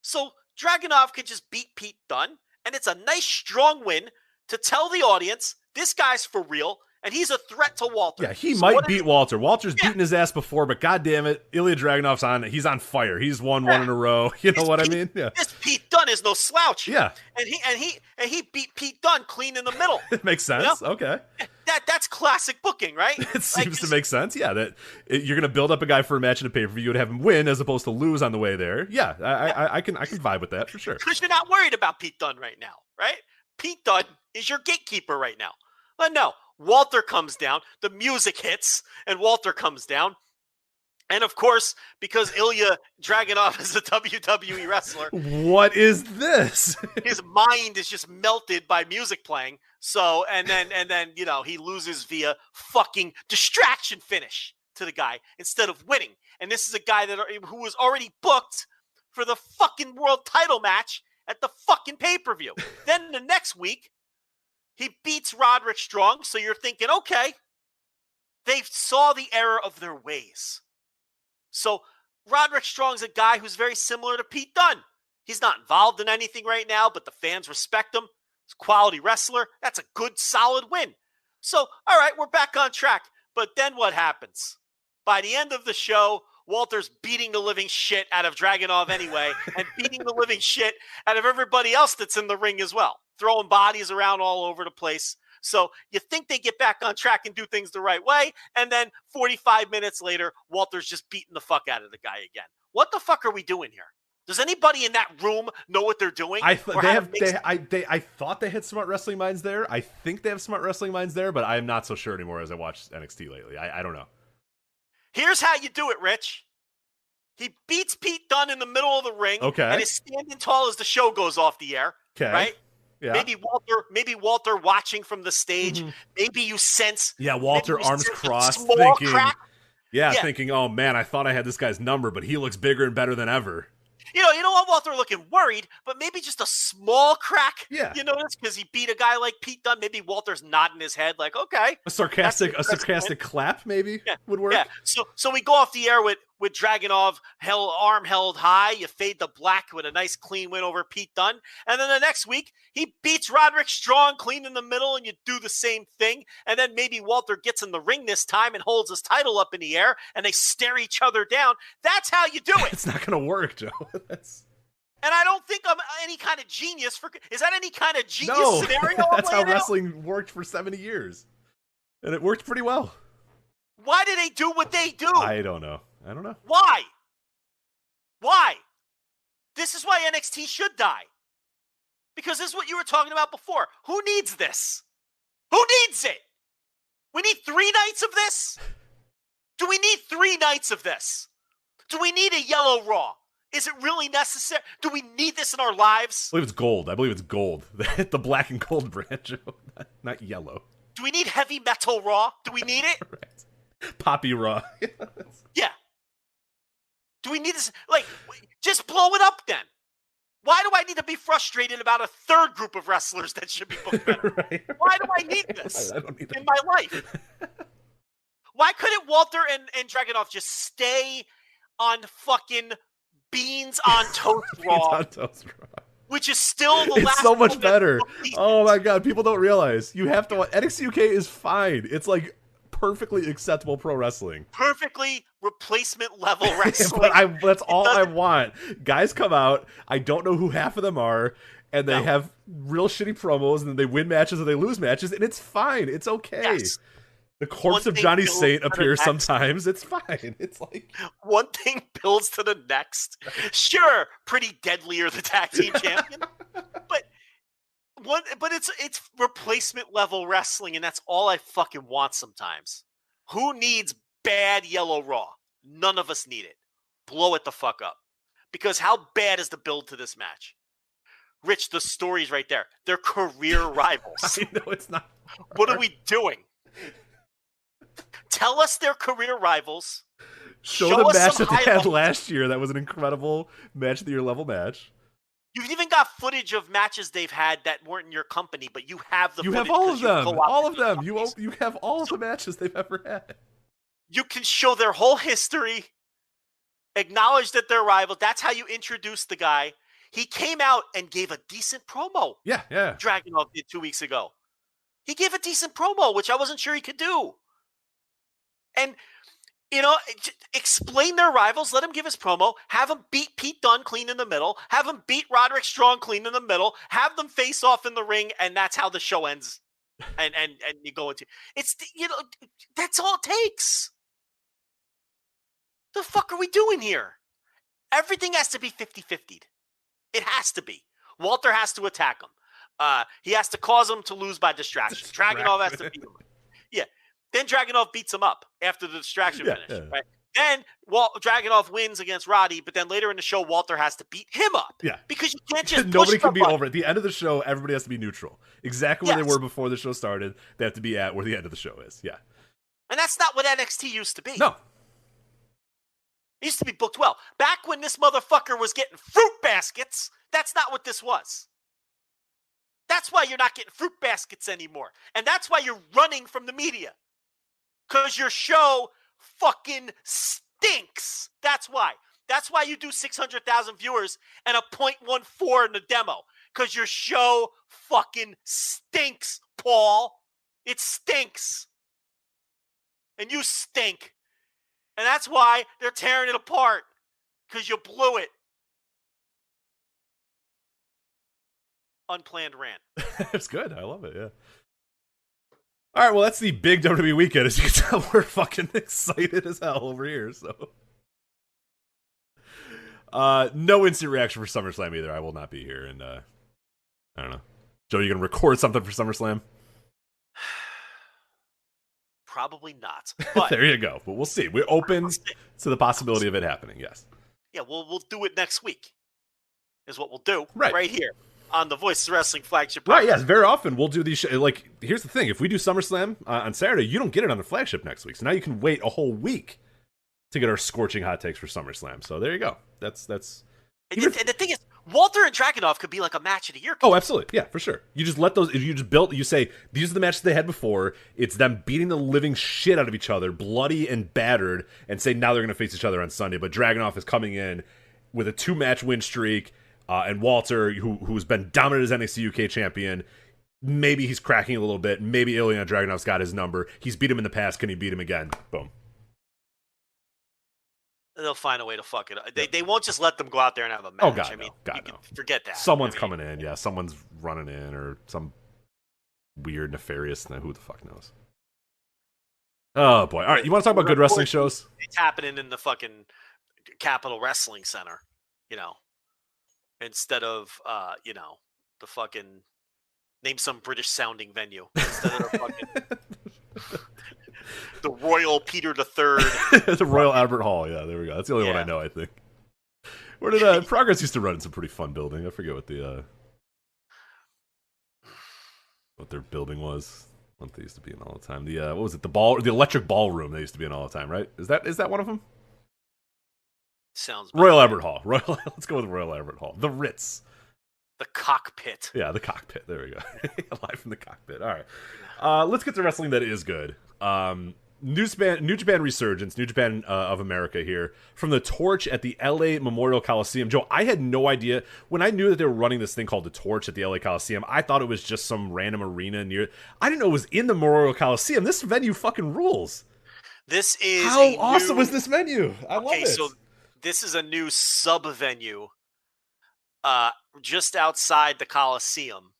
So Dragunov could just beat Pete Dunne. And it's a nice, strong win to tell the audience this guy's for real. And he's a threat to Walter. Yeah, he might beat Walter. Walter's beaten his ass before, but goddamn it, Ilya Dragunov's he's on fire. He's won one in a row. You know what I mean? Yeah. This Pete Dunne is no slouch. Yeah. And he beat Pete Dunne clean in the middle. It makes sense. You know? Okay. That's classic booking, right? It seems to make sense. Yeah, you're gonna build up a guy for a match in a pay-per-view, you would have him win as opposed to lose on the way there. Yeah, I can vibe with that for sure. Because you're not worried about Pete Dunne right now, right? Pete Dunne is your gatekeeper right now. But no, Walter comes down, the music hits, and Walter comes down. And of course, because Ilya Dragunov is a WWE wrestler. What is this? His mind is just melted by music playing. So, and then, he loses via fucking distraction finish to the guy instead of winning. And this is a guy who was already booked for the fucking world title match at the fucking pay-per-view. Then the next week, he beats Roderick Strong. So you're thinking, okay, they saw the error of their ways. So Roderick Strong's a guy who's very similar to Pete Dunne. He's not involved in anything right now, but the fans respect him. He's a quality wrestler. That's a good, solid win. So, all right, we're back on track. But then what happens? By the end of the show, Walter's beating the living shit out of Dragunov anyway, and beating the living shit out of everybody else that's in the ring as well, throwing bodies around all over the place. So you think they get back on track and do things the right way, and then 45 minutes later, Walter's just beating the fuck out of the guy again. What the fuck are we doing here? Does anybody in that room know what they're doing? I thought they had smart wrestling minds there. I think they have smart wrestling minds there, but I'm not so sure anymore as I watch NXT lately. I don't know. Here's how you do it, Rich. He beats Pete Dunne in the middle of the ring, and is standing tall as the show goes off the air. Okay. Right? Yeah. Maybe Walter watching from the stage. Mm-hmm. Maybe you sense. Yeah, Walter arms crossed, thinking, oh man, I thought I had this guy's number, but he looks bigger and better than ever. You don't want Walter looking worried, but maybe just a small crack. Yeah. You notice because he beat a guy like Pete Dunne. Maybe Walter's nodding his head like, okay. A sarcastic clap maybe would work. Yeah. So we go off the air with Dragunov arm held high. You fade the black with a nice clean win over Pete Dunne. And then the next week, he beats Roderick Strong clean in the middle, and you do the same thing. And then maybe Walter gets in the ring this time and holds his title up in the air, and they stare each other down. That's how you do it. It's not going to work, Joe. And I don't think I'm any kind of genius. Is that any kind of genius No, scenario? That's how wrestling worked for 70 years. And it worked pretty well. Why do they do what they do? I don't know. Why? This is why NXT should die. Because this is what you were talking about before. Who needs this? Who needs it? We need 3 nights of this? Do we need 3 nights of this? Do we need a yellow Raw? Is it really necessary? Do we need this in our lives? I believe it's gold. The black and gold brand, Joe. Not yellow. Do we need heavy metal Raw? Do we need it? Right. Poppy Raw. Yeah. Do we need this? Like, just blow it up then. Why do I need to be frustrated about a third group of wrestlers that should be booked better? Right. Why do I need this I don't need in my life? Why couldn't Walter and Dragunov just stay on fucking Beans on Toast Raw? Which is still the last. It's so much better. Oh my god, people don't realize. You have to watch. NXT UK is fine. It's like perfectly acceptable pro wrestling. Perfectly replacement level wrestling. But that's all I want. Guys come out, I don't know who half of them are, and they have real shitty promos, and then they win matches or they lose matches, and it's fine. It's okay. Yes. The corpse of Johnny Saint appears sometimes. It's fine. It's like one thing builds to the next. Sure, pretty deadly are the tag team champion, but it's replacement level wrestling, and that's all I fucking want sometimes. Who needs bad yellow Raw? None of us need it. Blow it the fuck up. Because how bad is the build to this match? Rich, the story's right there. They're career rivals. I know it's not hard. What are we doing? Tell us they're career rivals. Show the match that they had last year. That was an incredible match of the year level match. You've even got footage of matches they've had that weren't in your company, but you have the. You footage have all of them. All of them. Companies. You have all of the matches they've ever had. You can show their whole history. Acknowledge that they're rivals. That's how you introduce the guy. He came out and gave a decent promo. Yeah. Dragunov did 2 weeks ago. He gave a decent promo, which I wasn't sure he could do. And, explain their rivals. Let him give his promo. Have him beat Pete Dunne clean in the middle. Have him beat Roderick Strong clean in the middle. Have them face off in the ring, and that's how the show ends. And you go into that's all it takes. The fuck are we doing here? Everything has to be 50-50'd. It has to be. Walter has to attack him. He has to cause him to lose by distraction. Dragunov has to beat him. Yeah. Then Dragunov beats him up after the distraction finish. Yeah. Right? Then Dragunov wins against Roddy, but then later in the show, Walter has to beat him up. Yeah. Because you can't just nobody can be over. At the end of the show, everybody has to be neutral. Exactly where they were before the show started. They have to be at where the end of the show is. Yeah. And that's not what NXT used to be. No. It used to be booked well. Back when this motherfucker was getting fruit baskets, that's not what this was. That's why you're not getting fruit baskets anymore. And that's why you're running from the media. Because your show fucking stinks. That's why. That's why you do 600,000 viewers and a 0.14 in the demo. Because your show fucking stinks, Paul. It stinks. And you stink. And that's why they're tearing it apart. Because you blew it. Unplanned rant. It's good. I love it, yeah. All right, well, that's the big WWE weekend. As you can tell, we're fucking excited as hell over here, so. No instant reaction for SummerSlam either. I will not be here, and I don't know. Joe, you going to record something for SummerSlam? Probably not. But there you go. But we'll see. We're open to the possibility of it happening, yes. Yeah, we'll do it next week, is what we'll do right here on the Voices of Wrestling Flagship Podcast. Right, yes. Very often we'll do these like, here's the thing. If we do SummerSlam on Saturday, you don't get it on the Flagship next week. So now you can wait a whole week to get our scorching hot takes for SummerSlam. So there you go. That's And the thing is, Walter and Dragunov could be like a match of the year. Oh, absolutely. Yeah, for sure. You just let those, if you just build, you say, these are the matches they had before. It's them beating the living shit out of each other, bloody and battered, and say now they're going to face each other on Sunday. But Dragunov is coming in with a 2-match win streak, and Walter, who's been dominant as NXT UK champion, maybe he's cracking a little bit. Maybe Ilya Dragunov's got his number. He's beat him in the past. Can he beat him again? Boom. They'll find a way to fuck it up. They won't just let them go out there and have a match. Oh, God, I mean, no. God, no. Forget that. Someone's coming in. Yeah, someone's running in, or some weird, nefarious thing. Who the fuck knows? Oh, boy. All right, you want to talk about good wrestling shows? It's happening in the fucking Capitol Wrestling Center, instead of, the fucking... Name some British-sounding venue. Instead of the fucking... the Royal Peter III. The Royal Albert Hall, yeah, there we go. That's the only one I know, I think. Where did Progress used to run in some pretty fun building. I forget what their building was. What they used to be in all the time. The what was it? The Electric Ballroom they used to be in all the time, right? Is that one of them? Sounds Royal Albert Hall. Let's go with Royal Albert Hall. The Ritz. The Cockpit. Yeah, the Cockpit. There we go. Live from the Cockpit. All right. Let's get to wrestling that is good. New Japan Resurgence, New Japan of America here, from the Torch at the LA Memorial Coliseum. Joe, I had no idea. When I knew that they were running this thing called the Torch at the LA Coliseum, I thought it was just some random arena near. I didn't know it was in the Memorial Coliseum. This venue fucking rules. This is How awesome was this venue? I love it. Okay, so this is a new sub-venue just outside the Coliseum.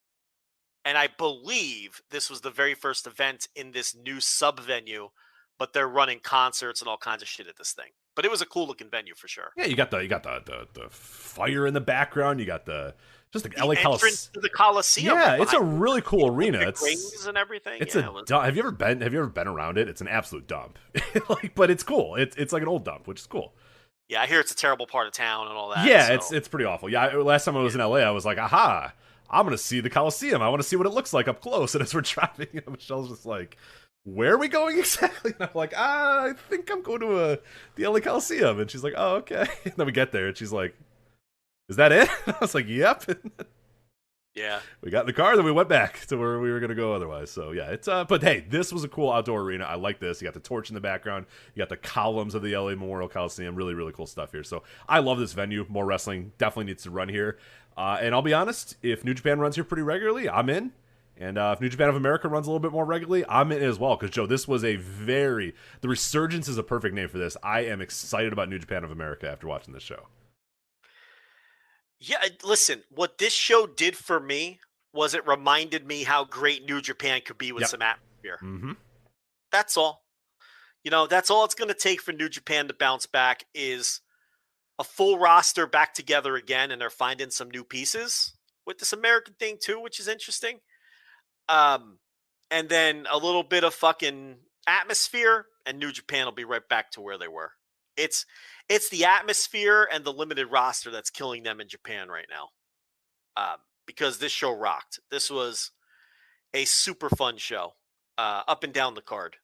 And I believe this was the very first event in this new sub-venue, but they're running concerts and all kinds of shit at this thing. But it was a cool-looking venue for sure. Yeah, you got the fire in the background. You got the LA entrance to the Coliseum. Yeah, it's a really cool arena. It's rings and everything. It's have you ever been around it? It's an absolute dump. But it's cool. It's like an old dump, which is cool. Yeah, I hear it's a terrible part of town and all that. Yeah, so. it's pretty awful. Yeah, last time I was in LA, I was like, aha, I'm going to see the Coliseum. I want to see what it looks like up close. And as we're driving, Michelle's just like, where are we going exactly? And I'm like, I think I'm going to the LA Coliseum. And she's like, oh, okay. And then we get there, and she's like, is that it? I was like, yep. Yeah. We got in the car, then we went back to where we were going to go otherwise. So, yeah, it's but hey, this was a cool outdoor arena. I like this. You got the torch in the background. You got the columns of the LA Memorial Coliseum. Really, really cool stuff here. So, I love this venue. More wrestling definitely needs to run here. And I'll be honest, if New Japan runs here pretty regularly, I'm in. And if New Japan of America runs a little bit more regularly, I'm in as well. Because, Joe, this was the Resurgence is a perfect name for this. I am excited about New Japan of America after watching this show. Yeah, listen, what this show did for me was it reminded me how great New Japan could be with some atmosphere. Mm-hmm. That's all. That's all it's going to take for New Japan to bounce back is a full roster back together again, and they're finding some new pieces with this American thing too, which is interesting. And then a little bit of fucking atmosphere, and New Japan will be right back to where they were. It's the atmosphere and the limited roster that's killing them in Japan right now. Because this show rocked. This was a super fun show, up and down the card.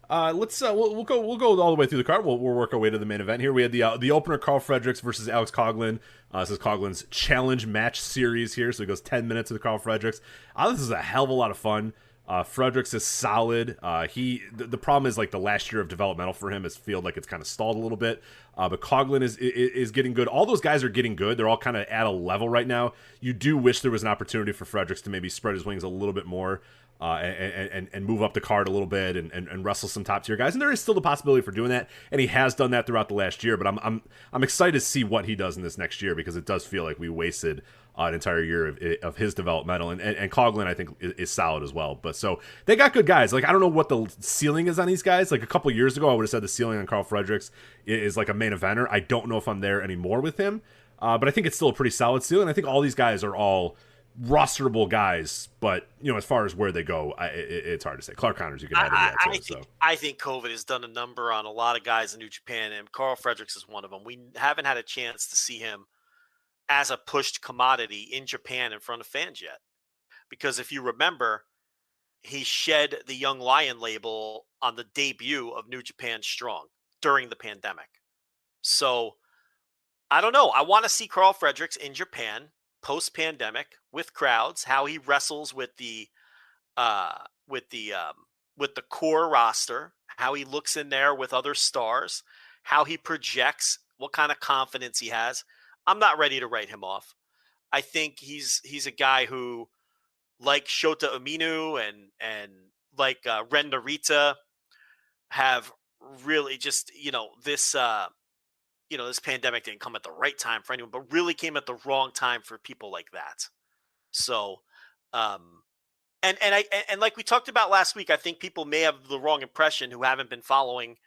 We'll go all the way through the card. We'll work our way to the main event here. We had the opener, Carl Fredericks versus Alex Coughlin. This is Coughlin's challenge match series here, so it goes 10 minutes with Carl Fredericks. This is a hell of a lot of fun. Fredericks is solid. The problem is like the last year of developmental for him has felt like it's kind of stalled a little bit. But Coughlin is getting good. All those guys are getting good. They're all kind of at a level right now. You do wish there was an opportunity for Fredericks to maybe spread his wings a little bit more. And move up the card a little bit and wrestle some top tier guys, and there is still the possibility for doing that, and he has done that throughout the last year. But I'm excited to see what he does in this next year, because it does feel like we wasted an entire year of his developmental, and Coughlin I think is solid as well. But so they got good guys. Like I don't know what the ceiling is on these guys. Like a couple years ago, I would have said the ceiling on Carl Fredericks is like a main eventer. I don't know if I'm there anymore with him, but I think it's still a pretty solid ceiling. I think all these guys are all rosterable guys, but as far as where they go, it's hard to say. Clark Connors, you can add to that. I think COVID has done a number on a lot of guys in New Japan, and Carl Fredericks is one of them. We haven't had a chance to see him as a pushed commodity in Japan in front of fans yet, because if you remember, he shed the Young Lion label on the debut of New Japan Strong during the pandemic. So I don't know. I want to see Carl Fredericks in Japan post-pandemic with crowds, how he wrestles with the core roster, how he looks in there with other stars, how he projects, what kind of confidence he has. I'm not ready to write him off. I think he's a guy who, like Shota Umino and like Ren Narita, have really just, this pandemic didn't come at the right time for anyone, but really came at the wrong time for people like that. So, and like we talked about last week, I think people may have the wrong impression who haven't been following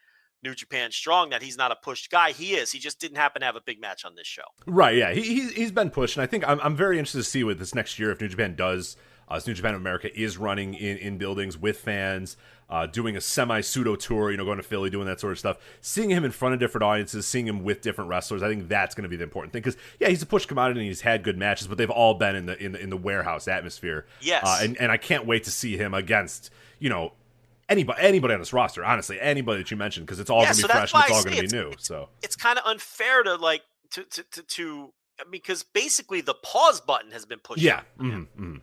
New Japan Strong that he's not a pushed guy. He is. He just didn't happen to have a big match on this show. Right, yeah. He's been pushed, and I think I'm very interested to see what this next year if New Japan does. New Japan America is running in buildings with fans, doing a semi-pseudo tour, going to Philly, doing that sort of stuff. Seeing him in front of different audiences, seeing him with different wrestlers, I think that's going to be the important thing. Because, yeah, he's a push commodity and he's had good matches, but they've all been in the warehouse atmosphere. Yes. And I can't wait to see him against, anybody on this roster, honestly, anybody that you mentioned, because it's all going to be fresh and it's all going to be new. So it's kind of unfair to because basically the pause button has been pushed. Yeah. Mm-hmm.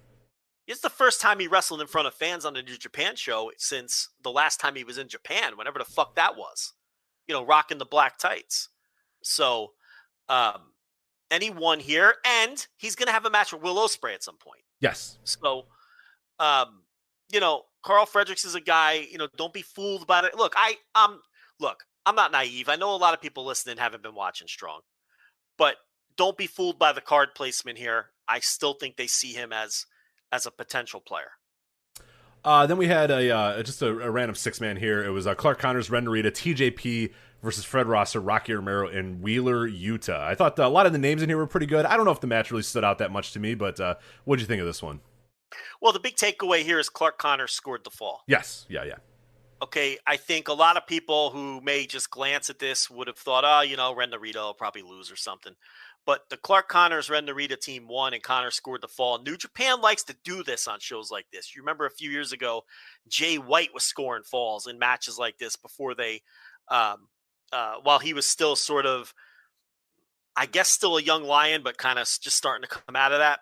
It's the first time he wrestled in front of fans on the New Japan show since the last time he was in Japan, whenever the fuck that was, rocking the black tights. So, and he won here, and he's going to have a match with Will Ospreay at some point. Yes. So, Carl Fredericks is a guy, don't be fooled by it. Look, I'm not naive. I know a lot of people listening haven't been watching Strong, but don't be fooled by the card placement here. I still think they see him as a potential player. Then we had just a random 6-man here. It was Clark Connors, Ren Narita, TJP versus Fred Rosser, Rocky Romero, and Wheeler Yuta. I thought a lot of the names in here were pretty good. I don't know if the match really stood out that much to me, but what did you think of this one? Well, the big takeaway here is Clark Connors scored the fall. Yes. Yeah. Okay, I think a lot of people who may just glance at this would have thought, Ren Narita will probably lose or something. But the Clark Connors Ren Narita team won, and Connors scored the fall. New Japan likes to do this on shows like this. You remember a few years ago, Jay White was scoring falls in matches like this before they, while he was still sort of, I guess, still a young lion, but kind of just starting to come out of that.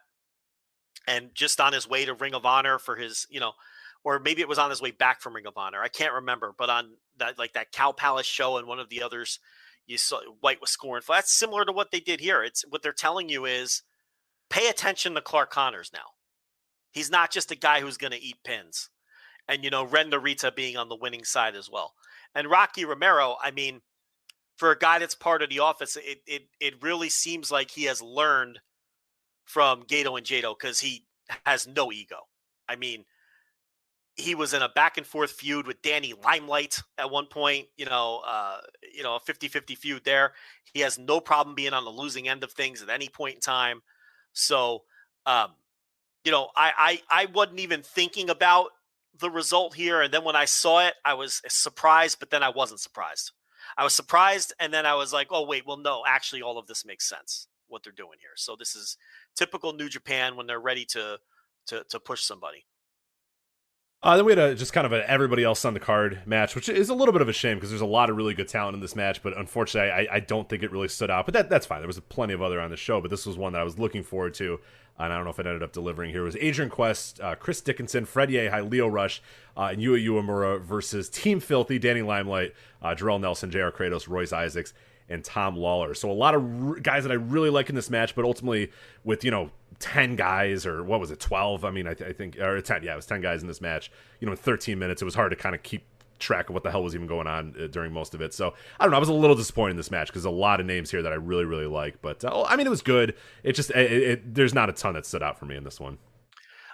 And just on his way to Ring of Honor for his, or maybe it was on his way back from Ring of Honor. I can't remember, but on that Cow Palace show and one of the others, you saw White was scoring. That's similar to what they did here. It's what they're telling you is pay attention to Clark Connors now. He's not just a guy who's going to eat pins. And, Ren Narita being on the winning side as well. And Rocky Romero, I mean, for a guy that's part of the office, it really seems like he has learned from Gato and Jado because he has no ego. I mean, he was in a back and forth feud with Danny Limelight at one point, a 50-50 feud there. He has no problem being on the losing end of things at any point in time. So, I wasn't even thinking about the result here. And then when I saw it, I was surprised, but then I wasn't surprised. I was surprised. And then I was like, oh, wait, well, no, actually all of this makes sense, what they're doing here. So this is typical New Japan when they're ready to push somebody. Then we had just kind of an everybody else on the card match, which is a little bit of a shame because there's a lot of really good talent in this match, but unfortunately I don't think it really stood out. But that's fine. There was plenty of other on the show, but this was one that I was looking forward to, and I don't know if it ended up delivering here. It was Adrian Quest, Chris Dickinson, Fred Yehi, Leo Rush, and Yua Uemura versus Team Filthy, Danny Limelight, Jarrell Nelson, JR Kratos, Royce Isaacs, and Tom Lawler. So a lot of guys that I really like in this match, but ultimately with, 10 guys, or what was it, 12? I mean, I think, or 10, yeah, it was 10 guys in this match. In 13 minutes, it was hard to kind of keep track of what the hell was even going on during most of it. So, I don't know, I was a little disappointed in this match because a lot of names here that I really, really like. But, I mean, it was good. It just, there's not a ton that stood out for me in this one.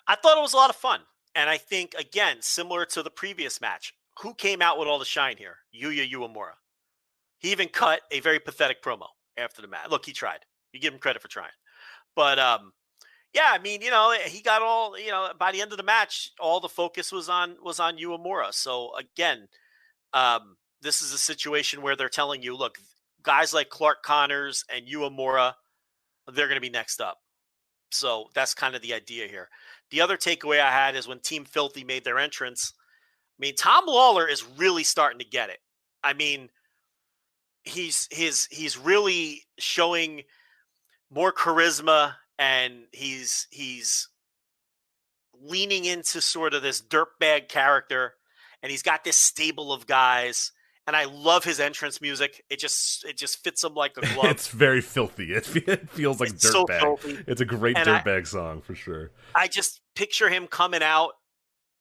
I thought it was a lot of fun. And I think, again, similar to the previous match, who came out with all the shine here? Yuya Uemura. He even cut a very pathetic promo after the match. Look, he tried. You give him credit for trying. But, yeah, I mean, he got all, by the end of the match, all the focus was on Uemura. So again, this is a situation where they're telling you, look, guys like Clark Connors and Uemura, they're going to be next up. So that's kind of the idea here. The other takeaway I had is when Team Filthy made their entrance. I mean, Tom Lawler is really starting to get it. I mean, he's really showing more charisma, and he's leaning into sort of this dirtbag character, and he's got this stable of guys. And I love his entrance music. It just fits him like a glove. It's very filthy. It feels like dirtbag. So filthy. It's a great dirtbag song for sure. I just picture him coming out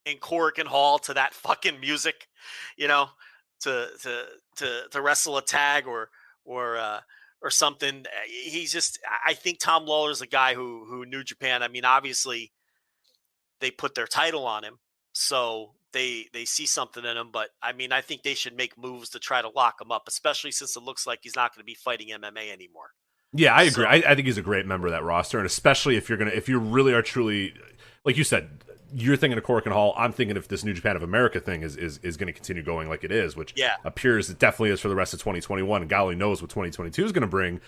in Korakuen Hall to that fucking music, to wrestle a tag or something. He's just. I think Tom Lawler's a guy who New Japan. I mean, obviously, they put their title on him, so they see something in him. But I mean, I think they should make moves to try to lock him up, especially since it looks like he's not going to be fighting MMA anymore. Yeah, I agree. I think he's a great member of that roster, and especially if you really are truly, like you said, you're thinking of Korakuen Hall. I'm thinking if this New Japan of America thing is going to continue going like it is, which appears it definitely is for the rest of 2021, and golly knows what 2022 is going to bring.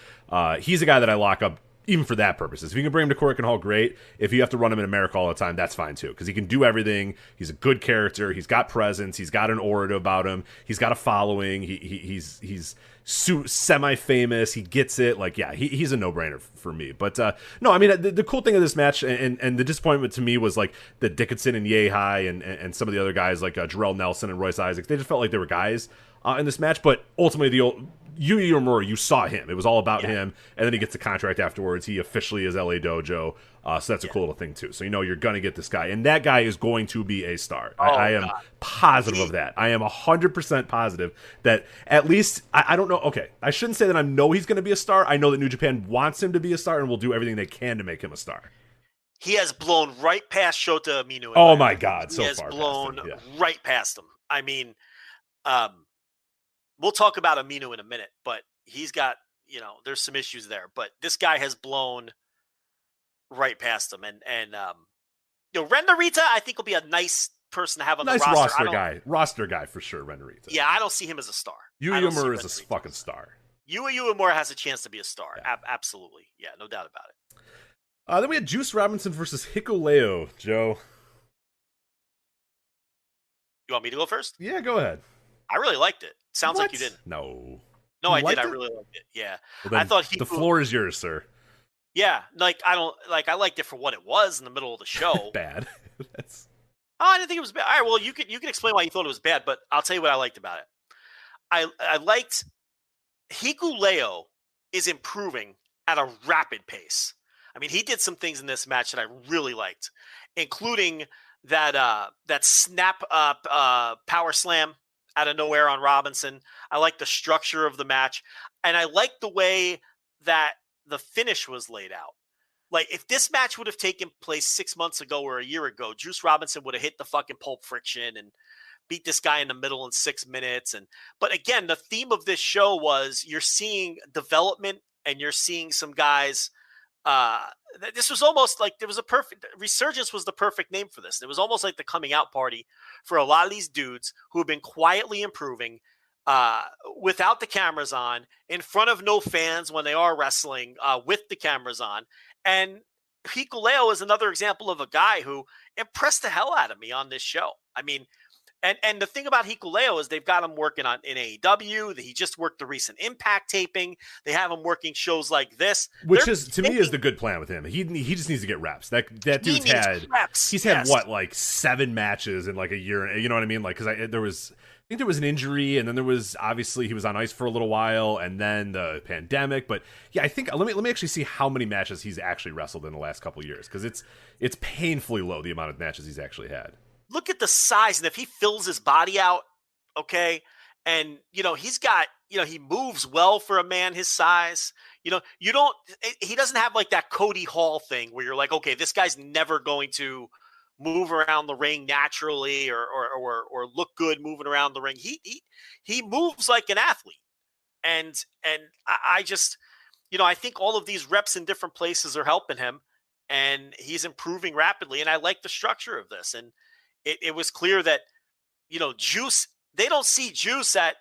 He's a guy that I lock up even for that purposes. If you can bring him to Korakuen Hall, great. If you have to run him in America all the time, that's fine too, because he can do everything. He's a good character. He's got presence. He's got an aura about him. He's got a following. He's semi-famous. He gets it. Like, yeah, he's a no-brainer for me. But no, I mean, the cool thing of this match and the disappointment to me was like the Dickinson and Yehai and some of the other guys like Jarrell Nelson and Royce Isaacs. They just felt like they were guys in this match. But ultimately, Wwe Tryouts, you saw him. It was all about him, and then he gets a contract afterwards. He officially is LA Dojo, so that's a cool little thing too. So you're going to get this guy, and that guy is going to be a star. I am positive of that. I am 100% positive that at least I don't know. Okay, I shouldn't say that I know he's going to be a star. I know that New Japan wants him to be a star and will do everything they can to make him a star. He has blown right past Shota Umino. Oh my God, he has blown right past him. I mean, we'll talk about Umino in a minute, but he's got, there's some issues there. But this guy has blown right past him. And Ren Narita, I think, will be a nice person to have on the roster. Roster guy for sure, Ren Narita. Yeah, I don't see him as a star. Wwe Tryouts is a fucking star. Wwe Tryouts has a chance to be a star. Yeah. Absolutely. Yeah, no doubt about it. Then we had Juice Robinson versus Hikuleo, Joe. You want me to go first? Yeah, go ahead. I really liked it. Sounds like you didn't. No, I did. I really liked it. Yeah. Well, I thought the floor is yours, sir. Yeah. I liked it for what it was in the middle of the show. Bad. I didn't think it was bad. All right. Well, you can explain why you thought it was bad, but I'll tell you what I liked about it. I liked Hikuleo is improving at a rapid pace. I mean, he did some things in this match that I really liked, including that snap power slam out of nowhere on Robinson. I like the structure of the match, and I like the way that the finish was laid out. Like, if this match would have taken place 6 months ago or a year ago, Juice Robinson would have hit the fucking Pulp Friction and beat this guy in the middle in 6 minutes. But again, the theme of this show was you're seeing development, and you're seeing some guys. This was almost like there was a perfect Resurgence was the perfect name for this. It was almost like the coming out party for a lot of these dudes who have been quietly improving without the cameras on, in front of no fans when they are wrestling with the cameras on. And Hikuleo is another example of a guy who impressed the hell out of me on this show. I mean, and the thing about Hikuleo is they've got him working in AEW. He just worked the recent Impact taping. They have him working shows like this, which to me is the good plan with him. He just needs to get reps. That dude's had reps. He's had like 7 matches in like a year. You know what I mean? Like, because I think there was an injury, and then there was obviously he was on ice for a little while, and then the pandemic. But yeah, I think let me actually see how many matches he's actually wrestled in the last couple of years, because it's painfully low, the amount of matches he's actually had. Look at the size, and if he fills his body out, okay, and he's got, he moves well for a man his size. He doesn't have like that Cody Hall thing where you're like, okay, this guy's never going to move around the ring naturally or look good moving around the ring. He moves like an athlete, and I just, I think all of these reps in different places are helping him, and he's improving rapidly. And I like the structure of this, and it was clear that, Juice, they don't see Juice at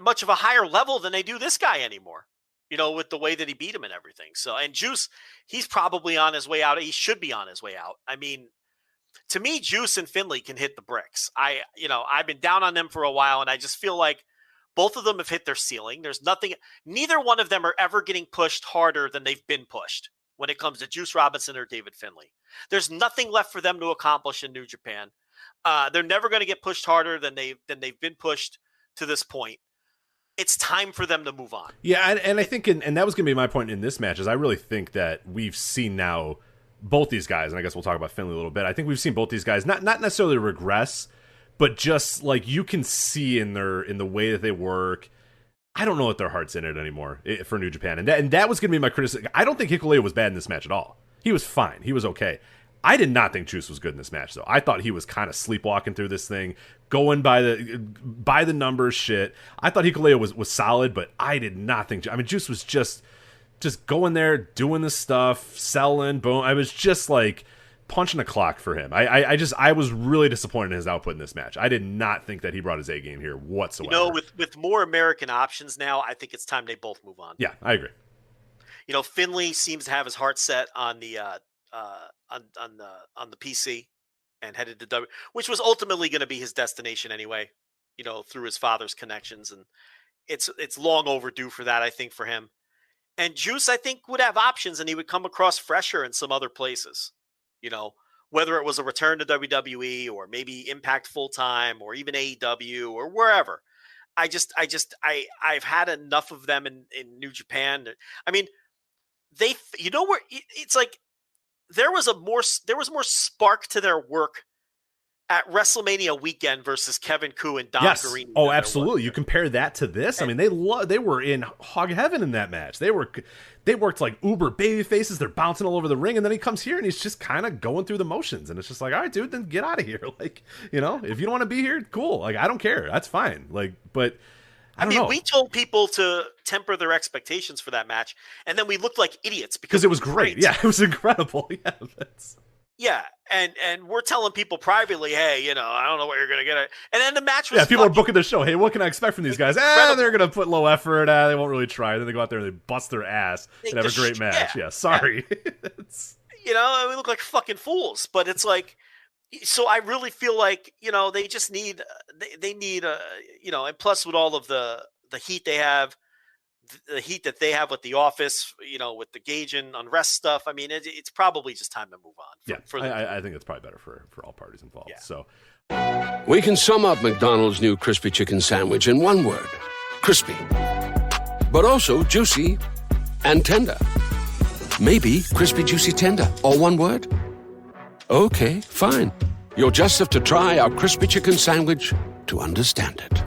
much of a higher level than they do this guy anymore, with the way that he beat him and everything. So, and Juice, he's probably on his way out. He should be on his way out. I mean, to me, Juice and Finlay can hit the bricks. I've been down on them for a while, and I just feel like both of them have hit their ceiling. There's nothing, neither one of them are ever getting pushed harder than they've been pushed when it comes to Juice Robinson or David Finlay. There's nothing left for them to accomplish in New Japan. They're never going to get pushed harder than they've been pushed to this point. It's time for them to move on. Yeah, and I think, and that was going to be my point in this match, is I really think that we've seen now both these guys, and I guess we'll talk about Finlay a little bit. I think we've seen both these guys not necessarily regress, but just like you can see in the way that they work. I don't know if their heart's in it anymore for New Japan, and that was going to be my criticism. I don't think Hikuleo was bad in this match at all. He was fine. He was okay. I did not think Juice was good in this match, though. I thought he was kind of sleepwalking through this thing, going by the numbers shit. I thought Hikuleo was solid, but I did not think. I mean, Juice was just going there, doing this stuff, selling, boom. I was just like punching a clock for him. I was really disappointed in his output in this match. I did not think that he brought his A game here whatsoever. You know, with more American options now, I think it's time they both move on. Yeah, I agree. You know, Finlay seems to have his heart set on the on the PC and headed to W, which was ultimately going to be his destination anyway. You know, through his father's connections, and it's long overdue for that, I think, for him. And Juice, I think, would have options, and he would come across fresher in some other places. You know, whether it was a return to WWE or maybe Impact full time or even AEW or wherever. I've had enough of them in New Japan. I mean, it's like there was more spark to their work at WrestleMania weekend versus Kevin Koo and Don Garrini. Oh, absolutely. You compare that to this. I mean, they were in hog heaven in that match. They worked like uber baby faces. They're bouncing all over the ring, and then he comes here and he's just kind of going through the motions. And it's just like, all right, dude, then get out of here. Like, you know, if you don't want to be here, cool. Like, I don't care. That's fine. Like, but I mean, we told people to temper their expectations for that match, and then we looked like idiots because it was great. Yeah, it was incredible. Yeah, and we're telling people privately, hey, you know, I don't know what you're going to get. And then the match was people are booking the show. Hey, what can I expect from these guys? They're going to put low effort. They won't really try. Then they go out there and they bust their ass and have a great match. Yeah, sorry. You know, we look like fucking fools. But it's like, so I really feel like, you know, they just need, they need, you know, and plus with all of the heat they have, the heat that they have with the office, you know, with the Gage and unrest stuff. I mean, it's probably just time to move on. I think it's probably better for all parties involved. Yeah. So we can sum up McDonald's new crispy chicken sandwich in one word: crispy. But also juicy and tender. Maybe crispy, juicy, tender, all one word. Okay, fine. You'll just have to try our crispy chicken sandwich to understand it.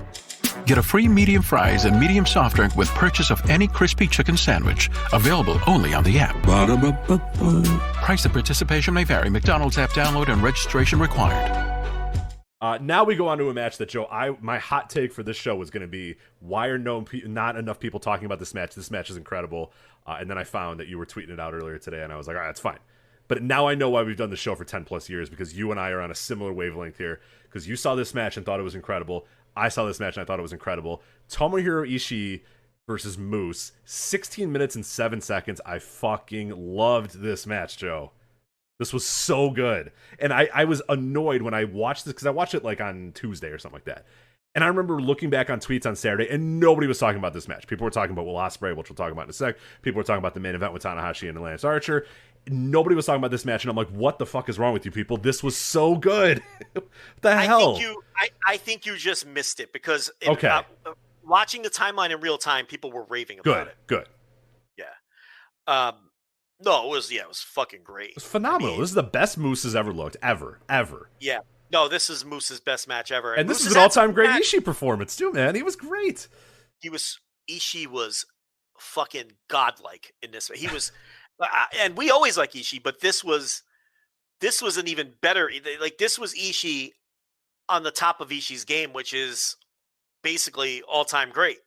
Get a free medium fries and medium soft drink with purchase of any crispy chicken sandwich. Available only on the app. Ba-da-ba-ba-ba. Price and participation may vary. McDonald's app download and registration required. Now we go on to a match that, Joe, my hot take for this show was going to be, why are not enough people talking about this match? This match is incredible. And then I found that you were tweeting it out earlier today, and I was like, all right, that's fine. But now I know why we've done the show for 10 plus years, because you and I are on a similar wavelength here, because you saw this match and thought it was incredible. I saw this match and I thought it was incredible. Tomohiro Ishii versus Moose, 16 minutes and 7 seconds. I fucking loved this match, Joe. This was so good. And I was annoyed when I watched this, because I watched it like on Tuesday or something like that. And I remember looking back on tweets on Saturday, and nobody was talking about this match. People were talking about Will Ospreay, which we'll talk about in a sec. People were talking about the main event with Tanahashi and Lance Archer. Nobody was talking about this match, and I'm like, what the fuck is wrong with you people? This was so good. What the hell? I think you just missed it, because watching the timeline in real time, people were raving about it. Good. Yeah. No, it was fucking great. It was phenomenal. I mean, this is the best Moose has ever looked. Ever. Yeah. No, this is Moose's best match ever. And this is an all-time great Ishii performance, too, man. He was great. Ishii was fucking godlike in this. He was... and we always like Ishii, but this was an even better. Like, this was Ishii on the top of Ishii's game, which is basically all-time great.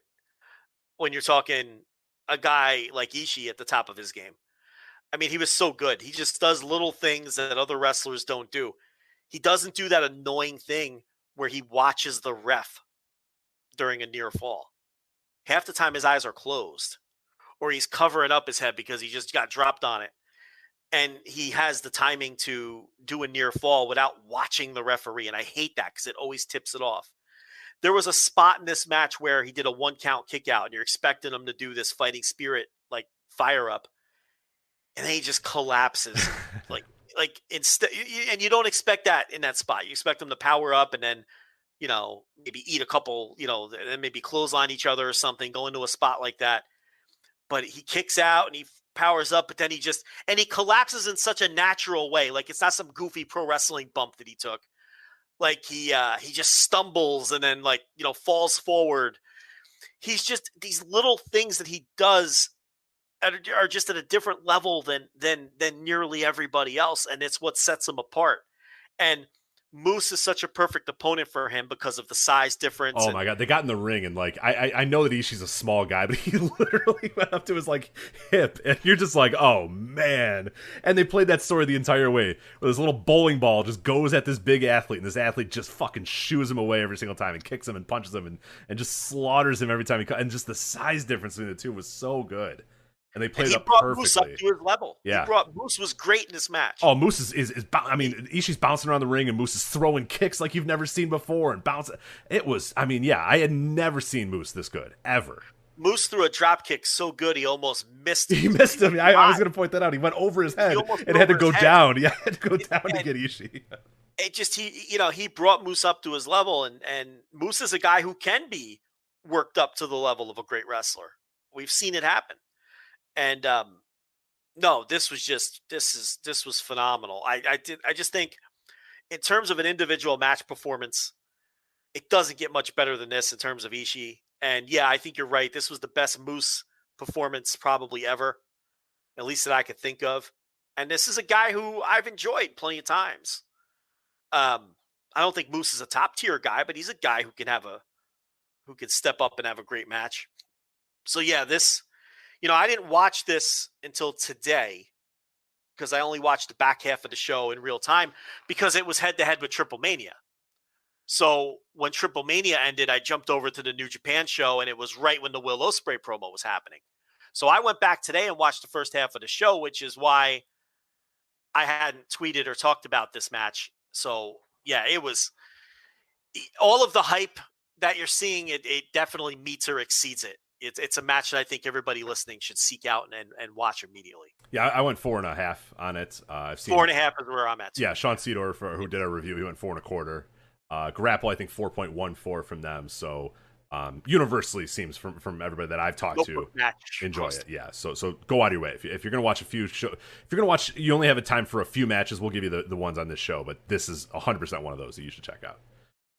When you're talking a guy like Ishii at the top of his game, I mean, he was so good. He just does little things that other wrestlers don't do. He doesn't do that annoying thing where he watches the ref during a near fall. Half the time his eyes are closed, or he's covering up his head because he just got dropped on it. and he has the timing to do a near fall without watching the referee. And I hate that because it always tips it off. There was a spot in this match where he did a 1 count kick out, and you're expecting him to do this fighting spirit, like fire up. And then he just collapses. like instead, and you don't expect that in that spot. You expect him to power up and then, maybe eat a couple, and maybe clothesline each other or something, go into a spot like that. But he kicks out and he powers up, but then he collapses in such a natural way. Like it's not some goofy pro wrestling bump that he took. Like he just stumbles and then falls forward. He's just, these little things that he does are just at a different level than nearly everybody else. And it's what sets him apart. And Moose is such a perfect opponent for him because of the size difference. Oh my God. They got in the ring and I know that Ishii's a small guy, but he literally went up to his hip and you're just like, oh man. And they played that story the entire way where this little bowling ball just goes at this big athlete and this athlete just fucking shoos him away every single time and kicks him and punches him and just slaughters him every time and just the size difference between the two was so good. And they played it up perfectly. Moose up to his level. Yeah. Moose was great in this match. Oh, Moose is Ishii's bouncing around the ring and Moose is throwing kicks like you've never seen before and bouncing. It was, I had never seen Moose this good, ever. Moose threw a drop kick so good he almost missed him. He missed him. I was going to point that out. He went over his head and had to go down. Yeah, had to go down to get Ishii. It just, he brought Moose up to his level, and Moose is a guy who can be worked up to the level of a great wrestler. We've seen it happen. And no, this was phenomenal. I just think in terms of an individual match performance, it doesn't get much better than this in terms of Ishii. And yeah, I think you're right. This was the best Moose performance probably ever, at least that I could think of. And this is a guy who I've enjoyed plenty of times. I don't think Moose is a top tier guy, but he's a guy who can step up and have a great match. So yeah, this. I didn't watch this until today because I only watched the back half of the show in real time because it was head-to-head with TripleMania. So when TripleMania ended, I jumped over to the New Japan show, and it was right when the Will Ospreay promo was happening. So I went back today and watched the first half of the show, which is why I hadn't tweeted or talked about this match. So, yeah, it was all of the hype that you're seeing, it definitely meets or exceeds it. It's a match that I think everybody listening should seek out and watch immediately. Yeah, I went 4.5 on it. I've seen 4.5 is where I'm at. Yeah, Sean Seedorf, who did a review, he went 4.25. Grapple, I think 4.14 from them. So universally seems from everybody that I've talked to enjoy it. Yeah, so go out of your way. If you're gonna watch if you're gonna watch, you only have a time for a few matches. We'll give you the ones on this show, but this is 100% one of those that you should check out.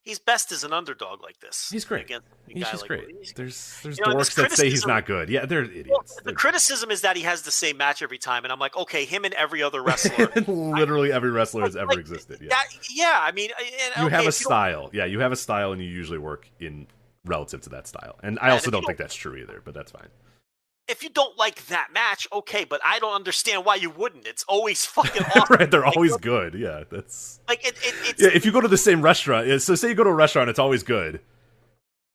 He's best as an underdog like this. He's great. He's just great. There's dorks that say he's not good. Yeah, they're idiots. Well, the criticism is that he has the same match every time, and I'm like, okay, him and every other wrestler. Literally every wrestler has ever existed. Yeah. I mean, you have a style. Yeah, you have a style, and you usually work in relative to that style. And I also don't think that's true either, but that's fine. If you don't like that match, okay, but I don't understand why you wouldn't. It's always fucking awesome. Right, they're always good. Yeah, that's like it's. Yeah, if you go to the same restaurant, so say you go to a restaurant, it's always good.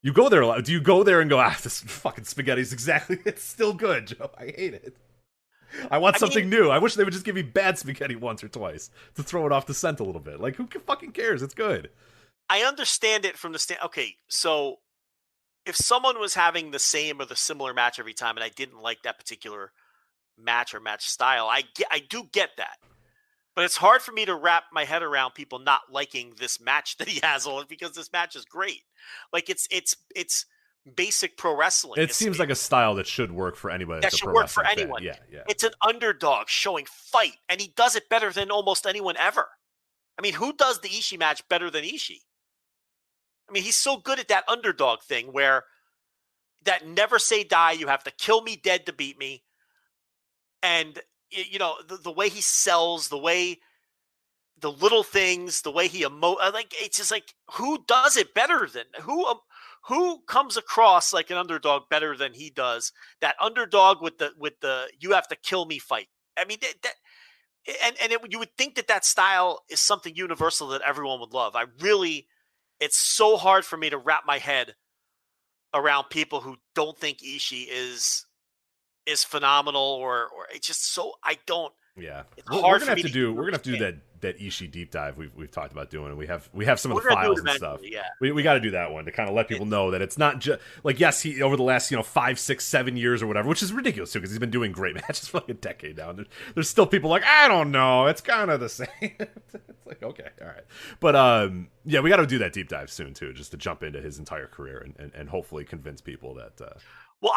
You go there a lot. Do you go there and go, this fucking spaghetti's exactly? It's still good, Joe. I hate it. I want something new. I wish they would just give me bad spaghetti once or twice to throw it off the scent a little bit. Like, who fucking cares? It's good. I understand it from the okay, so. If someone was having the same or the similar match every time and I didn't like that particular match or match style, I do get that. But it's hard for me to wrap my head around people not liking this match that he has on because this match is great. Like it's basic pro wrestling. It seems like a style that should work for anybody. That should work for anyone. Yeah. It's an underdog showing fight, and he does it better than almost anyone ever. I mean, who does the Ishii match better than Ishii? I mean, he's so good at that underdog thing where that never say die, you have to kill me dead to beat me. And, the way he sells, the way the little things, the way he like, it's just like, who does it better than, who comes across like an underdog better than he does? That underdog with the you have to kill me fight. I mean, you would think that style is something universal that everyone would love. It's so hard for me to wrap my head around people who don't think Ishii is phenomenal or it's just so I don't Yeah, It's we're hard gonna for have me to do. We're gonna have to do understand. that Ishii deep dive we've talked about doing, and we have some of We're the gonna do it files and stuff. eventually, yeah. We got to do that one to kind of let people know that it's not just like, yes, he over the last 5, 6, 7 years or whatever, which is ridiculous too because he's been doing great matches for like a decade now. And there's still people like, I don't know, it's kind of the same. It's like, okay, all right, but yeah, we got to do that deep dive soon too, just to jump into his entire career and hopefully convince people that. Well,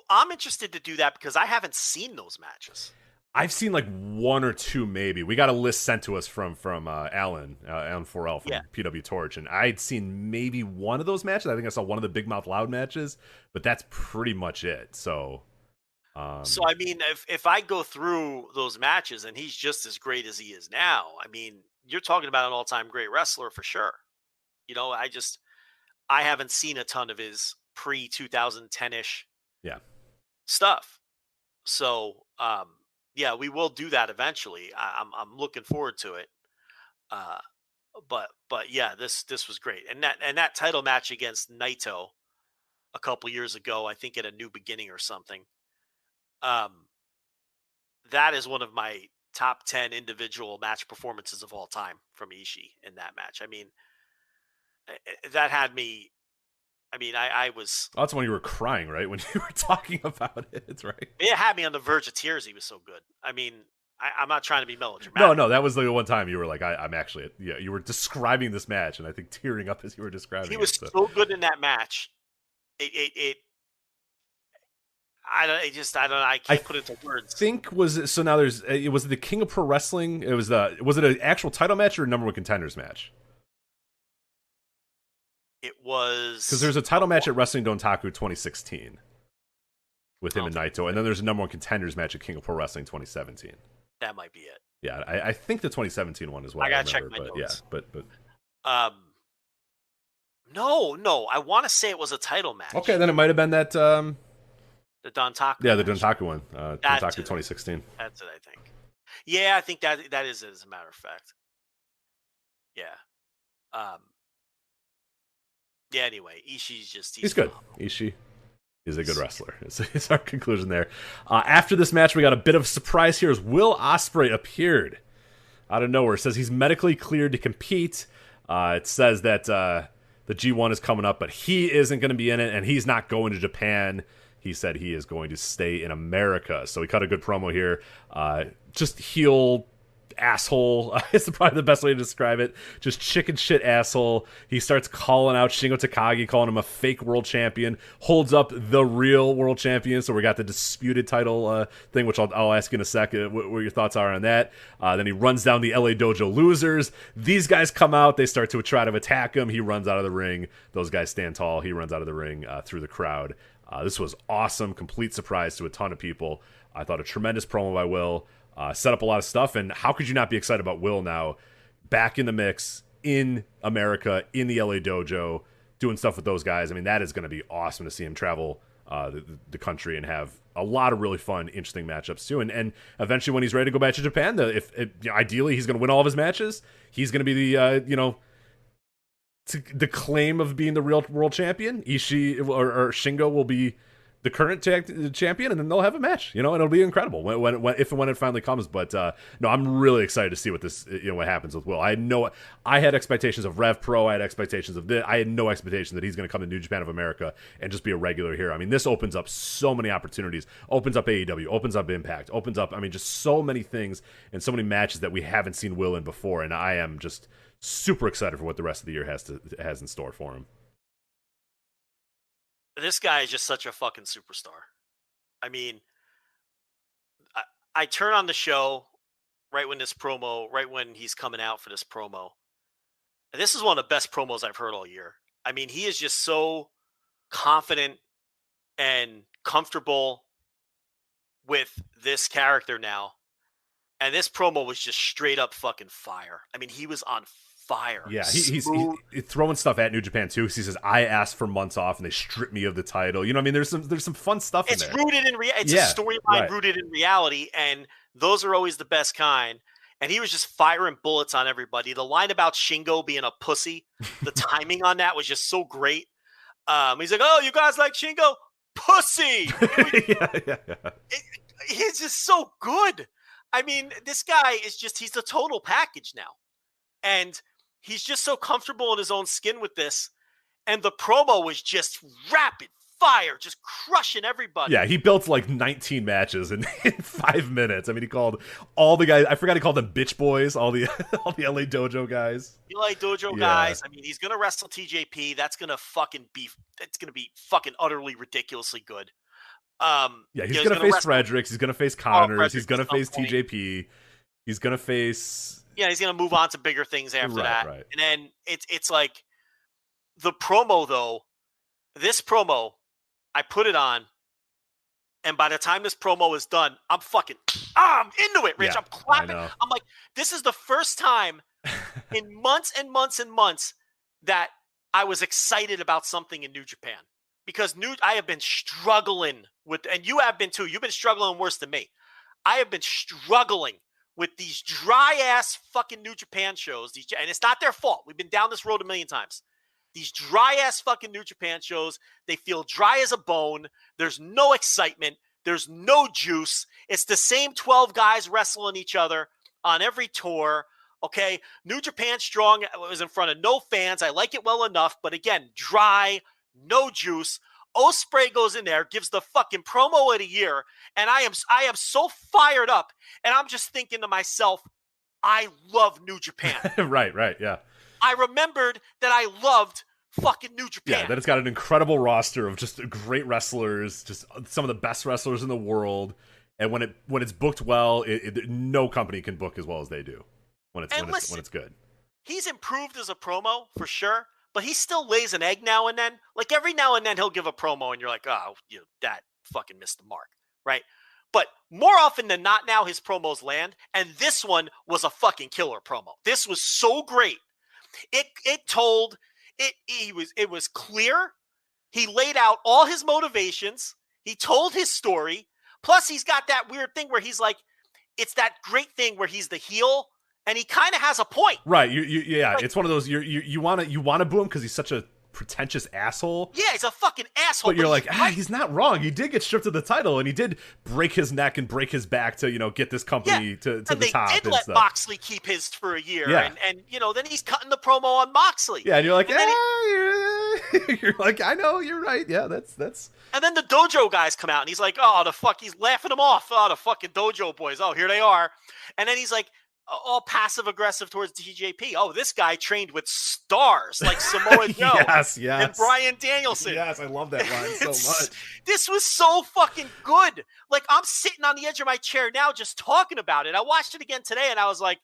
I'm interested to do that because I haven't seen those matches. I've seen like 1 or 2 maybe. We got a list sent to us from Alan Forel from PW Torch, and I'd seen maybe one of those matches. I think I saw one of the Big Mouth Loud matches, but that's pretty much it. So I mean, if I go through those matches and he's just as great as he is now, I mean, you're talking about an all-time great wrestler for sure. I haven't seen a ton of his pre-2010-ish stuff. So, yeah, we will do that eventually. I'm looking forward to it. But yeah, this was great. And that title match against Naito a couple years ago, I think at a New Beginning or something. That is one of my top 10 individual match performances of all time from Ishii in that match. I mean, that had me. I mean, I was. Oh, that's when you were crying, right? When you were talking about it, it's right. It had me on the verge of tears. He was so good. I mean, I'm not trying to be melodramatic. No, that was the one time you were like, I'm actually, yeah. You were describing this match, and I think tearing up as you were describing it. He was so good in that match. I can't put it into words. I think was it the King of Pro Wrestling? Was it an actual title match or a number one contenders match? It was because there's a title match at Wrestling Dontaku 2016 with him and Naito, and then there's a number one contenders match at King of Pro Wrestling 2017. That might be it. Yeah, I think the 2017 one as well. I gotta check my notes. Yeah, but no, I want to say it was a title match. Okay, then it might have been that the Dontaku. Yeah, the Dontaku one, Dontaku 2016. That's it, I think. Yeah, I think that is it, as a matter of fact. Yeah. Yeah, anyway, Ishii's he's good. Ishii is a good wrestler. It's our conclusion there. After this match, we got a bit of a surprise here as Will Ospreay appeared out of nowhere. It says he's medically cleared to compete. It says that the G1 is coming up, but he isn't going to be in it, and he's not going to Japan. He said he is going to stay in America. So he cut a good promo here. Just heel asshole is probably the best way to describe it. Just chicken shit asshole. He starts calling out Shingo Takagi, calling him a fake world champion, holds up the real world champion. So we got the disputed title thing, which I'll ask you in a second what your thoughts are on that. Then he runs down the LA Dojo losers. These guys come out. They start to try to attack him. He runs out of the ring. Those guys stand tall. He runs out of the ring through the crowd. This was awesome. Complete surprise to a ton of people. I thought a tremendous promo by Will. Set up a lot of stuff, and how could you not be excited about Will now back in the mix in America, in the LA Dojo, doing stuff with those guys? I mean, that is going to be awesome to see him travel the country and have a lot of really fun, interesting matchups too. And eventually, when he's ready to go back to Japan, ideally he's going to win all of his matches. He's going to be the claim of being the real world champion. Ishii or Shingo will be the current champion, and then they'll have a match, and it'll be incredible if and when it finally comes. But no, I'm really excited to see what this, what happens with Will. I had expectations of Rev Pro. I had expectations of this. I had no expectation that he's going to come to New Japan of America and just be a regular here. I mean, this opens up so many opportunities. Opens up AEW. Opens up Impact. Opens up, just so many things and so many matches that we haven't seen Will in before. And I am just super excited for what the rest of the year has in store for him. This guy is just such a fucking superstar. I mean, I turn on the show right when he's coming out for this promo. And this is one of the best promos I've heard all year. I mean, he is just so confident and comfortable with this character now. And this promo was just straight up fucking fire. I mean, he was on fire. Yeah, he's throwing stuff at New Japan too. He says, "I asked for months off, and they stripped me of the title." There's some fun stuff in there. It's rooted in reality. It's a storyline rooted in reality, and those are always the best kind. And he was just firing bullets on everybody. The line about Shingo being a pussy, the timing on that was just so great. He's like, "Oh, you guys like Shingo? Pussy!" Yeah. He's just so good. I mean, this guy is he's the total package now. And he's just so comfortable in his own skin with this. And the promo was just rapid fire, just crushing everybody. Yeah, he built like 19 matches in 5 minutes. I mean, he called all the guys, I forgot he called them bitch boys, all the LA Dojo guys. The LA Dojo guys. I mean, he's going to wrestle TJP. That's going to be fucking utterly ridiculously good. Yeah, he's going to face Fredericks. He's going to face Connors. He's going to face TJP. He's going to face... Yeah, he's going to move on to bigger things after that. Right. And then it's like the promo, though. This promo, I put it on, and by the time this promo is done, I'm into it, Rich. Yeah, I'm clapping. I'm like, this is the first time in months and months and months that I was excited about something in New Japan. Because I have been struggling with, and you have been too. You've been struggling worse than me. I have been struggling with these dry-ass fucking New Japan shows. And it's not their fault. We've been down this road a million times. These dry-ass fucking New Japan shows, they feel dry as a bone. There's no excitement. There's no juice. It's the same 12 guys wrestling each other on every tour. Okay? New Japan Strong was in front of no fans. I like it well enough. But again, dry, no juice. Ospreay goes in there, gives the fucking promo of the year, and I am so fired up, and I'm just thinking to myself, I love New Japan. Right, yeah. I remembered that I loved fucking New Japan. Yeah, that it's got an incredible roster of just great wrestlers, just some of the best wrestlers in the world, and when it's booked well, no company can book as well as they do when it's good. He's improved as a promo for sure. But he still lays an egg now and then. Like every now and then he'll give a promo and you're like, oh, that fucking missed the mark, right? But more often than not now his promos land. And this one was a fucking killer promo. This was so great. It was clear. He laid out all his motivations. He told his story. Plus he's got that weird thing where he's like, it's that great thing where he's the heel. And he kind of has a point, right? It's one of those you want to boo him because he's such a pretentious asshole. Yeah, he's a fucking asshole. But you're like, he's not wrong. He did get stripped of the title, and he did break his neck and break his back to get this company to the top. And they did let Moxley keep his for a year, yeah. and then he's cutting the promo on Moxley. Yeah, and you're like, you're like, I know, you're right. Yeah, that's. And then the dojo guys come out, and he's like, he's laughing them off. Oh, the fucking dojo boys. Oh, here they are. And then he's like, all passive-aggressive towards TJP. Oh, this guy trained with stars like Samoa Joe yes. and Bryan Danielson. Yes, I love that line so much. This was so fucking good. Like, I'm sitting on the edge of my chair now just talking about it. I watched it again today, and I was like,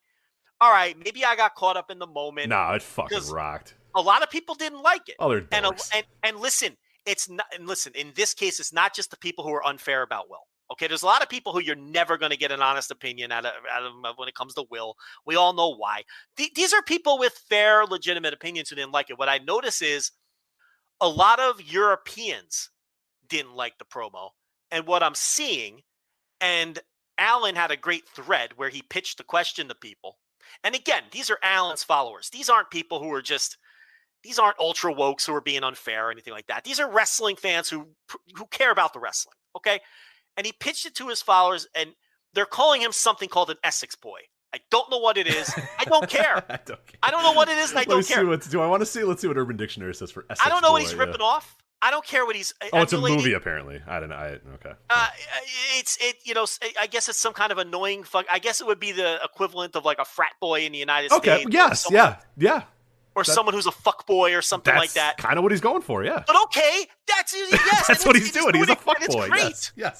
all right, maybe I got caught up in the moment. No, it fucking rocked. A lot of people didn't like it. Oh, they're dorks. And listen, in this case, it's not just the people who are unfair about Will. Okay, there's a lot of people who you're never going to get an honest opinion out of when it comes to Will. We all know why. These are people with fair, legitimate opinions who didn't like it. What I notice is a lot of Europeans didn't like the promo. And what I'm seeing, and Alan had a great thread where he pitched the question to people. And again, these are Alan's followers. These aren't people who are these aren't ultra wokes who are being unfair or anything like that. These are wrestling fans who care about the wrestling, okay? And he pitched it to his followers, and they're calling him something called an Essex boy. I don't know what it is. I don't care. I don't know what it is, and I don't care. Let's see what Urban Dictionary says for Essex boy. I don't know what he's ripping off. I don't care what he's. It's a movie apparently. I don't know. Okay. I guess it's some kind of annoying fuck. I guess it would be the equivalent of like a frat boy in the United States. Okay. Yes. Yeah. Or someone who's a fuck boy or something like that. Kind of what he's going for, yeah. But okay, that's what he's doing. He's a fuck boy. It's great. Yes,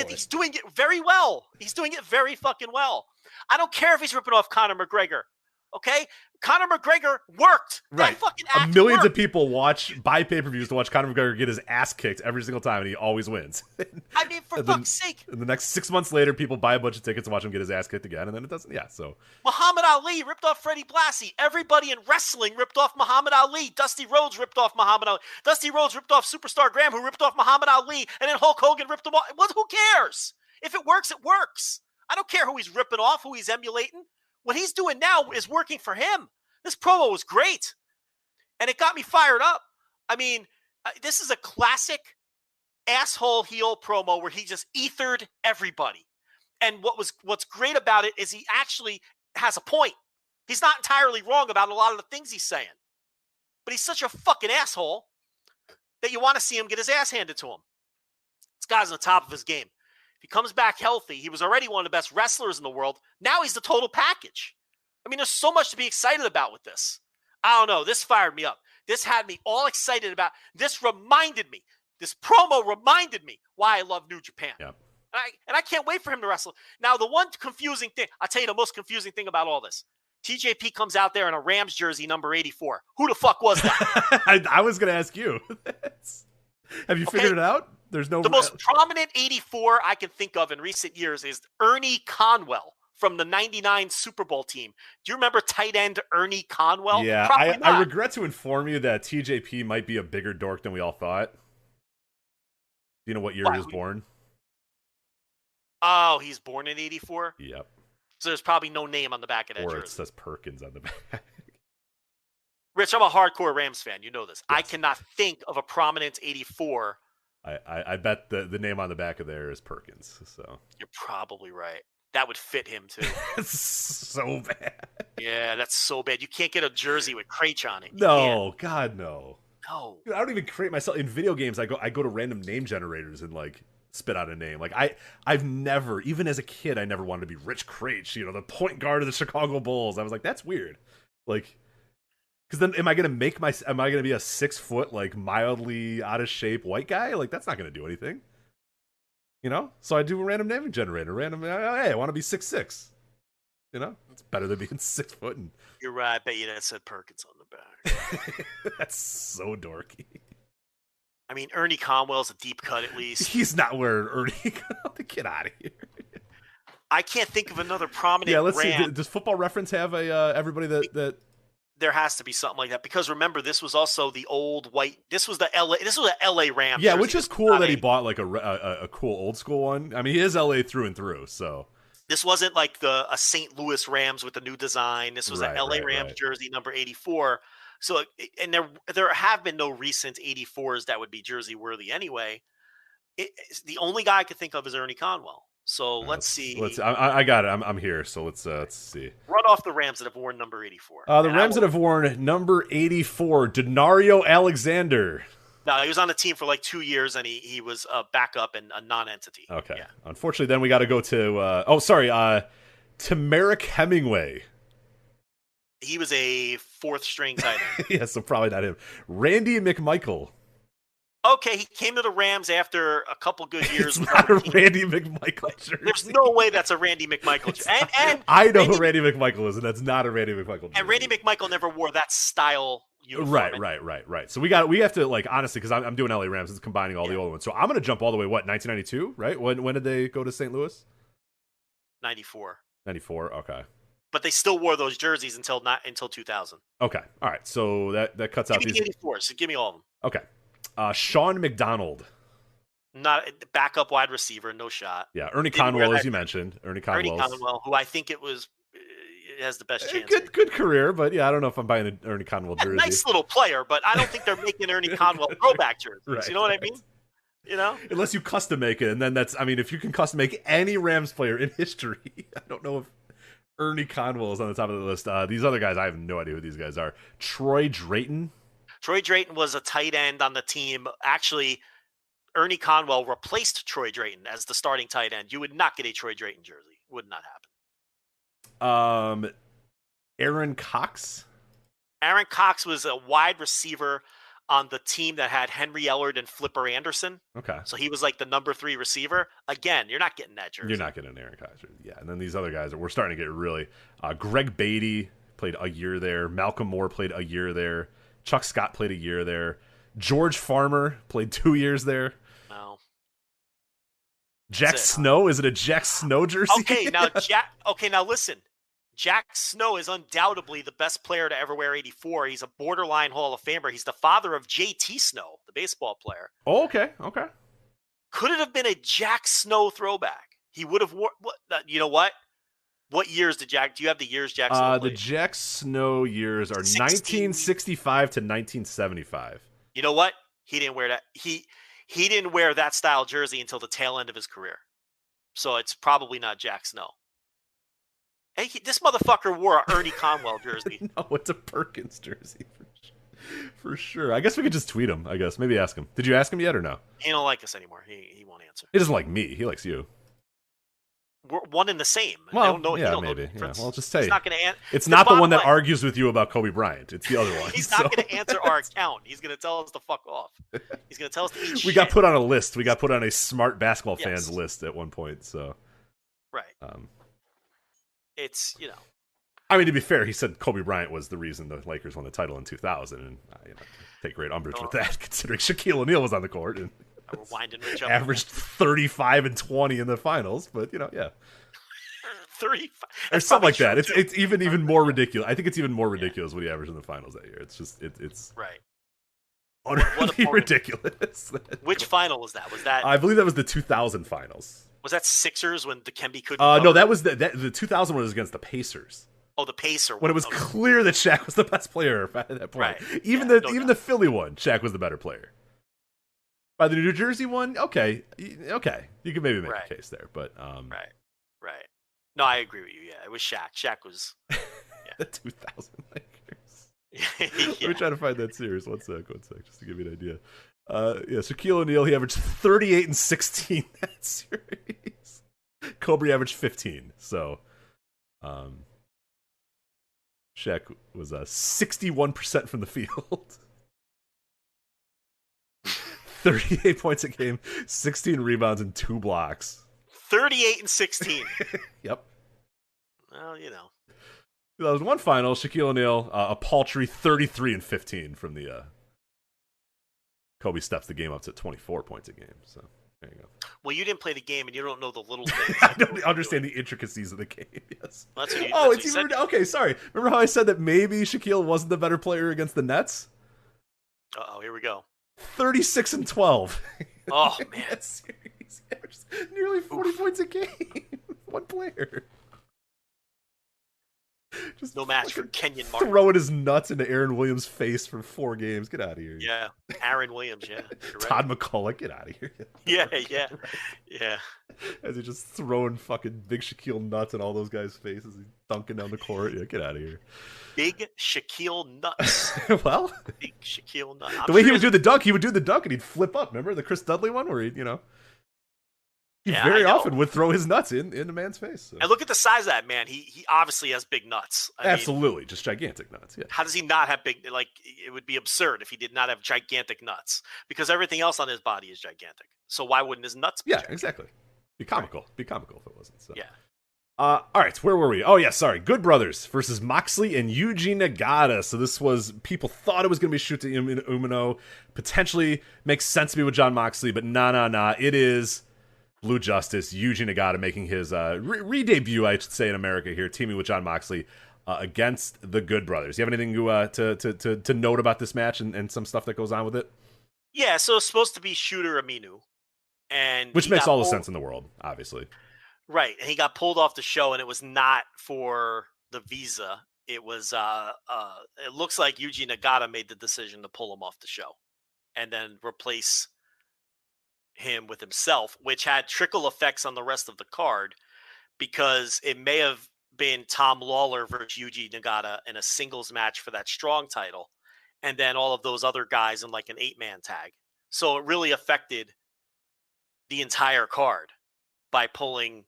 he's doing it very well. He's doing it very fucking well. I don't care if he's ripping off Conor McGregor. Okay? Conor McGregor worked. Right. Millions of people buy pay-per-views to watch Conor McGregor get his ass kicked every single time, and he always wins. I mean, for fuck's sake. And the next 6 months later, people buy a bunch of tickets to watch him get his ass kicked again, and then it doesn't. Yeah, so. Muhammad Ali ripped off Freddie Blassie. Everybody in wrestling ripped off Muhammad Ali. Dusty Rhodes ripped off Muhammad Ali. Dusty Rhodes ripped off Superstar Graham, who ripped off Muhammad Ali, and then Hulk Hogan ripped him off. Well, who cares? If it works, it works. I don't care who he's ripping off, who he's emulating. What he's doing now is working for him. This promo was great, and it got me fired up. I mean, this is a classic asshole heel promo where he just ethered everybody. And what's great about it is he actually has a point. He's not entirely wrong about a lot of the things he's saying. But he's such a fucking asshole that you want to see him get his ass handed to him. This guy's on the top of his game. If he comes back healthy, he was already one of the best wrestlers in the world. Now he's the total package. I mean, there's so much to be excited about with this. I don't know. This fired me up. This had me all excited about. This promo reminded me why I love New Japan. Yep. And I can't wait for him to wrestle. Now, the one confusing thing, I'll tell you the most confusing thing about all this. TJP comes out there in a Rams jersey, number 84. Who the fuck was that? I was going to ask you. Have you figured it out? There's no. The most prominent 84 I can think of in recent years is Ernie Conwell from the 99 Super Bowl team. Do you remember tight end Ernie Conwell? Yeah, I regret to inform you that TJP might be a bigger dork than we all thought. Do you know what year he was born? Oh, he's born in 84? Yep. So there's probably no name on the back of that jersey. Or it says Perkins on the back. Rich, I'm a hardcore Rams fan. You know this. Yes. I cannot think of a prominent 84. I bet the name on the back of there is Perkins. So you're probably right. That would fit him too. It's so bad. Yeah, that's so bad. You can't get a jersey with Craich on it. No, God, no. No. Dude, I don't even create myself in video games. I go to random name generators and like spit out a name. Like I've never, even as a kid, I never wanted to be Rich Craich, the point guard of the Chicago Bulls. I was like, that's weird. Like, because then am I gonna be a 6 foot, like mildly out of shape white guy? Like that's not gonna do anything. So I do a random naming generator. Hey, I want to be 6'6". It's better than being 6 foot. And you're right. I bet you that said Perkins on the back. That's so dorky. I mean, Ernie Conwell's a deep cut at least. He's not wearing Ernie. Get out of here. I can't think of another prominent. Yeah, let's see. Does Football Reference have everybody that? There has to be something like that because remember, this was also the old white. This was the LA. This was an LA Rams. Yeah, which is cool that he bought like a cool old school one. I mean, he is LA through and through. So this wasn't like a St. Louis Rams with the new design. This was an LA Rams jersey, number 84. So, and there have been no recent 84s that would be jersey worthy anyway. The only guy I could think of is Ernie Conwell. So let's see. I got it. I'm here. So let's see. Run off the Rams that have worn number 84. The Rams that have worn number 84, Denario Alexander. No, he was on the team for like 2 years, and he was a backup and a non-entity. Okay. Yeah. Unfortunately, then we got to go to Tamarick Hemingway. He was a fourth string tight end. Yeah, so probably not him. Randy McMichael. Okay, he came to the Rams after a couple good years. It's not a Randy McMichael jersey. There's no way that's a Randy McMichael jersey. And I know who Randy McMichael is, and that's not a Randy McMichael jersey. And Randy McMichael never wore that style uniform. Right. So we have to, like, honestly, because I'm doing LA Rams, it's combining all the old ones. So I'm going to jump all the way, 1992, right? When did they go to St. Louis? 94. 94, okay. But they still wore those jerseys until 2000. Okay, all right. So that cuts out these. Give me the 84s. So give me all of them. Okay. Sean McDonald. Not backup wide receiver, no shot. Yeah, Ernie Conwell, as you mentioned. Ernie Conwell, who I think it has the best chance. Good career, but yeah, I don't know if I'm buying an Ernie Conwell jersey. Nice little player, but I don't think they're making Ernie Conwell throwback jerseys. Right, you know what I mean? Unless you custom make it, and then if you can custom make any Rams player in history, I don't know if Ernie Conwell is on the top of the list. These other guys, I have no idea who these guys are. Troy Drayton. Troy Drayton was a tight end on the team. Actually, Ernie Conwell replaced Troy Drayton as the starting tight end. You would not get a Troy Drayton jersey. Would not happen. Aaron Cox. Aaron Cox was a wide receiver on the team that had Henry Ellard and Flipper Anderson. Okay. So he was like the number 3 receiver. Again, you're not getting that jersey. You're not getting an Aaron Cox jersey. Yeah. And then these other guys, we're starting to get really... Greg Beatty played a year there. Malcolm Moore played a year there. Chuck Scott played a year there. George Farmer played 2 years there. No. Jack Snow? Is it a Jack Snow jersey? Okay, now listen. Jack Snow is undoubtedly the best player to ever wear 84. He's a borderline Hall of Famer. He's the father of JT Snow, the baseball player. Oh, okay. Could it have been a Jack Snow throwback? He would have worn. You know what? What years do you have the years Jack Snow played? The Jack Snow years are 1965 to 1975. You know what? He didn't wear that. He didn't wear that style jersey until the tail end of his career. So it's probably not Jack Snow. Hey, this motherfucker wore a Ernie Conwell jersey. No, it's a Perkins jersey for sure. I guess we could just tweet him. I guess maybe ask him. Did you ask him yet or no? He don't like us anymore. He won't answer. He doesn't like me. He likes you. We're one and the same. Well, maybe. Yeah. Well, just say not going to answer. It's not the one that argues with you about Kobe Bryant. It's the other one. He's not going to answer our account. He's going to tell us to fuck off. He's going to tell us to eat shit. We got put on a list. We got put on a smart basketball fans list at one point. So, right. It's I mean, to be fair, he said Kobe Bryant was the reason the Lakers won the title in 2000, and take great umbrage with that, considering Shaquille O'Neal was on the court and we're winding Rich up. averaged 35 and 20 in the finals. But 35 or something like that. It's even more ridiculous. I think it's even more ridiculous what he averaged in the finals that year. It's just it's right. Utterly ridiculous. Which final was that? Was that? I believe that was the 2000 finals. Was that Sixers when Dikembe couldn't? No, that was the 2000 one was against the Pacers. Oh, the Pacer one. When it was clear that Shaq was the best player at that point. Right. Even the Philly one, Shaq was the better player. By the New Jersey one, okay, you can maybe make a case there, but right. No, I agree with you. Yeah, it was Shaq. Shaq was the 2000 Lakers. Let me try to find that series. One sec, just to give you an idea. Shaquille O'Neal, he averaged 38 and 16 that series. Kobe averaged 15. So, Shaq was 61% from the field. 38 points a game, 16 rebounds, and 2 blocks. 38 and 16. Yep. Well, 2001 final, Shaquille O'Neal, a paltry 33 and 15 from the Kobe steps the game up to 24 points a game. So there you go. Well, you didn't play the game, and you don't know the little things. I don't understand the intricacies of the game. Yes. Well, that's what you, it's even okay. Sorry. Remember how I said that maybe Shaquille wasn't the better player against the Nets? Uh-oh, here we go. 36 and 12. Oh man, that series. Nearly 40 points a game. One player. Just no match for Kenyon Martin. Throwing his nuts into Aaron Williams' face for 4 games. Get out of here. Yeah, Aaron Williams. Yeah. Todd McCullough. Get out of here. Yeah. As he's just throwing fucking big Shaquille nuts in all those guys' faces. He's dunking down the court. Yeah, get out of here. Big Shaquille nuts. Well, big Shaquille nuts. The way he would do the dunk, and he'd flip up. Remember the Chris Dudley one where he very often would throw his nuts in a man's face. So. And look at the size of that man. He obviously has big nuts. Absolutely, just gigantic nuts. Yeah. How does he not have big? Like, it would be absurd if he did not have gigantic nuts, because everything else on his body is gigantic. So why wouldn't his nuts be gigantic? Exactly. Be comical. Right. Be comical if it wasn't. So. Yeah. All right, where were we? Oh, yeah, sorry. Good Brothers versus Moxley and Yuji Nagata. So this was, people thought it was going to be Shota Umino. Potentially makes sense to be with Jon Moxley, but nah. It is Blue Justice, Yuji Nagata making his re-debut, I should say, in America here, teaming with Jon Moxley against the Good Brothers. You have anything to note about this match and some stuff that goes on with it? Yeah, so it's supposed to be Shooter Umino. Which makes all the sense in the world, obviously. Right, and he got pulled off the show, and it was not for the visa. It was, it looks like Yuji Nagata made the decision to pull him off the show and then replace him with himself, which had trickle effects on the rest of the card, because it may have been Tom Lawler versus Yuji Nagata in a singles match for that strong title, and then all of those other guys in like an 8-man tag. So it really affected the entire card by pulling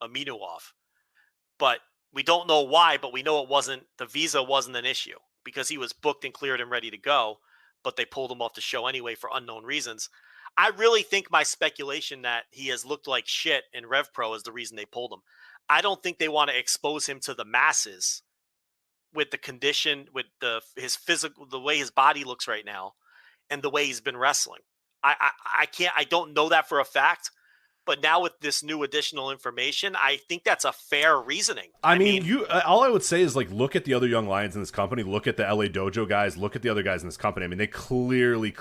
Umino off. But we don't know why, but we know the visa wasn't an issue, because he was booked and cleared and ready to go, but they pulled him off the show anyway for unknown reasons. I really think my speculation that he has looked like shit in Rev Pro is the reason they pulled him. I don't think they want to expose him to the masses with the condition, with his physical, the way his body looks right now, and the way he's been wrestling. I don't know that for a fact, but now with this new additional information, I think that's a fair reasoning. I mean, all I would say is, like, look at the other young lions in this company, look at the LA Dojo guys, look at the other guys in this company. I mean, they clearly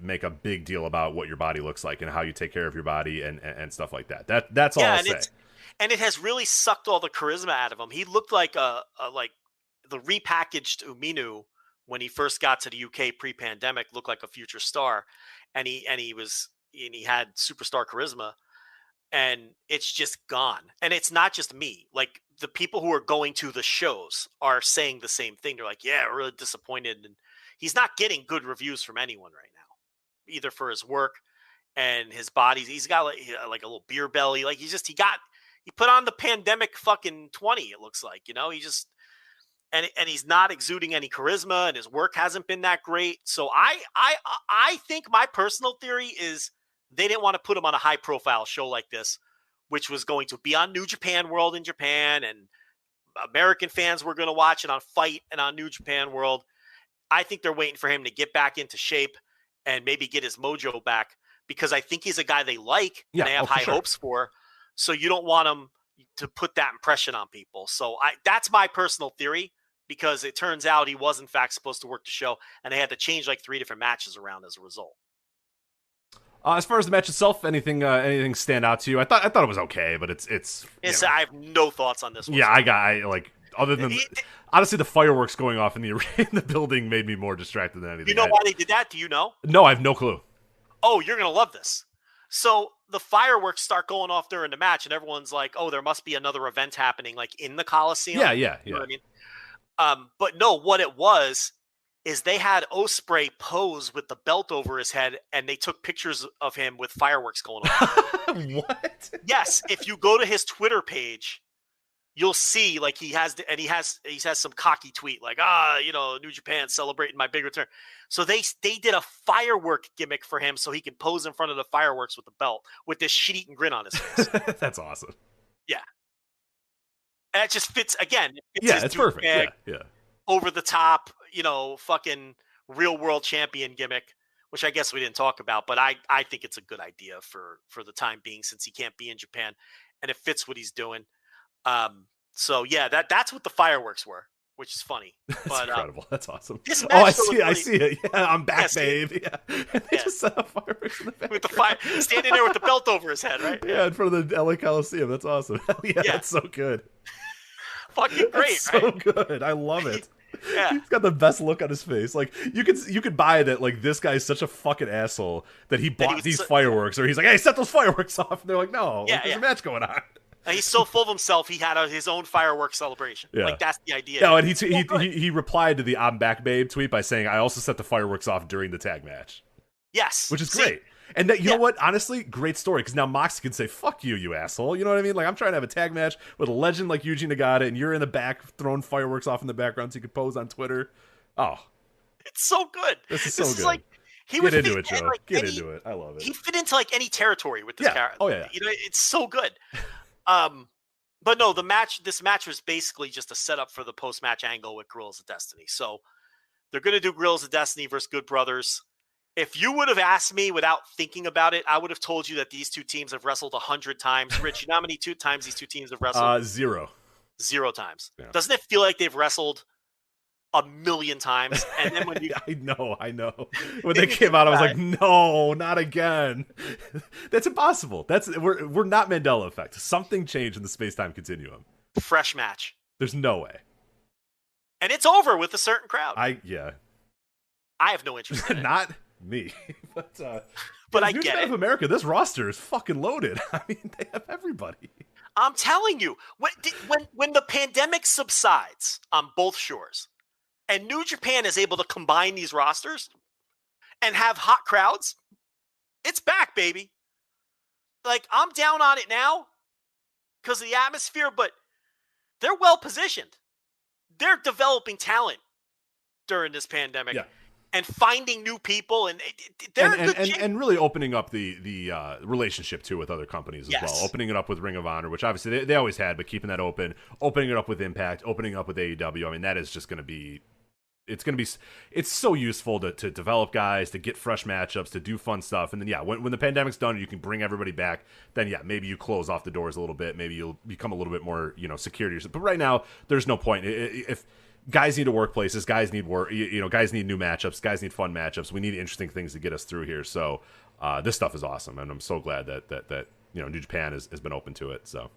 make a big deal about what your body looks like and how you take care of your body and stuff like that. That's all I'll say. And it has really sucked all the charisma out of him. He looked like like the repackaged Umino when he first got to the UK pre-pandemic, looked like a future star, and he had superstar charisma. and it's just gone. And it's not just me. Like, the people who are going to the shows are saying the same thing. They're like, yeah, we're really disappointed. And he's not getting good reviews from anyone right now, either for his work and his body. He's got like a little beer belly. Like, he put on the pandemic fucking 20, it looks like, he just, and he's not exuding any charisma, and his work hasn't been that great. So I think my personal theory is they didn't want to put him on a high profile show like this, which was going to be on New Japan World in Japan, and American fans were going to watch it on Fight and on New Japan World. I think they're waiting for him to get back into shape and maybe get his mojo back, because I think he's a guy they like and they have high hopes for. So you don't want him to put that impression on people. So that's my personal theory, because it turns out he was in fact supposed to work the show, and they had to change like 3 different matches around as a result. As far as the match itself, anything stand out to you? I thought it was okay, but it's I have no thoughts on this one. Yeah, other than honestly, the fireworks going off in the building made me more distracted than anything. You know why they did that? Do you know? No, I have no clue. Oh, you're gonna love this. So the fireworks start going off during the match, and everyone's like, "Oh, there must be another event happening, like in the Coliseum." Yeah. You know what I mean? But no, what it was is they had Ospreay pose with the belt over his head, and they took pictures of him with fireworks going on. What? Yes, if you go to his Twitter page, you'll see like he has some cocky tweet like, New Japan celebrating my big return. So they did a firework gimmick for him so he can pose in front of the fireworks with the belt with this shit-eating grin on his face. That's awesome. Yeah. And it just fits again. It's perfect. Yeah. Over the top, fucking real world champion gimmick, which I guess we didn't talk about, but I think it's a good idea for the time being, since he can't be in Japan, and it fits what he's doing. So yeah, that's what the fireworks were, which is funny. That's incredible. That's awesome. I see it. Yeah, I'm back, babe. Yeah. They just set up fireworks in the back. With the standing there with the belt over his head, right? Yeah, in front of the LA Coliseum. That's awesome. Hell yeah, that's so good. Fucking great, that's so good. I love it. Yeah. He's got the best look on his face. Like, you could buy that, like, this guy's such a fucking asshole that he bought these fireworks, or he's like, hey, set those fireworks off. And they're like, no, there's a match going on. And he's so full of himself, he had his own fireworks celebration. Yeah. Like, that's the idea. No, and he replied to the I'm back, babe tweet by saying, I also set the fireworks off during the tag match. Yes. Which is great. And that, you know what? Honestly, great story, because now Mox can say, fuck you, you asshole. You know what I mean? Like, I'm trying to have a tag match with a legend like Yuji Nagata, and you're in the back throwing fireworks off in the background so you can pose on Twitter. Oh. It's so good. This is so good. Like, Get into it, Joe. Get into it. I love it. He fit into, like, any territory with this character. Oh, yeah. It's so good. But no, this match was basically just a setup for the post-match angle with Guerrillas of Destiny. So they're going to do Guerrillas of Destiny versus Good Brothers. If you would have asked me without thinking about it, I would have told you that these two teams have wrestled 100 times. Rich, you know how many times these two teams have wrestled? 0. 0 times. Yeah. Doesn't it feel like they've wrestled 1,000,000 times? And then when you I know. When they came out, I was like, no, not again. That's impossible. We're not Mandela effect. Something changed in the space-time continuum. Fresh match. There's no way. And it's over with a certain crowd. I have no interest in it. Not me. But I New get Japan it. of America, this roster is fucking loaded. I mean, they have everybody. I'm telling you, when the pandemic subsides on both shores, and New Japan is able to combine these rosters and have hot crowds, it's back, baby. Like, I'm down on it now because of the atmosphere, but they're well positioned. They're developing talent during this pandemic. Yeah. And finding new people, and they're and really opening up the relationship too with other companies as well. Opening it up with Ring of Honor, which obviously they always had, but keeping that open. Opening it up with Impact. Opening it up with AEW. I mean, that is just going to be. It's so useful to develop guys, to get fresh matchups, to do fun stuff, and then when the pandemic's done, you can bring everybody back. Then maybe you close off the doors a little bit. Maybe you'll become a little bit more secure to yourself. But right now, there's no point if. Guys need to work places. Guys need work. Guys need new matchups. Guys need fun matchups. We need interesting things to get us through here. So this stuff is awesome, and I'm so glad that New Japan has been open to it. So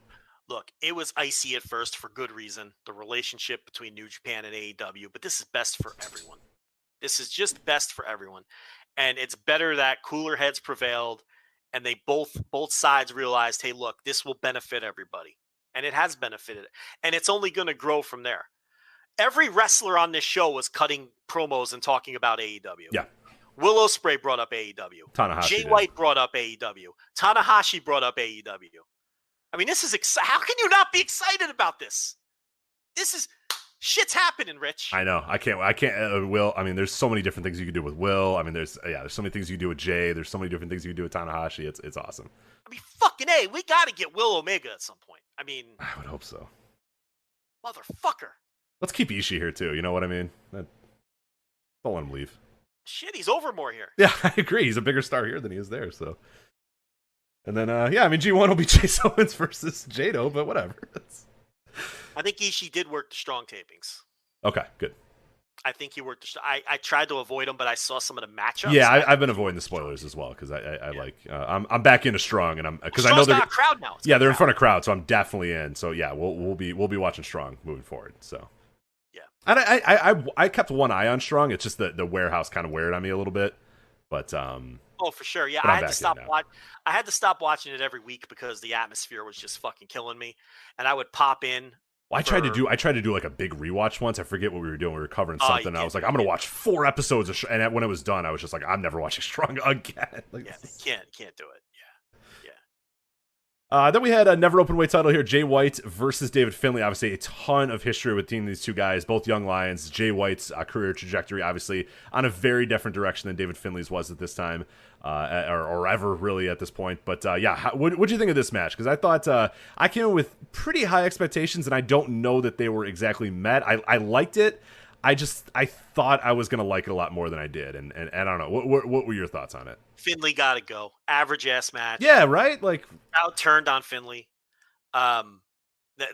look, it was icy at first for good reason. The relationship between New Japan and AEW, but this is best for everyone. This is just best for everyone, and it's better that cooler heads prevailed, and they both sides realized, hey, look, this will benefit everybody. And it has benefited. And it's only going to grow from there. Every wrestler on this show was cutting promos and talking about AEW. Yeah. Will Ospreay brought up AEW. Tanahashi Jay did. White brought up AEW. Tanahashi brought up AEW. I mean, this is how can you not be excited about this? Shit's happening, Rich. I know. I can't. Will. I mean, there's so many different things you can do with Will. I mean, there's so many things you can do with Jay. There's so many different things you can do with Tanahashi. It's awesome. I mean, fucking A, we got to get Will Omega at some point. I mean, I would hope so. Motherfucker. Let's keep Ishii here too. You know what I mean? Don't let him leave. Shit, he's over more here. Yeah, I agree. He's a bigger star here than he is there. So, and then I mean, G1 will be Chase Owens versus Jado, but whatever. I think Ishii did work the strong tapings. Okay, good. I think he worked. I tried to avoid them, but I saw some of the matchups. Yeah, I've been avoiding the spoilers as well because I like I'm back into Strong and because I know they're got a crowd now. Yeah, they're in front of crowd, so I'm definitely in. So yeah, we'll be watching Strong moving forward. So yeah, and I kept one eye on Strong. It's just the warehouse kind of weird on me a little bit, but oh for sure, yeah. I had to stop watching it every week because the atmosphere was just fucking killing me, and I would pop in. Well, I tried to do like a big rewatch once. I forget what we were doing. We were covering something. And I was like, I'm gonna watch 4 episodes of and when it was done, I was just like, I'm never watching Strong again. Like, yeah, can't do it. Yeah. Then we had a never open weight title here: Jay White versus David Finlay. Obviously, a ton of history between these two guys, both young lions. Jay White's career trajectory, obviously, on a very different direction than David Finlay's was at this time. Or ever really at this point. But yeah, what do you think of this match? Because I thought I came in with pretty high expectations, and I don't know that they were exactly met. I liked it. I thought I was going to like it a lot more than I did, and I don't know. What were your thoughts on it? Finlay got to go. Average ass match. Yeah, right. Like crowd turned on Finlay.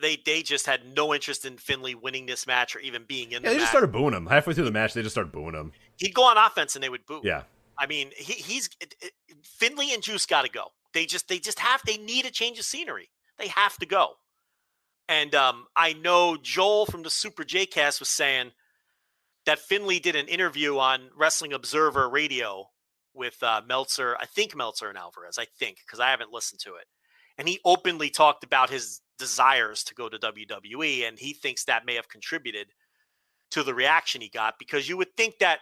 They just had no interest in Finlay winning this match or even being in. Yeah, they just started booing him halfway through the match. They just started booing him. He'd go on offense and they would boo. Yeah. I mean, Finlay and Juice got to go. They need a change of scenery. They have to go. And I know Joel from the Super J-Cast was saying that Finlay did an interview on Wrestling Observer Radio with Meltzer. I think Meltzer and Alvarez. Because I haven't listened to it. And he openly talked about his desires to go to WWE, and he thinks that may have contributed to the reaction he got, because you would think that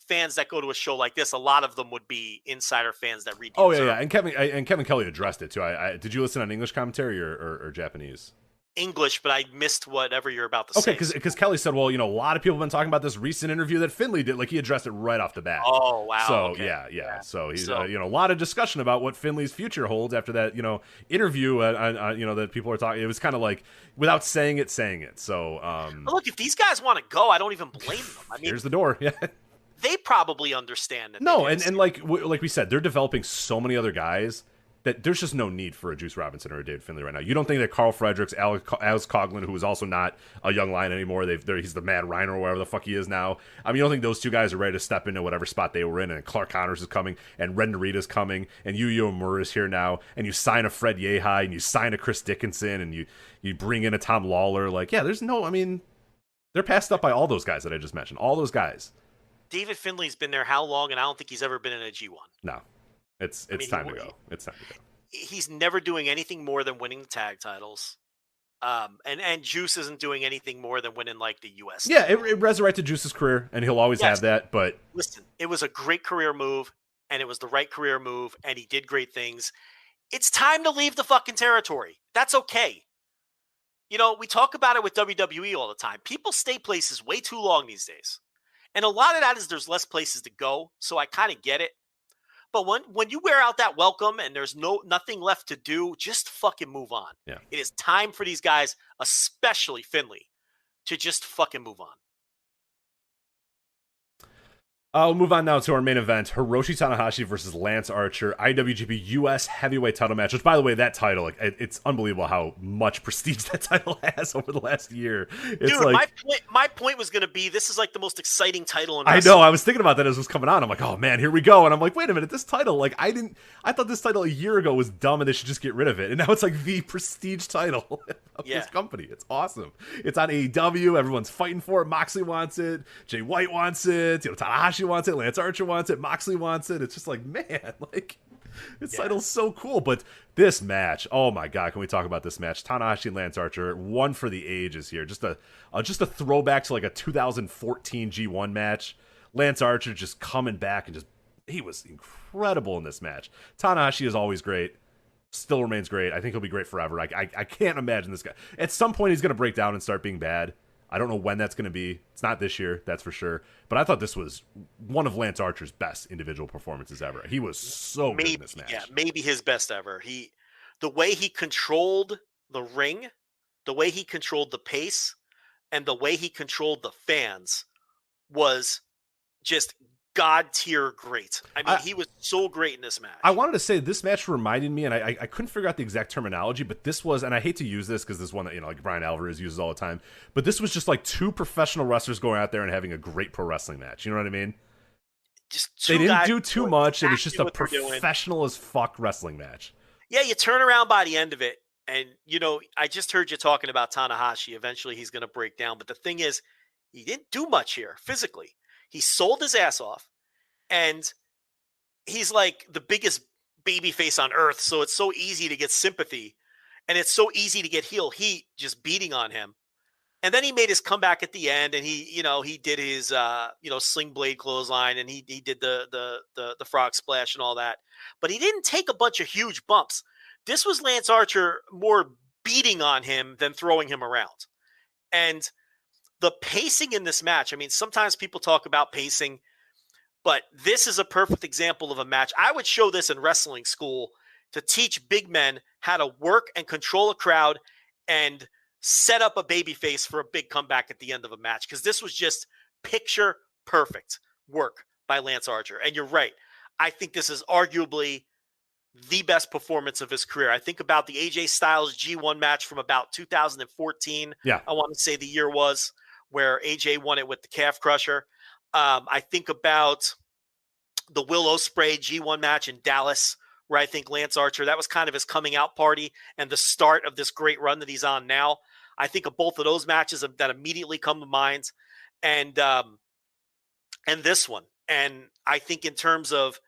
fans that go to a show like this, a lot of them would be insider fans that read. Yeah. And Kevin Kelly addressed it too. Did you listen on English commentary or Japanese? English, but I missed whatever you're about to say. Okay, because Kelly said, well, a lot of people have been talking about this recent interview that Finlay did. Like, he addressed it right off the bat. Oh, wow. So, okay. yeah. So, he's, a lot of discussion about what Finlay's future holds after that, interview, that people are talking. It was kind of like, without saying it. So, look, if these guys want to go, I don't even blame them. I mean, here's the door. Yeah. They probably understand that. No, and like we said, they're developing so many other guys that there's just no need for a Juice Robinson or a David Finlay right now. You don't think that Carl Fredericks, Alex Coughlin, who is also not a young lion anymore, he's the Mad Rhino or whatever the fuck he is now. I mean, you don't think those two guys are ready to step into whatever spot they were in, and Clark Connors is coming, and Ren Narita's coming, and Yuya Uemura is here now, and you sign a Fred Yehi, and you sign a Chris Dickinson, and you bring in a Tom Lawler. Like, yeah, they're passed up by all those guys that I just mentioned. All those guys. David Finlay's been there how long, and I don't think he's ever been in a G1. No. It's time to go. It's time to go. He's never doing anything more than winning the tag titles. And Juice isn't doing anything more than winning like the US. Yeah, it resurrected Juice's career, and he'll always have that, but listen, it was a great career move, and it was the right career move, and he did great things. It's time to leave the fucking territory. That's okay. We talk about it with WWE all the time. People stay places way too long these days. And a lot of that is there's less places to go, so I kind of get it. But when you wear out that welcome and there's nothing left to do, just fucking move on. Yeah. It is time for these guys, especially Finlay, to just fucking move on. We'll move on now to our main event, Hiroshi Tanahashi versus Lance Archer, IWGP US Heavyweight title match, which, by the way, that title, it's unbelievable how much prestige that title has over the last year. It's Dude, my point was going to be, this is like the most exciting title in wrestling. I know, I was thinking about that as it was coming on. I'm like, oh man, here we go. And I'm like, wait a minute, this title, like, I thought this title a year ago was dumb and they should just get rid of it. And now it's like the prestige title of this company. It's awesome. It's on AEW. Everyone's fighting for it. Moxley wants it. Jay White wants it. Tanahashi wants it. Lance Archer wants it. Moxley wants it. It's just like, man, like, His title's so cool. But this match, oh my God, can we talk about this match? Tanahashi and Lance Archer, one for the ages here. Just a throwback to like a 2014 G1 match. Lance Archer just coming back and he was incredible in this match. Tanahashi is always great. Still remains great. I think he'll be great forever. I can't imagine this guy. At some point, he's going to break down and start being bad. I don't know when that's going to be. It's not this year, that's for sure. But I thought this was one of Lance Archer's best individual performances ever. He was so good in this match. Yeah, maybe his best ever. The way he controlled the ring, the way he controlled the pace, and the way he controlled the fans was just God tier great. I mean, he was so great in this match. I wanted to say this match reminded me, and I couldn't figure out the exact terminology, but this was, and I hate to use this because this is one that, like Brian Alvarez uses all the time, but this was just like two professional wrestlers going out there and having a great pro wrestling match. You know what I mean? They didn't do too much. It was just a professional as fuck wrestling match. Yeah, you turn around by the end of it, and, I just heard you talking about Tanahashi. Eventually, he's going to break down. But the thing is, he didn't do much here physically. He sold his ass off, and he's like the biggest babyface on earth, so it's so easy to get sympathy, and it's so easy to get heel heat just beating on him. And then he made his comeback at the end, and he did his sling blade clothesline, and he did the frog splash and all that. But he didn't take a bunch of huge bumps. This was Lance Archer more beating on him than throwing him around. And the pacing in this match, I mean, sometimes people talk about pacing, but this is a perfect example of a match. I would show this in wrestling school to teach big men how to work and control a crowd and set up a babyface for a big comeback at the end of a match, because this was just picture perfect work by Lance Archer. And you're right. I think this is arguably the best performance of his career. I think about the AJ Styles G1 match from about 2014. Yeah. I want to say the year was, where AJ won it with the calf crusher. I think about the Will Ospreay G1 match in Dallas, where I think Lance Archer, that was kind of his coming out party and the start of this great run that he's on now. I think of both of those matches that immediately come to mind, and this one. And I think in terms of,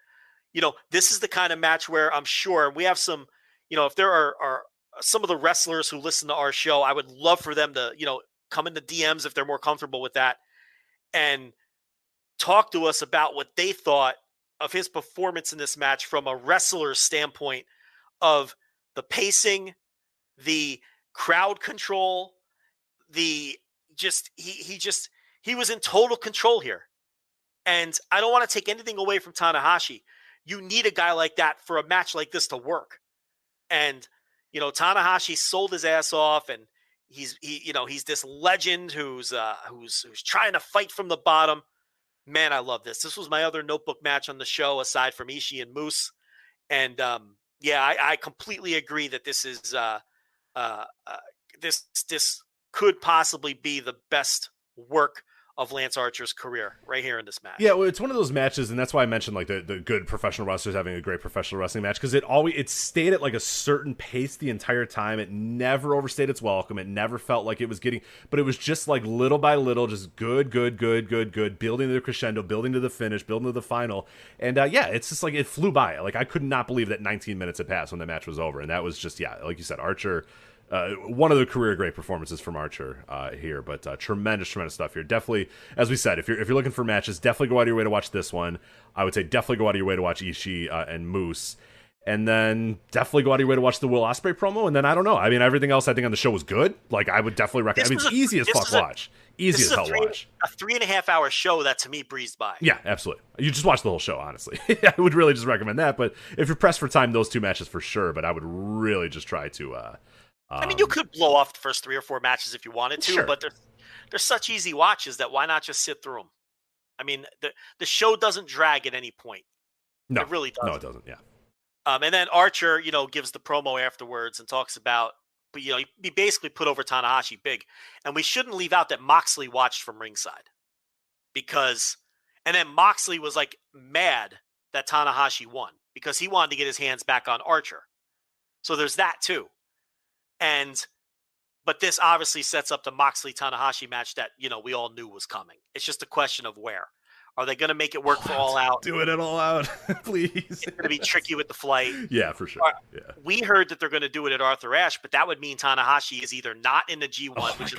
this is the kind of match where I'm sure we have some, if there are some of the wrestlers who listen to our show, I would love for them to, come in the DMs if they're more comfortable with that and talk to us about what they thought of his performance in this match from a wrestler's standpoint, of the pacing, the crowd control, he was in total control here. And I don't want to take anything away from Tanahashi. You need a guy like that for a match like this to work. And, Tanahashi sold his ass off, and he's this legend who's trying to fight from the bottom. Man, I love this. This was my other notebook match on the show, aside from Ishii and Moose. And I completely agree that this is this could possibly be the best work of Lance Archer's career right here in this match. Yeah, well, it's one of those matches, and that's why I mentioned like the good professional wrestlers having a great professional wrestling match, because it stayed at like a certain pace the entire time. It never overstayed its welcome. It never felt like it was getting, but it was just like little by little, just good, building to the crescendo, building to the finish, building to the final. And it's just like it flew by. Like I could not believe that 19 minutes had passed when the match was over, and that was just like you said, Archer. One of the career great performances from Archer here, but tremendous stuff here. Definitely, as we said, if you're looking for matches, definitely go out of your way to watch this one. I would say definitely go out of your way to watch Ishii and Moose, and then definitely go out of your way to watch the Will Ospreay promo. And then I don't know. I mean, everything else I think on the show was good. Like I would definitely recommend. I mean, it's easy as fuck watch. Easy as hell watch. A 3.5 hour show that to me breezed by. Yeah, absolutely. You just watch the whole show, honestly. I would really just recommend that. But if you're pressed for time, those two matches for sure. But I would really just try to. I mean, you could blow off the first 3 or 4 matches if you wanted to, sure. But they're such easy watches that why not just sit through them? I mean, the show doesn't drag at any point. No, it really doesn't. No, it doesn't. Yeah. And then Archer, gives the promo afterwards and talks about, but he basically put over Tanahashi big, and we shouldn't leave out that Moxley watched from ringside, and then Moxley was like mad that Tanahashi won because he wanted to get his hands back on Archer. So there's that too. But this obviously sets up the Moxley-Tanahashi match that, we all knew was coming. It's just a question of where. Are they going to make it work for All Out? Do it at All Out, please. It's going to be tricky with the flight. Yeah, for sure. Yeah. We heard that they're going to do it at Arthur Ashe, but that would mean Tanahashi is either not in the G1, which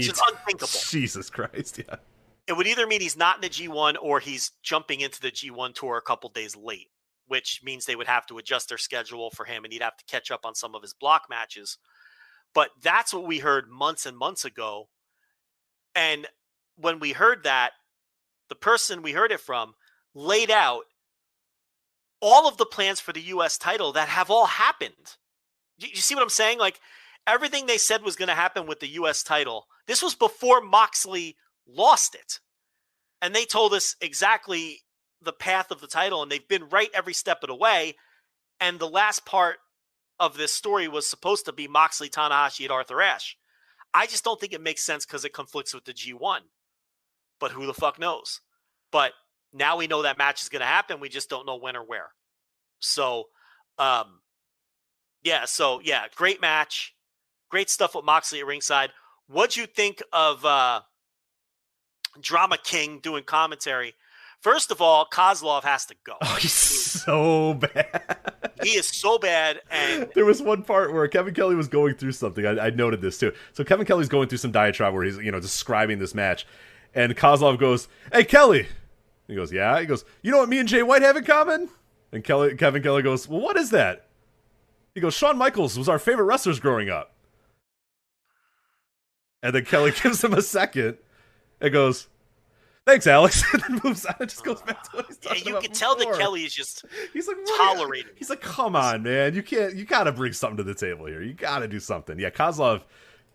is unthinkable. Jesus Christ, yeah. It would either mean he's not in the G1 or he's jumping into the G1 tour a couple days late, which means they would have to adjust their schedule for him and he'd have to catch up on some of his block matches. But that's what we heard months and months ago. And when we heard that, the person we heard it from laid out all of the plans for the U.S. title that have all happened. You see what I'm saying? Like, everything they said was going to happen with the U.S. title. This was before Moxley lost it. And they told us exactly the path of the title, and they've been right every step of the way. And the last part of this story was supposed to be Moxley Tanahashi at Arthur Ashe. I just don't think it makes sense because it conflicts with the G1. But who the fuck knows? But now we know that match is going to happen. We just don't know when or where. So, great match. Great stuff with Moxley at ringside. What'd you think of Drama King doing commentary? First of all, Kozlov has to go. Oh, he's so bad. He is so bad. And there was one part where Kevin Kelly was going through something. I noted this too. So Kevin Kelly's going through some diatribe where he's, describing this match. And Kozlov goes, "Hey, Kelly." He goes, "Yeah." He goes, "You know what me and Jay White have in common?" And Kevin Kelly goes, "Well, what is that?" He goes, "Shawn Michaels was our favorite wrestlers growing up." And then Kelly gives him a second and goes, "Thanks, Alex," and then moves on and just goes back to what he's talking about. You can tell that Kelly is just he's like tolerating. He's like, "Come on, man. You got to bring something to the table here. You got to do something." Yeah, Kozlov,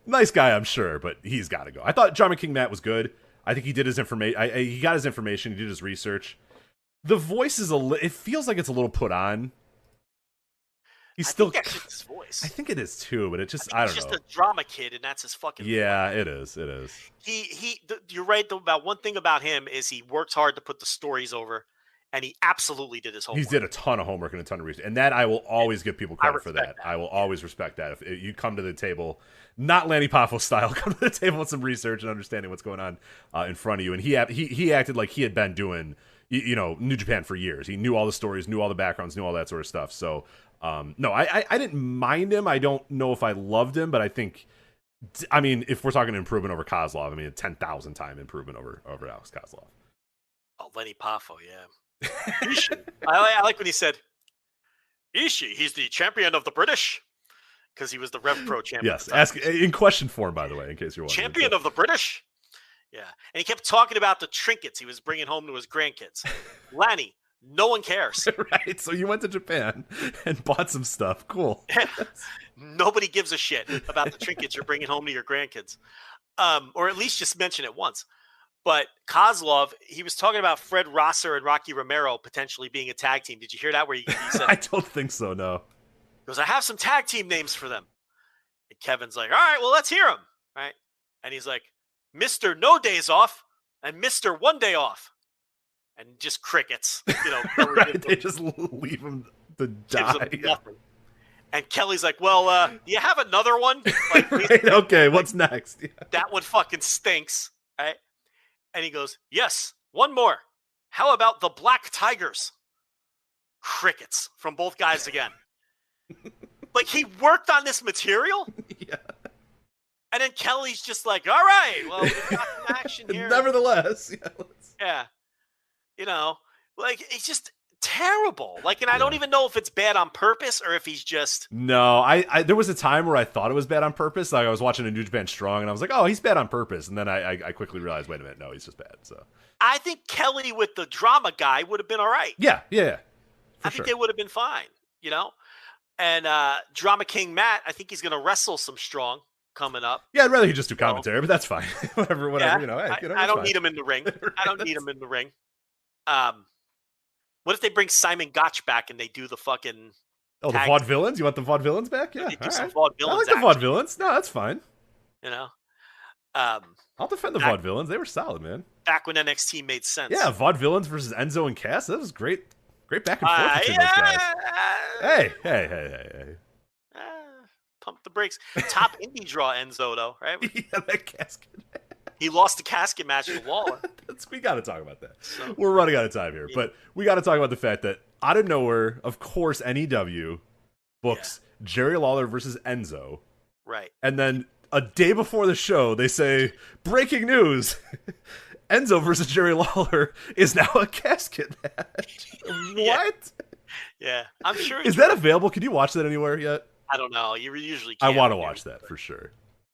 nice guy, I'm sure, but he's got to go. I thought Drama King Matt was good. I think he did his information. He got his information. He did his research. The voice is it feels like it's a little put on. I think that's just his voice. I think it is too, but it just I don't know. He's just a drama kid, and that's his fucking. Yeah, it is. It is. You're right about one thing about him is he works hard to put the stories over, and he absolutely did his homework. He did a ton of homework and a ton of research, and that I will always give people credit for that. I will always respect that. If you come to the table, not Lanny Poffo style, come to the table with some research and understanding what's going on in front of you, and he acted like he had been doing New Japan for years. He knew all the stories, knew all the backgrounds, knew all that sort of stuff. So. No, I didn't mind him. I don't know if I loved him, but I think, if we're talking improvement over Kozlov, a 10,000 time improvement over Alex Kozlov. Oh, Lenny Poffo, yeah. Ishii. I like when he said, Ishii, he's the champion of the British, because he was the Rev Pro champion. Yes, ask in question form, by the way, in case you're wondering. Champion of the British? Yeah. And he kept talking about the trinkets he was bringing home to his grandkids. Lanny. No one cares. Right. So you went to Japan and bought some stuff. Cool. Nobody gives a shit about the trinkets you're bringing home to your grandkids. Or at least just mention it once. But Kozlov, he was talking about Fred Rosser and Rocky Romero potentially being a tag team. Did you hear that where he said? I don't think so, no. He goes, I have some tag team names for them. And Kevin's like, all right, well, let's hear them. Right. And he's like, Mr. No Days Off and Mr. One Day Off. And just crickets, right? They just leave him to die. And Kelly's like, "Well, do you have another one?" Like, right, okay, what's next? Yeah. That one fucking stinks, right? And he goes, "Yes, one more. How about the Black Tigers?" Crickets from both guys again. Like he worked on this material. Yeah. And then Kelly's just like, "All right, well, we've got some action here." Nevertheless, yeah. It's just terrible. And I don't even know if it's bad on purpose or if he's just. No, I there was a time where I thought it was bad on purpose. Like I was watching a New Japan Strong and I was like, oh, he's bad on purpose. And then I quickly realized, wait a minute, no, he's just bad. So I think Kelly with the drama guy would have been all right. Yeah. I think they would have been fine, And Drama King Matt, I think he's going to wrestle some Strong coming up. Yeah, I'd rather he just do commentary, but that's fine. whatever. Yeah, I don't need him in the ring. Right. I don't need him in the ring. What if they bring Simon Gotch back and they do the fucking the Vaudevillains? You want the Vaudevillains back? Yeah, they do some Vaudevillains. I like the Vaudevillains. No, that's fine. I'll defend the Vaudevillains. They were solid, man. Back when NXT made sense. Yeah, Vaudevillains versus Enzo and Cass. That was great back and forth between those guys. Hey. Pump the brakes. Top indie draw Enzo though, right? Yeah, that casket. He lost the casket match to Waller. We got to talk about that. So, we're running out of time here, but we got to talk about the fact that out of nowhere, of course, NEW books Jerry Lawler versus Enzo. Right. And then a day before the show, they say, breaking news, Enzo versus Jerry Lawler is now a casket match. What? Yeah. I'm sure. Is that available? Can you watch that anywhere yet? I don't know. You usually can't. I want to watch that for sure.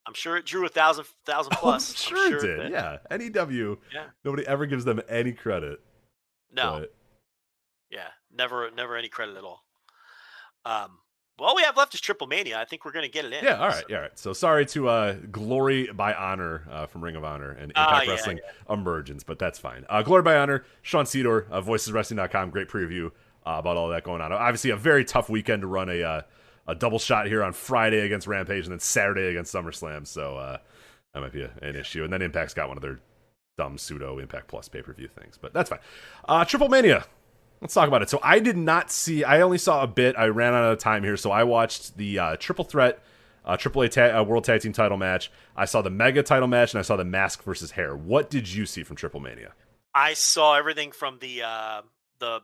I'm sure it drew 1,000 plus. I'm sure it did. Yeah. NEW. Yeah. Nobody ever gives them any credit. No. But... Yeah. Never any credit at all. All we have left is TripleMania. I think we're going to get it in. Yeah. All right. So sorry to Glory by Honor from Ring of Honor and Impact Wrestling Emergence, but that's fine. Glory by Honor, Sean Cedar, VoicesWrestling.com. Great preview about all that going on. Obviously, a very tough weekend to run a double shot here on Friday against Rampage and then Saturday against SummerSlam. So that might be an issue. And then Impact's got one of their dumb pseudo Impact Plus pay-per-view things, but that's fine. TripleMania. Let's talk about it. So I did not see, I only saw a bit. I ran out of time here. So I watched the Triple Threat AAA World Tag Team title match. I saw the Mega title match and I saw the Mask versus Hair. What did you see from TripleMania? I saw everything from the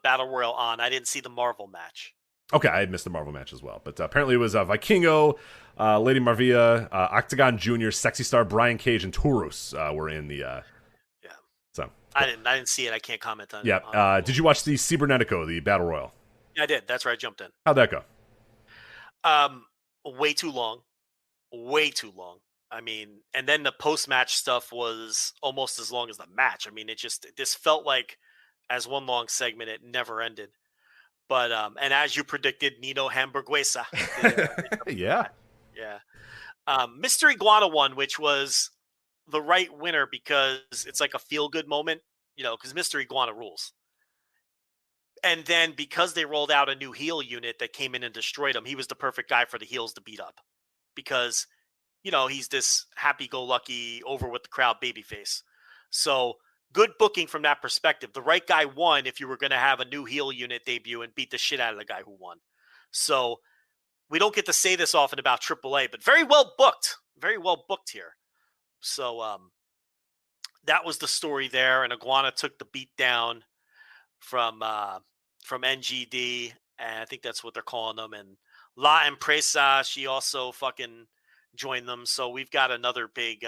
Battle Royal on. I didn't see the Marvel match. Okay, I had missed the Marvel match as well. But apparently it was Vikingo, Lady Marvia, Octagon Jr., Sexy Star, Brian Cage, and Taurus were in the... So I didn't see it. I can't comment on it. Yeah. Did you watch the Cibernetico, the Battle Royal? Yeah, I did. That's where I jumped in. How'd that go? Way too long. Way too long. I mean, and then the post-match stuff was almost as long as the match. I mean, this felt like as one long segment, it never ended. But, and as you predicted, Nino Hamburguesa. Yeah. Mr. Iguana won, which was the right winner because it's like a feel-good moment, because Mr. Iguana rules. And then because they rolled out a new heel unit that came in and destroyed him, he was the perfect guy for the heels to beat up. Because, he's this happy-go-lucky, over-with-the-crowd babyface. So good booking from that perspective. The right guy won if you were going to have a new heel unit debut and beat the shit out of the guy who won. So we don't get to say this often about AAA, but very well booked. Very well booked here. So that was the story there, and Iguana took the beat down from NGD, and I think that's what they're calling them. And La Empresa, she also fucking joined them. So we've got another big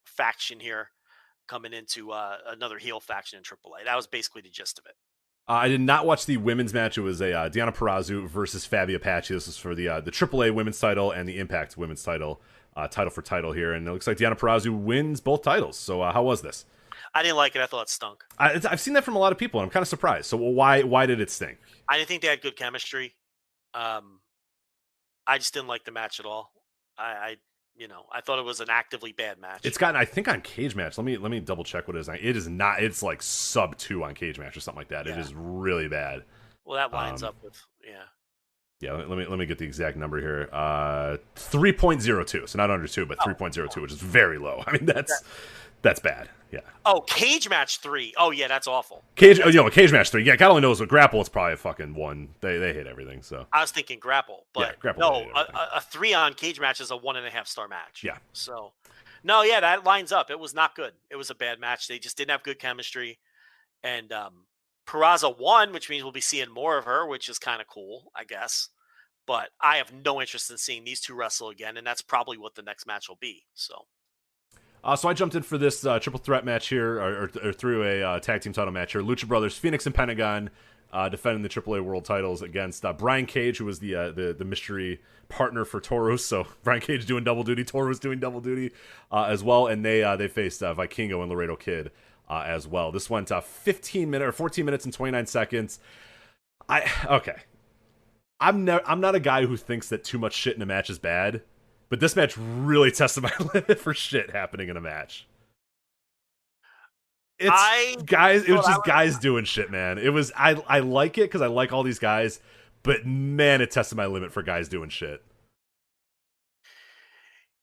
faction here coming into another heel faction in AAA. That was basically the gist of it. I did not watch the women's match. It was a Deonna Purrazzo versus Fabi Apache. This was for the AAA women's title and the Impact women's title. Title for title here, and it looks like Deonna Purrazzo wins both titles. So how was this? I didn't like it. I thought it stunk. I've seen that from a lot of people, and I'm kind of surprised. So why did it stink? I didn't think they had good chemistry. I just didn't like the match at all. I thought it was an actively bad match. It's gotten, I think, on Cage Match. Let me double check what it is. It is not. It's like sub 2 on Cage Match or something like that. Yeah. It is really bad. Well, that lines up with Yeah, let me get the exact number here. 3.02, so not under 2, but 3.02, which is very low. I mean, that's bad. Yeah. Oh, Cage Match 3. Oh, yeah, that's awful. Cage Match 3. Yeah, God only knows what Grapple. It's probably a fucking 1. They hit everything. So I was thinking Grapple, but Grapple no, a 3 on Cage Match is a 1.5 star match. Yeah. So no, yeah, that lines up. It was not good. It was a bad match. They just didn't have good chemistry, and Purrazzo won, which means we'll be seeing more of her, which is kind of cool, I guess. But I have no interest in seeing these two wrestle again, and that's probably what the next match will be. So I jumped in for this triple threat match here, or through a tag team title match here. Lucha Brothers, Phoenix and Pentagon, defending the AAA World Titles against Brian Cage, who was the mystery partner for Taurus. So Brian Cage doing double duty, Taurus doing double duty as well, and they faced Vikingo and Laredo Kid as well. This went 14 minutes and 29 seconds. I'm not a guy who thinks that too much shit in a match is bad, but this match really tested my limit for shit happening in a match. It was just guys doing shit, man. It was I like it because I like all these guys, but man, it tested my limit for guys doing shit.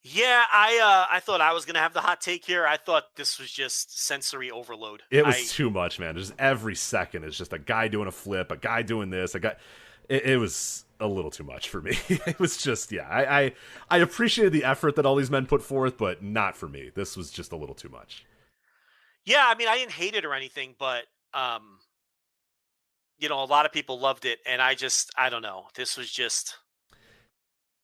Yeah, I thought I was gonna have the hot take here. I thought this was just sensory overload. It was too much, man. Just every second is just a guy doing a flip, a guy doing this, a guy. It was a little too much for me. It was just, I appreciated the effort that all these men put forth, but not for me. This was just a little too much. Yeah, I mean, I didn't hate it or anything, but you know, a lot of people loved it, and I don't know. This was just.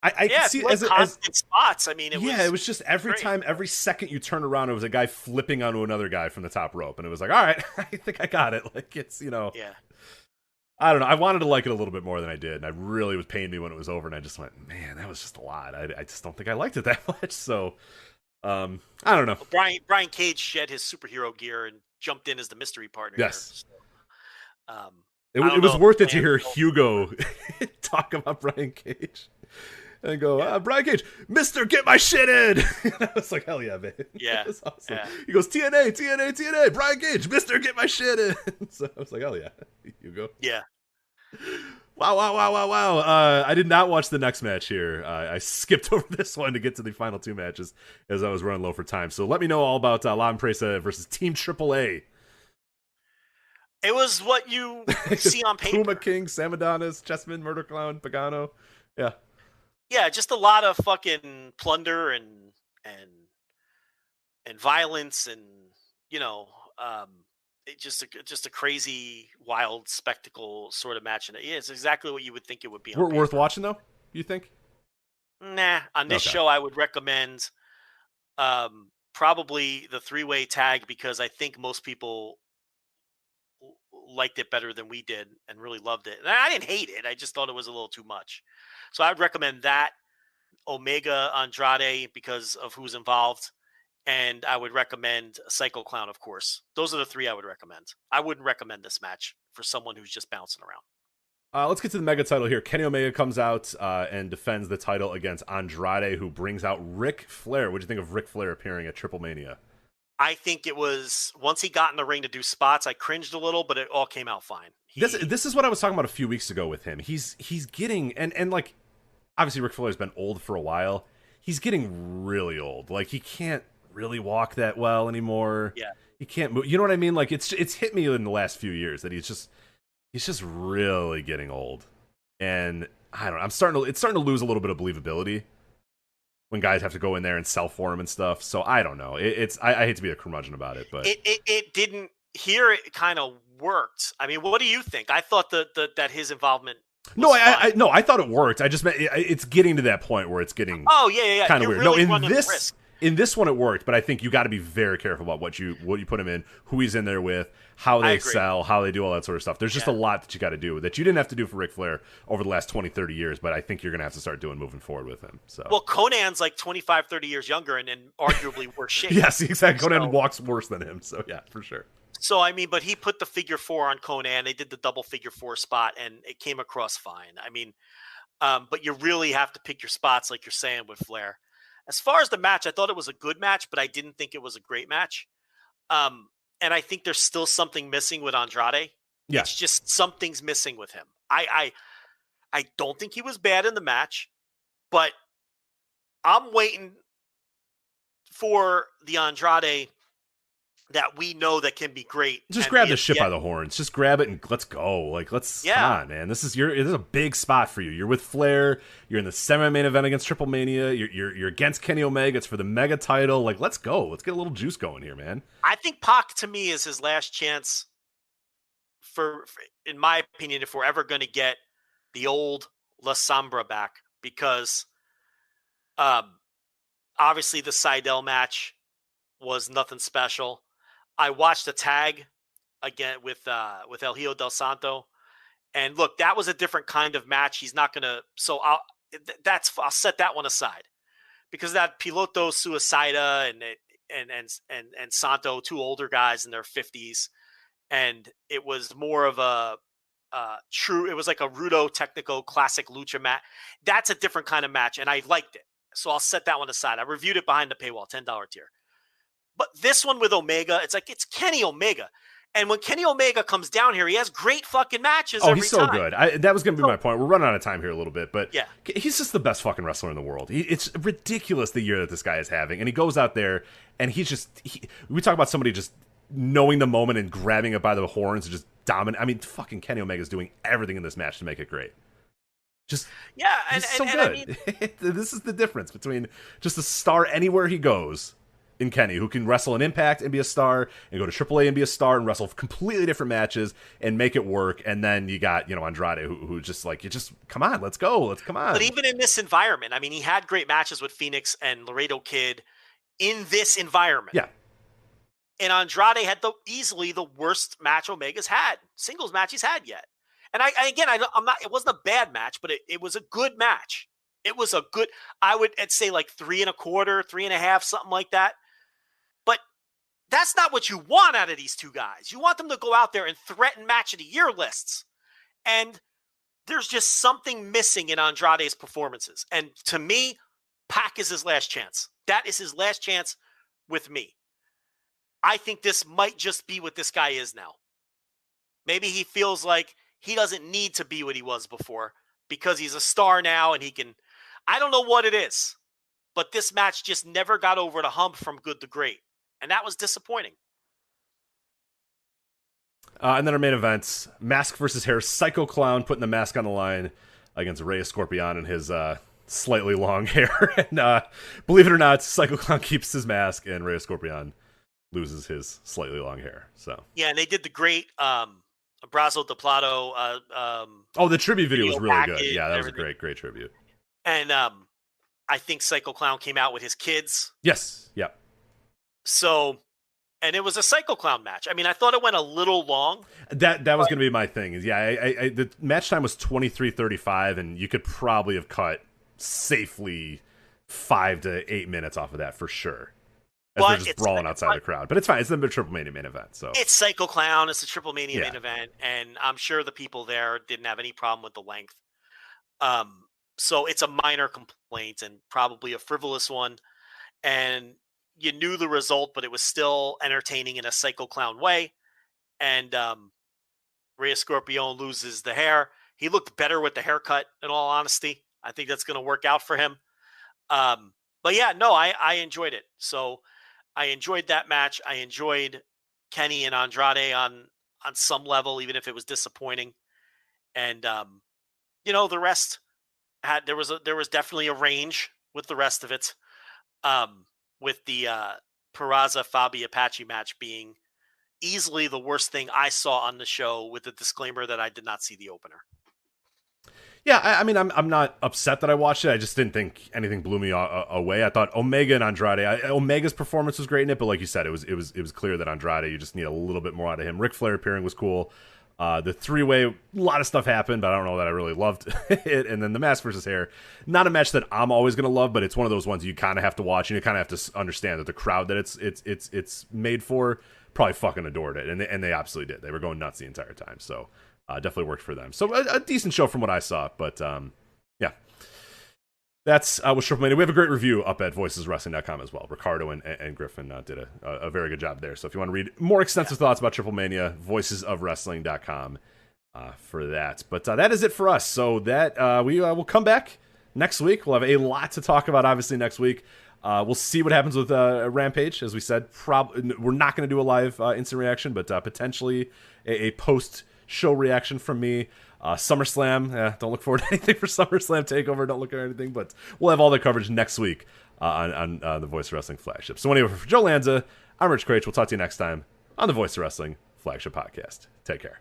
I can see it as spots. I mean, it was just every time, every second you turn around, it was a guy flipping onto another guy from the top rope, and it was like, all right, I think I got it. Like, it's, you know, I don't know. I wanted to like it a little bit more than I did, and I really was paying me when it was over, and I just went, man, that was just a lot. I just don't think I liked it that much. So, I don't know. Brian Cage shed his superhero gear and jumped in as the mystery partner. Yes. Here, so, it was worth it to hear Hugo talk about Brian Cage. And go, Brian Cage, Mister, get my shit in. And I was like, hell yeah, man. Yeah. That's awesome. Yeah. He goes, TNA, Brian Cage, Mister, get my shit in. So I was like, hell yeah, Hugo. Yeah. Wow. I did not watch the next match here. I skipped over this one to get to the final two matches as I was running low for time. So let me know all about La Empresa versus Team AAA. It was what you see on paper. Puma King, Sam Adonis, Chessman, Murder Clown, Pagano. Yeah. Yeah, just a lot of fucking plunder and violence, and you know, just a crazy, wild spectacle sort of match. And yeah, it's exactly what you would think it would be. Worth watching though, you think? Nah, on this show, I would recommend probably the three-way tag, because I think most people liked it better than we did and really loved it. And I didn't hate it. I just thought it was a little too much. So I'd recommend that, Omega Andrade, because of who's involved. And I would recommend Psycho Clown, of course. Those are the three I would recommend. I wouldn't recommend this match for someone who's just bouncing around. Let's get to the mega title here. Kenny Omega comes out and defends the title against Andrade, who brings out Ric Flair. What do you think of Ric Flair appearing at TripleMania? I think it was, once he got in the ring to do spots, I cringed a little, but it all came out fine. This is what I was talking about a few weeks ago with him. He's getting, and like, obviously Ric Flair's been old for a while. He's getting really old. Like, he can't really walk that well anymore. Yeah. He can't move. You know what I mean? Like, it's hit me in the last few years that he's just really getting old. And I don't know, it's starting to lose a little bit of believability when guys have to go in there and sell for him and stuff. So I don't know. I hate to be a curmudgeon about it, but it didn't. Here it kind of worked. I mean, what do you think? I thought that his involvement. I thought it worked. I just meant it's getting to that point where it's getting kind of weird. Really in this one it worked, but I think you got to be very careful about what you put him in, who he's in there with, how they sell, how they do all that sort of stuff. There's just a lot that you got to do that you didn't have to do for Ric Flair over the last 20, 30 years, but I think you're going to have to start doing moving forward with him. So, well, Conan's like 25, 30 years younger and arguably worse shape. Yes, exactly. Conan walks worse than him, so yeah, for sure. So, I mean, but he put the figure 4 on Conan. They did the double figure 4 spot, and it came across fine. I mean, but you really have to pick your spots, like you're saying, with Flair. As far as the match, I thought it was a good match, but I didn't think it was a great match. And I think there's still something missing with Andrade. Yeah. It's just something's missing with him. I don't think he was bad in the match, but I'm waiting for the Andrade that we know that can be great. Just grab the shit by the horns. Just grab it and let's go. Like, come on, man. This is a big spot for you. You're with Flair. You're in the semi-main event against TripleMania. You're against Kenny Omega. It's for the mega title. Like, let's go. Let's get a little juice going here, man. I think Pac, to me, is his last chance for in my opinion, if we're ever going to get the old La Sombra back, because obviously the Seidel match was nothing special. I watched the tag again with El Hijo del Santo, and look, that was a different kind of match. He's not gonna. So I'll set that one aside, because that Piloto Suicida and Santo, two older guys in their 50s, and it was more of a true. It was like a Rudo Technico classic lucha match. That's a different kind of match, and I liked it. So I'll set that one aside. I reviewed it behind the paywall, $10 tier. But this one with Omega, it's like, it's Kenny Omega. And when Kenny Omega comes down here, he has great fucking matches every time. He's so good. That was going to be my point. We're running out of time here a little bit, but yeah, he's just the best fucking wrestler in the world. It's ridiculous the year that this guy is having. And he goes out there, and we talk about somebody just knowing the moment and grabbing it by the horns and just dominate. I mean, fucking Kenny Omega's doing everything in this match to make it great. Just and so and good. I mean, This is the difference between just a star anywhere he goes in Kenny, who can wrestle in Impact and be a star, and go to AAA and be a star, and wrestle completely different matches and make it work. And then you got, Andrade, who just like, you just, come on, let's go, come on. But even in this environment, I mean, he had great matches with Phoenix and Laredo Kid in this environment. Yeah. And Andrade had easily the worst match Omega's had, singles match he's had yet. And it wasn't a bad match, but it was a good match. It was a good, I would say like 3.25, 3.5, something like that. But that's not what you want out of these two guys. You want them to go out there and threaten match of the year lists. And there's just something missing in Andrade's performances. And to me, Pac is his last chance. That is his last chance with me. I think this might just be what this guy is now. Maybe he feels like he doesn't need to be what he was before because he's a star now and he can, I don't know what it is, but this match just never got over the hump from good to great. And that was disappointing. And then our main events, mask versus hair, Psycho Clown putting the mask on the line against Rey Scorpion and his slightly long hair. And believe it or not, Psycho Clown keeps his mask and Rey Scorpion loses his slightly long hair. So yeah, and they did the great Brazo de Plato. The tribute video was really good. Yeah, that was a great tribute. And I think Psycho Clown came out with his kids. Yes. Yeah. So, and it was a Psycho Clown match. I mean, I thought it went a little long. That was going to be my thing. Is I the match time was 23:35, and you could probably have cut safely 5 to 8 minutes off of that for sure. As they're just brawling outside the crowd. But it's fine. It's the TripleMania main event. So it's Psycho Clown. It's the TripleMania main event. And I'm sure the people there didn't have any problem with the length. So it's a minor complaint and probably a frivolous one. And you knew the result, but it was still entertaining in a Psycho Clown way. And Rey Scorpion loses the hair. He looked better with the haircut, in all honesty. I think that's going to work out for him. But yeah, no, I enjoyed it. So I enjoyed that match. I enjoyed Kenny and Andrade on some level, even if it was disappointing. And the rest there was definitely a range with the rest of it. With the Peraza Fabi Apache match being easily the worst thing I saw on the show, with the disclaimer that I did not see the opener. Yeah, I mean, I'm not upset that I watched it. I just didn't think anything blew me away. I thought Omega and Andrade, Omega's performance was great in it, but like you said, it was clear that Andrade, you just need a little bit more out of him. Ric Flair appearing was cool. The three-way, a lot of stuff happened, but I don't know that I really loved it. And then the mask versus hair, not a match that I'm always going to love, but it's one of those ones you kind of have to watch, and you kind of have to understand that the crowd that it's made for probably fucking adored it, and they absolutely did. They were going nuts the entire time, so definitely worked for them. So a decent show from what I saw, but yeah. That's with TripleMania. We have a great review up at voiceswrestling.com as well. Ricardo and Griffin did a very good job there. So if you want to read more extensive thoughts about TripleMania, voicesofwrestling.com for that. But that is it for us. So that we will come back next week. We'll have a lot to talk about, obviously, next week. We'll see what happens with Rampage. As we said, we're not going to do a live instant reaction, but potentially a post-show reaction from me. SummerSlam, don't look forward to anything for SummerSlam TakeOver. Don't look at anything, but we'll have all the coverage next week on the Voice of Wrestling Flagship. So anyway, for Joe Lanza, I'm Rich Craich. We'll talk to you next time on the Voice of Wrestling Flagship Podcast. Take care.